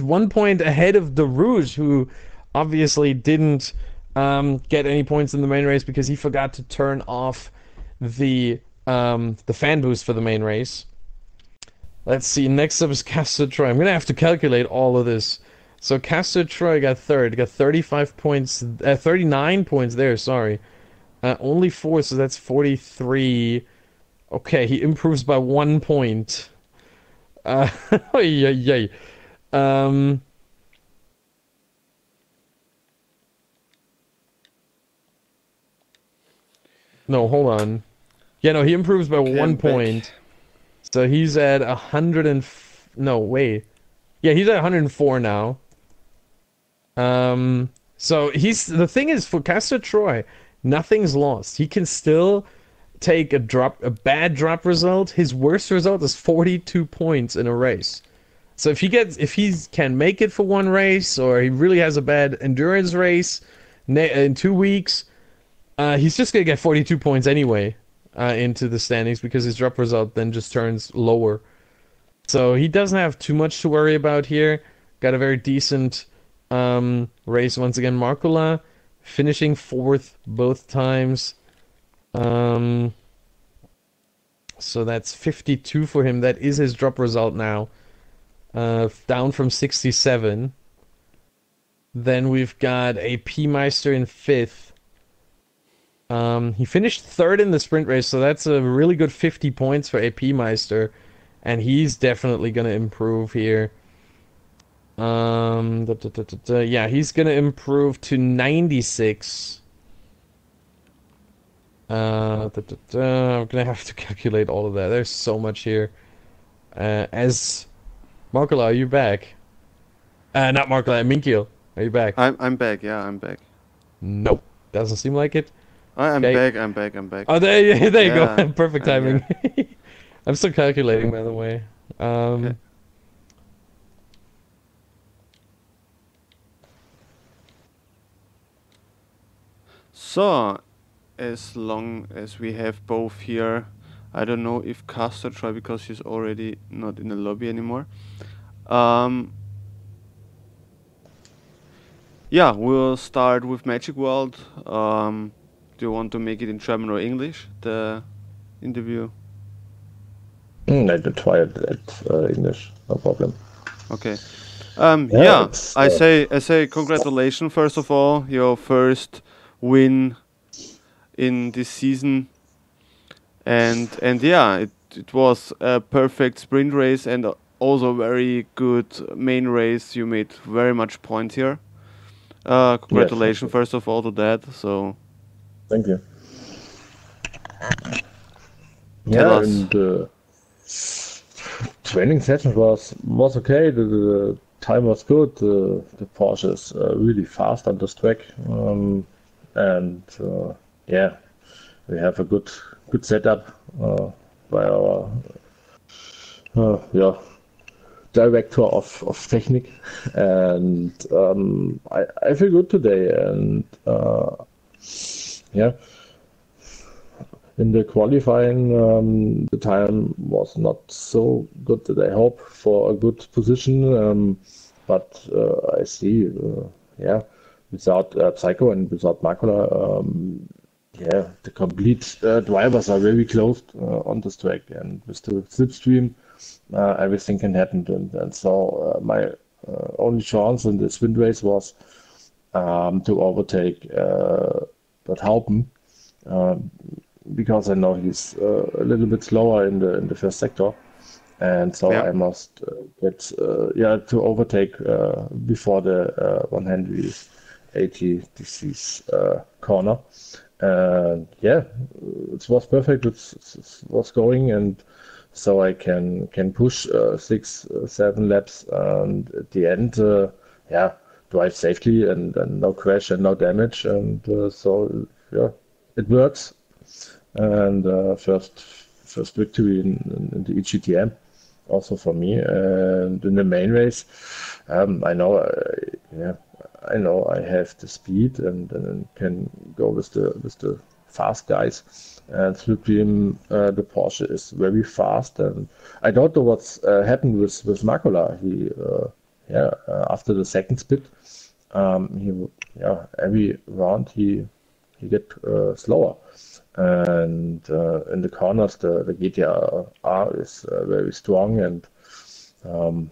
1 point ahead of the Rouge, who obviously didn't get any points in the main race because he forgot to turn off the fan boost for the main race. Let's see. Next up is Castor Troy. I'm gonna have to calculate all of this. So Castor Troy got third. Got 35 points. 39 points there. Sorry. Only 4, so that's 43. Okay, he improves by 1 point. Yay. No, hold on. Yeah, no, he improves by 1 point. So he's at 100 and... No, wait. Yeah, he's at 104 now. So he's... The thing is, for Castor Troy, nothing's lost. He can still take a bad drop result. His worst result is 42 points in a race. So if he can make it for one race, or he really has a bad endurance race in 2 weeks, he's just gonna get 42 points anyway into the standings, because his drop result then just turns lower. So he doesn't have too much to worry about here. Got a very decent race once again. Markula finishing 4th both times. So that's 52 for him. That is his drop result now. Down from 67. Then we've got a P-Meister in 5th. He finished 3rd in the sprint race, so that's a really good 50 points for AP Meister, and he's definitely going to improve here. Yeah, he's going to improve to 96. I'm going to have to calculate all of that. There's so much here. As Markula, are you back? Not Markula, MINKIHL. Are you back? I'm back. Yeah, I'm back. Nope, doesn't seem like it. I'm Okay. back. I'm back. I'm back. Oh, there you Yeah, go. Perfect timing. yeah. I'm still calculating, by the way. Okay. So, as long as we have both here, I don't know if Castor try, because he's already not in the lobby anymore. Yeah, we'll start with Magic World. Do you want to make it in German or English, the interview? I did try it at English, no problem. Okay. Yeah, Yeah, it's, I say congratulations first of all, your first win in this season, and yeah, it was a perfect sprint race and also very good main race. You made very much points here. Congratulations Yes, first of all to that. So thank you. Tell Yeah, us. and training session was okay. The time was good. The Porsche is really fast on this track, and yeah, we have a good setup by our yeah, director of technique, and I feel good today, and yeah. In the qualifying, the time was not so good that I hope for a good position, but I see, yeah, without Psycho and without Makula, yeah, the complete drivers are very close on this track, and with the slipstream, everything can happen. And so my only chance in this wind race was to overtake but Haupen. Because I know he's a little bit slower in the first sector, and so Yeah. I must get yeah, to overtake before the 180 degrees corner. And yeah, it was perfect. It was going, and so I can push 6-7 laps, and at the end, yeah, drive safely and no crash and no damage, and so yeah, it works. And first victory in the EGTM, also for me. And in the main race, I know, yeah, I know I have the speed and can go with the fast guys. And Slipstream, the Porsche is very fast, and I don't know what's happened with Makula. He, yeah, after the second split, he, yeah, every round he get slower. And in the corners, the GT4 is very strong, and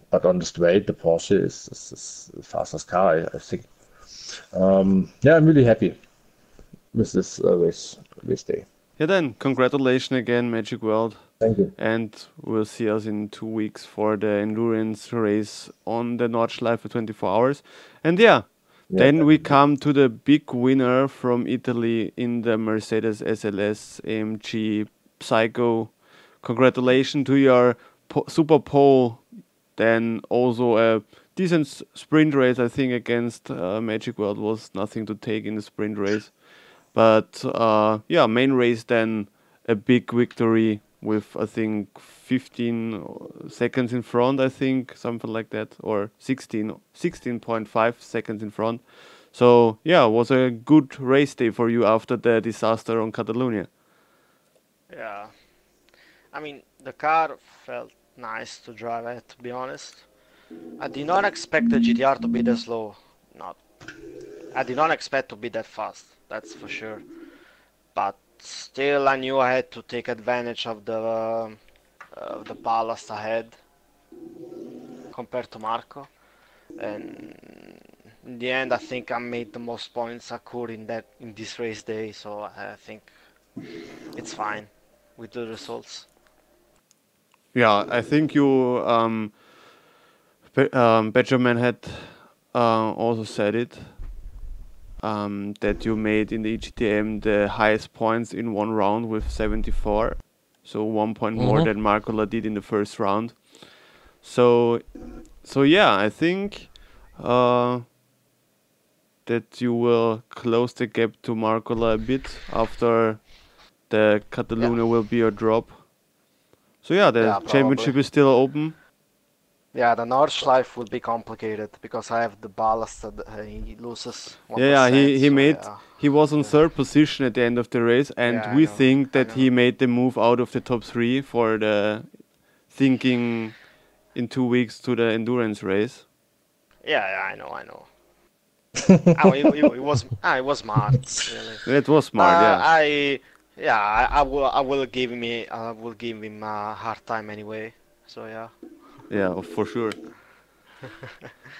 but on the straight, the Porsche is the fastest car, I think. Yeah, I'm really happy with this race day. Yeah, then congratulations again, Magic World. Thank you. And we'll see us in 2 weeks for the endurance race on the Nordschleife for 24 hours. And yeah, then we come to the big winner from Italy in the Mercedes SLS AMG Psycho. Congratulations to your super pole. Then also a decent sprint race, I think, against Magic World was nothing to take in the sprint race. But yeah, main race then a big victory. with I think 15 seconds in front, I think something like that, or 16.5 seconds in front. So yeah, it was a good race day for you after the disaster on Catalonia. Yeah. I mean, the car felt nice to drive at, to be honest. I did not expect the GTR to be that slow. Not. I did not expect to be that fast, that's for sure. But still, I knew I had to take advantage of the ballast ahead compared to Marco. And in the end, I think I made the most points I could in this race day. So I think it's fine with the results. Yeah, I think you, Benjamin had also said it, that you made in the EGTM the highest points in one round with 74. So 1 point more than Marcola did in the first round. So yeah, I think that you will close the gap to Marcola a bit after the Catalunya will be a drop. So yeah, the championship is still open. Yeah, the Nordschleife will be complicated because I have the ballast that he loses 1%. Yeah, he was on third position at the end of the race, and we think that he made the move out of the top 3 for the thinking in 2 weeks to the endurance race. Yeah, I know. It was smart. Really. It was smart, I will give him a hard time anyway. So yeah. Yeah, for sure.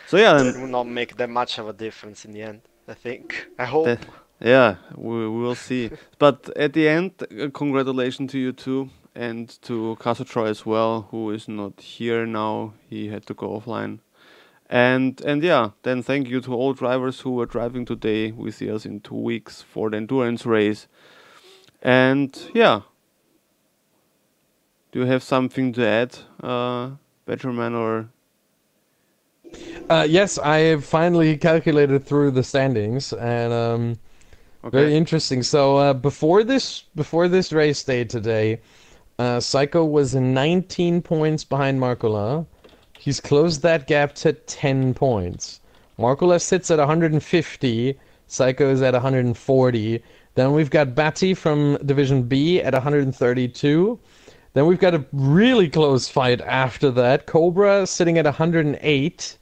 So yeah, it will not make that much of a difference in the end, I think. I hope. Yeah, we will see. But at the end, congratulations to you too, and to Casatroy as well, who is not here now. He had to go offline. And yeah, then thank you to all drivers who were driving today with us in 2 weeks for the endurance race. And yeah, do you have something to add, Betterman, or? Yes, I have finally calculated through the standings, and very interesting. So before this race day today, Psycho was 19 points behind Marcola. He's closed that gap to 10 points. Marcola sits at 150. Psycho is at 140. Then we've got Batty from Division B at 132. Then we've got a really close fight after that. Cobra sitting at 108.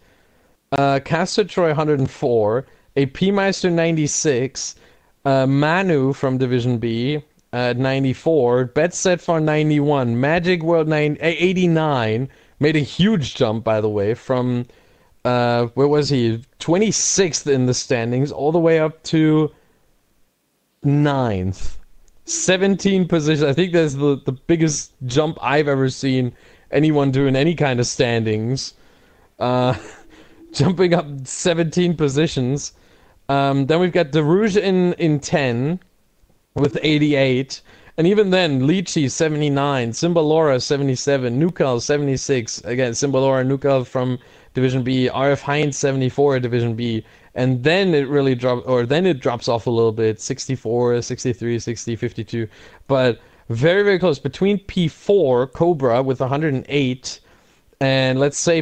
Castor Troy 104. A P-Meister 96. Manu from Division B at 94. Betsetfar 91. Magic World 89. Made a huge jump, by the way, from, where was he? 26th in the standings, all the way up to 9th. 17 positions. I think that's the biggest jump I've ever seen anyone do in any kind of standings. Jumping up 17 positions. Then we've got Derouge in 10 with 88. And even then, Lychee 79, Simbalora 77, Nukal 76. Again, Simbalora and Nukal from Division B. RF Heinz 74 Division B. And then it really drops off a little bit. 64, 63, 60, 52. But very, very close. Between P4, Cobra with 108, and let's say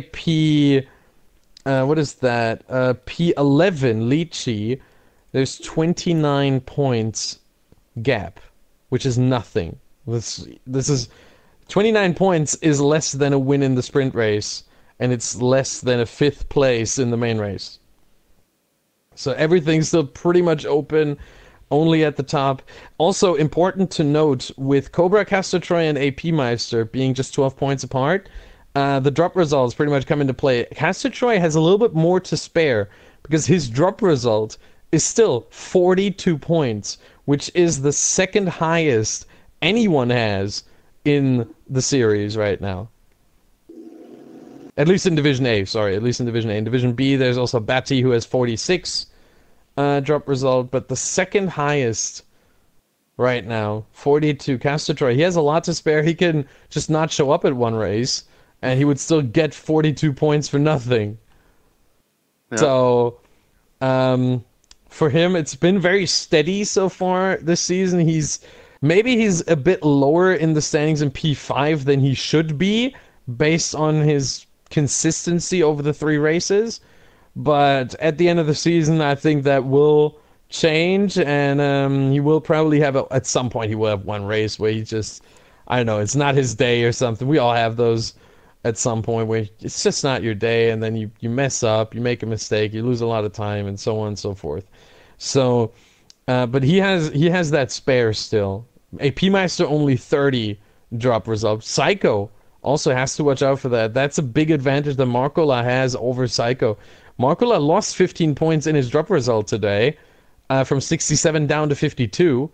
what is that? P11, Lychee, there's 29 points gap, which is nothing. This is 29 points is less than a win in the sprint race, and it's less than a 5th place in the main race. So everything's still pretty much open, only at the top. Also important to note, with Cobra, Castor Troy, and AP Meister being just 12 points apart, the drop results pretty much come into play. Castor Troy has a little bit more to spare, because his drop result is still 42 points, which is the 2nd highest anyone has in the series right now. At least in Division A, sorry, at least in Division A. In Division B, there's also Batty, who has 46 drop result, but the 2nd highest right now, 42, Castor Troy. He has a lot to spare. He can just not show up at one race, and he would still get 42 points for nothing. Yeah. So, for him, it's been very steady so far this season. He's Maybe he's a bit lower in the standings in P5 than he should be, based on his consistency over the 3 races. But at the end of the season, I think that will change, and he will probably have at some point he will have one race where he just, I don't know, it's not his day or something. We all have those at some point where it's just not your day, and then you mess up, you make a mistake, you lose a lot of time, and so on and so forth. So, but he has that spare still. A P-Meister only 30 drop result. Psycho also has to watch out for that. That's a big advantage that Markola has over Psycho. Markola lost 15 points in his drop result today, from 67 down to 52,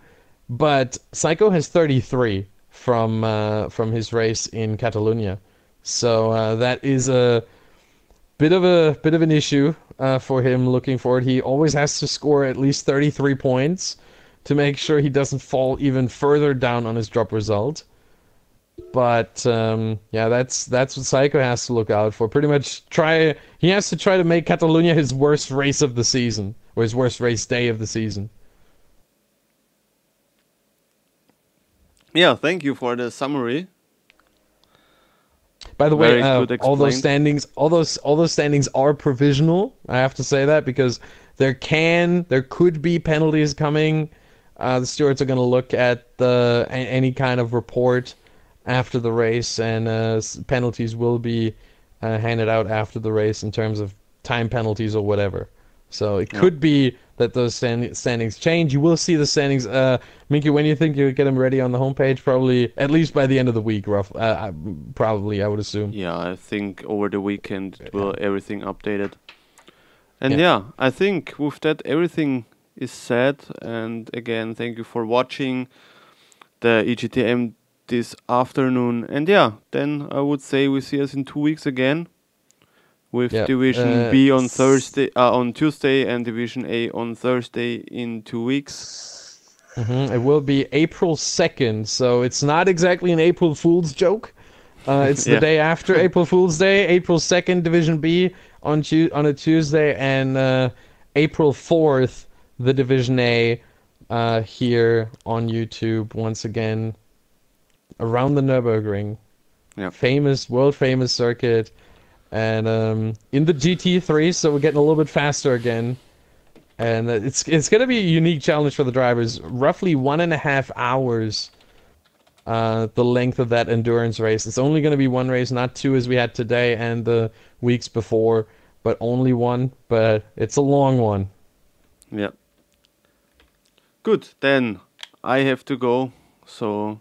but Psycho has 33 from his race in Catalonia. So that is a bit of an issue for him looking forward. He always has to score at least 33 points to make sure he doesn't fall even further down on his drop result. But yeah, that's what Psycho has to look out for. Pretty much he has to try to make Catalonia his worst race of the season, or his worst race day of the season. Yeah, thank you for the summary. By the way, Very good all those explained. standings are provisional. I have to say that because there could be penalties coming. The stewards are going to look at any kind of report after the race, and penalties will be handed out after the race in terms of time penalties or whatever. So it could be that those standings change. You will see the standings. Minky, when do you think you'll get them ready on the homepage? Probably at least by the end of the week, probably, I would assume. Yeah, I think over the weekend will everything updated. And yeah, I think with that everything is said. And again, thank you for watching the EGTM this afternoon. And yeah, then I would say we see us in 2 weeks again with Division B on Tuesday and Division A on Thursday in 2 weeks. It will be April 2nd, so it's not exactly an April Fool's joke. It's the day after April Fool's Day. April 2nd, Division B on a Tuesday, and April 4th, the Division A here on YouTube once again around the Nürburgring. Yeah. World famous circuit. And in the GT3, so we're getting a little bit faster again. And it's going to be a unique challenge for the drivers. Roughly 1.5 hours, the length of that endurance race. It's only going to be one race, not 2 as we had today and the weeks before, but only one. But it's a long one. Yeah. Good, then I have to go. So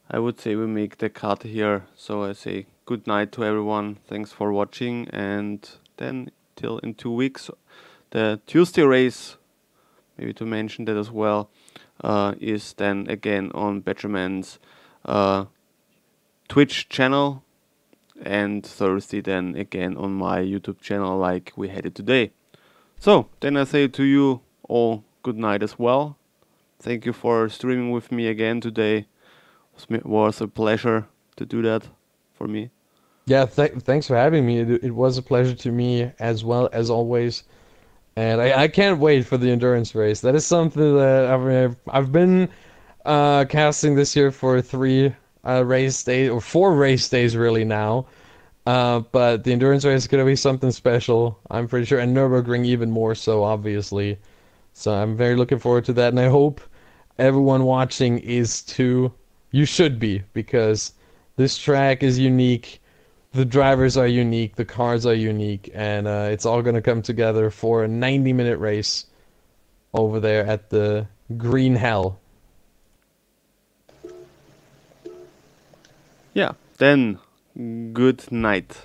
I would say we make the cut here. So I say good night to everyone. Thanks for watching, and then till in 2 weeks. The Tuesday race, maybe to mention that as well, is then again on Benjamin's Twitch channel, and Thursday then again on my YouTube channel like we had it today. So then I say to you all good night as well. Thank you for streaming with me again today. It was a pleasure to do that for me. Yeah, thanks for having me. It was a pleasure to me as well, as always. And I can't wait for the endurance race. That is something that I've been casting this year for 3 race days, or 4 race days really now. But the endurance race is going to be something special, I'm pretty sure. And Nürburgring even more so, obviously. So I'm very looking forward to that. And I hope everyone watching is too. You should be, because this track is unique. The drivers are unique, the cars are unique, and it's all going to come together for a 90-minute race over there at the Green Hell. Yeah, then good night.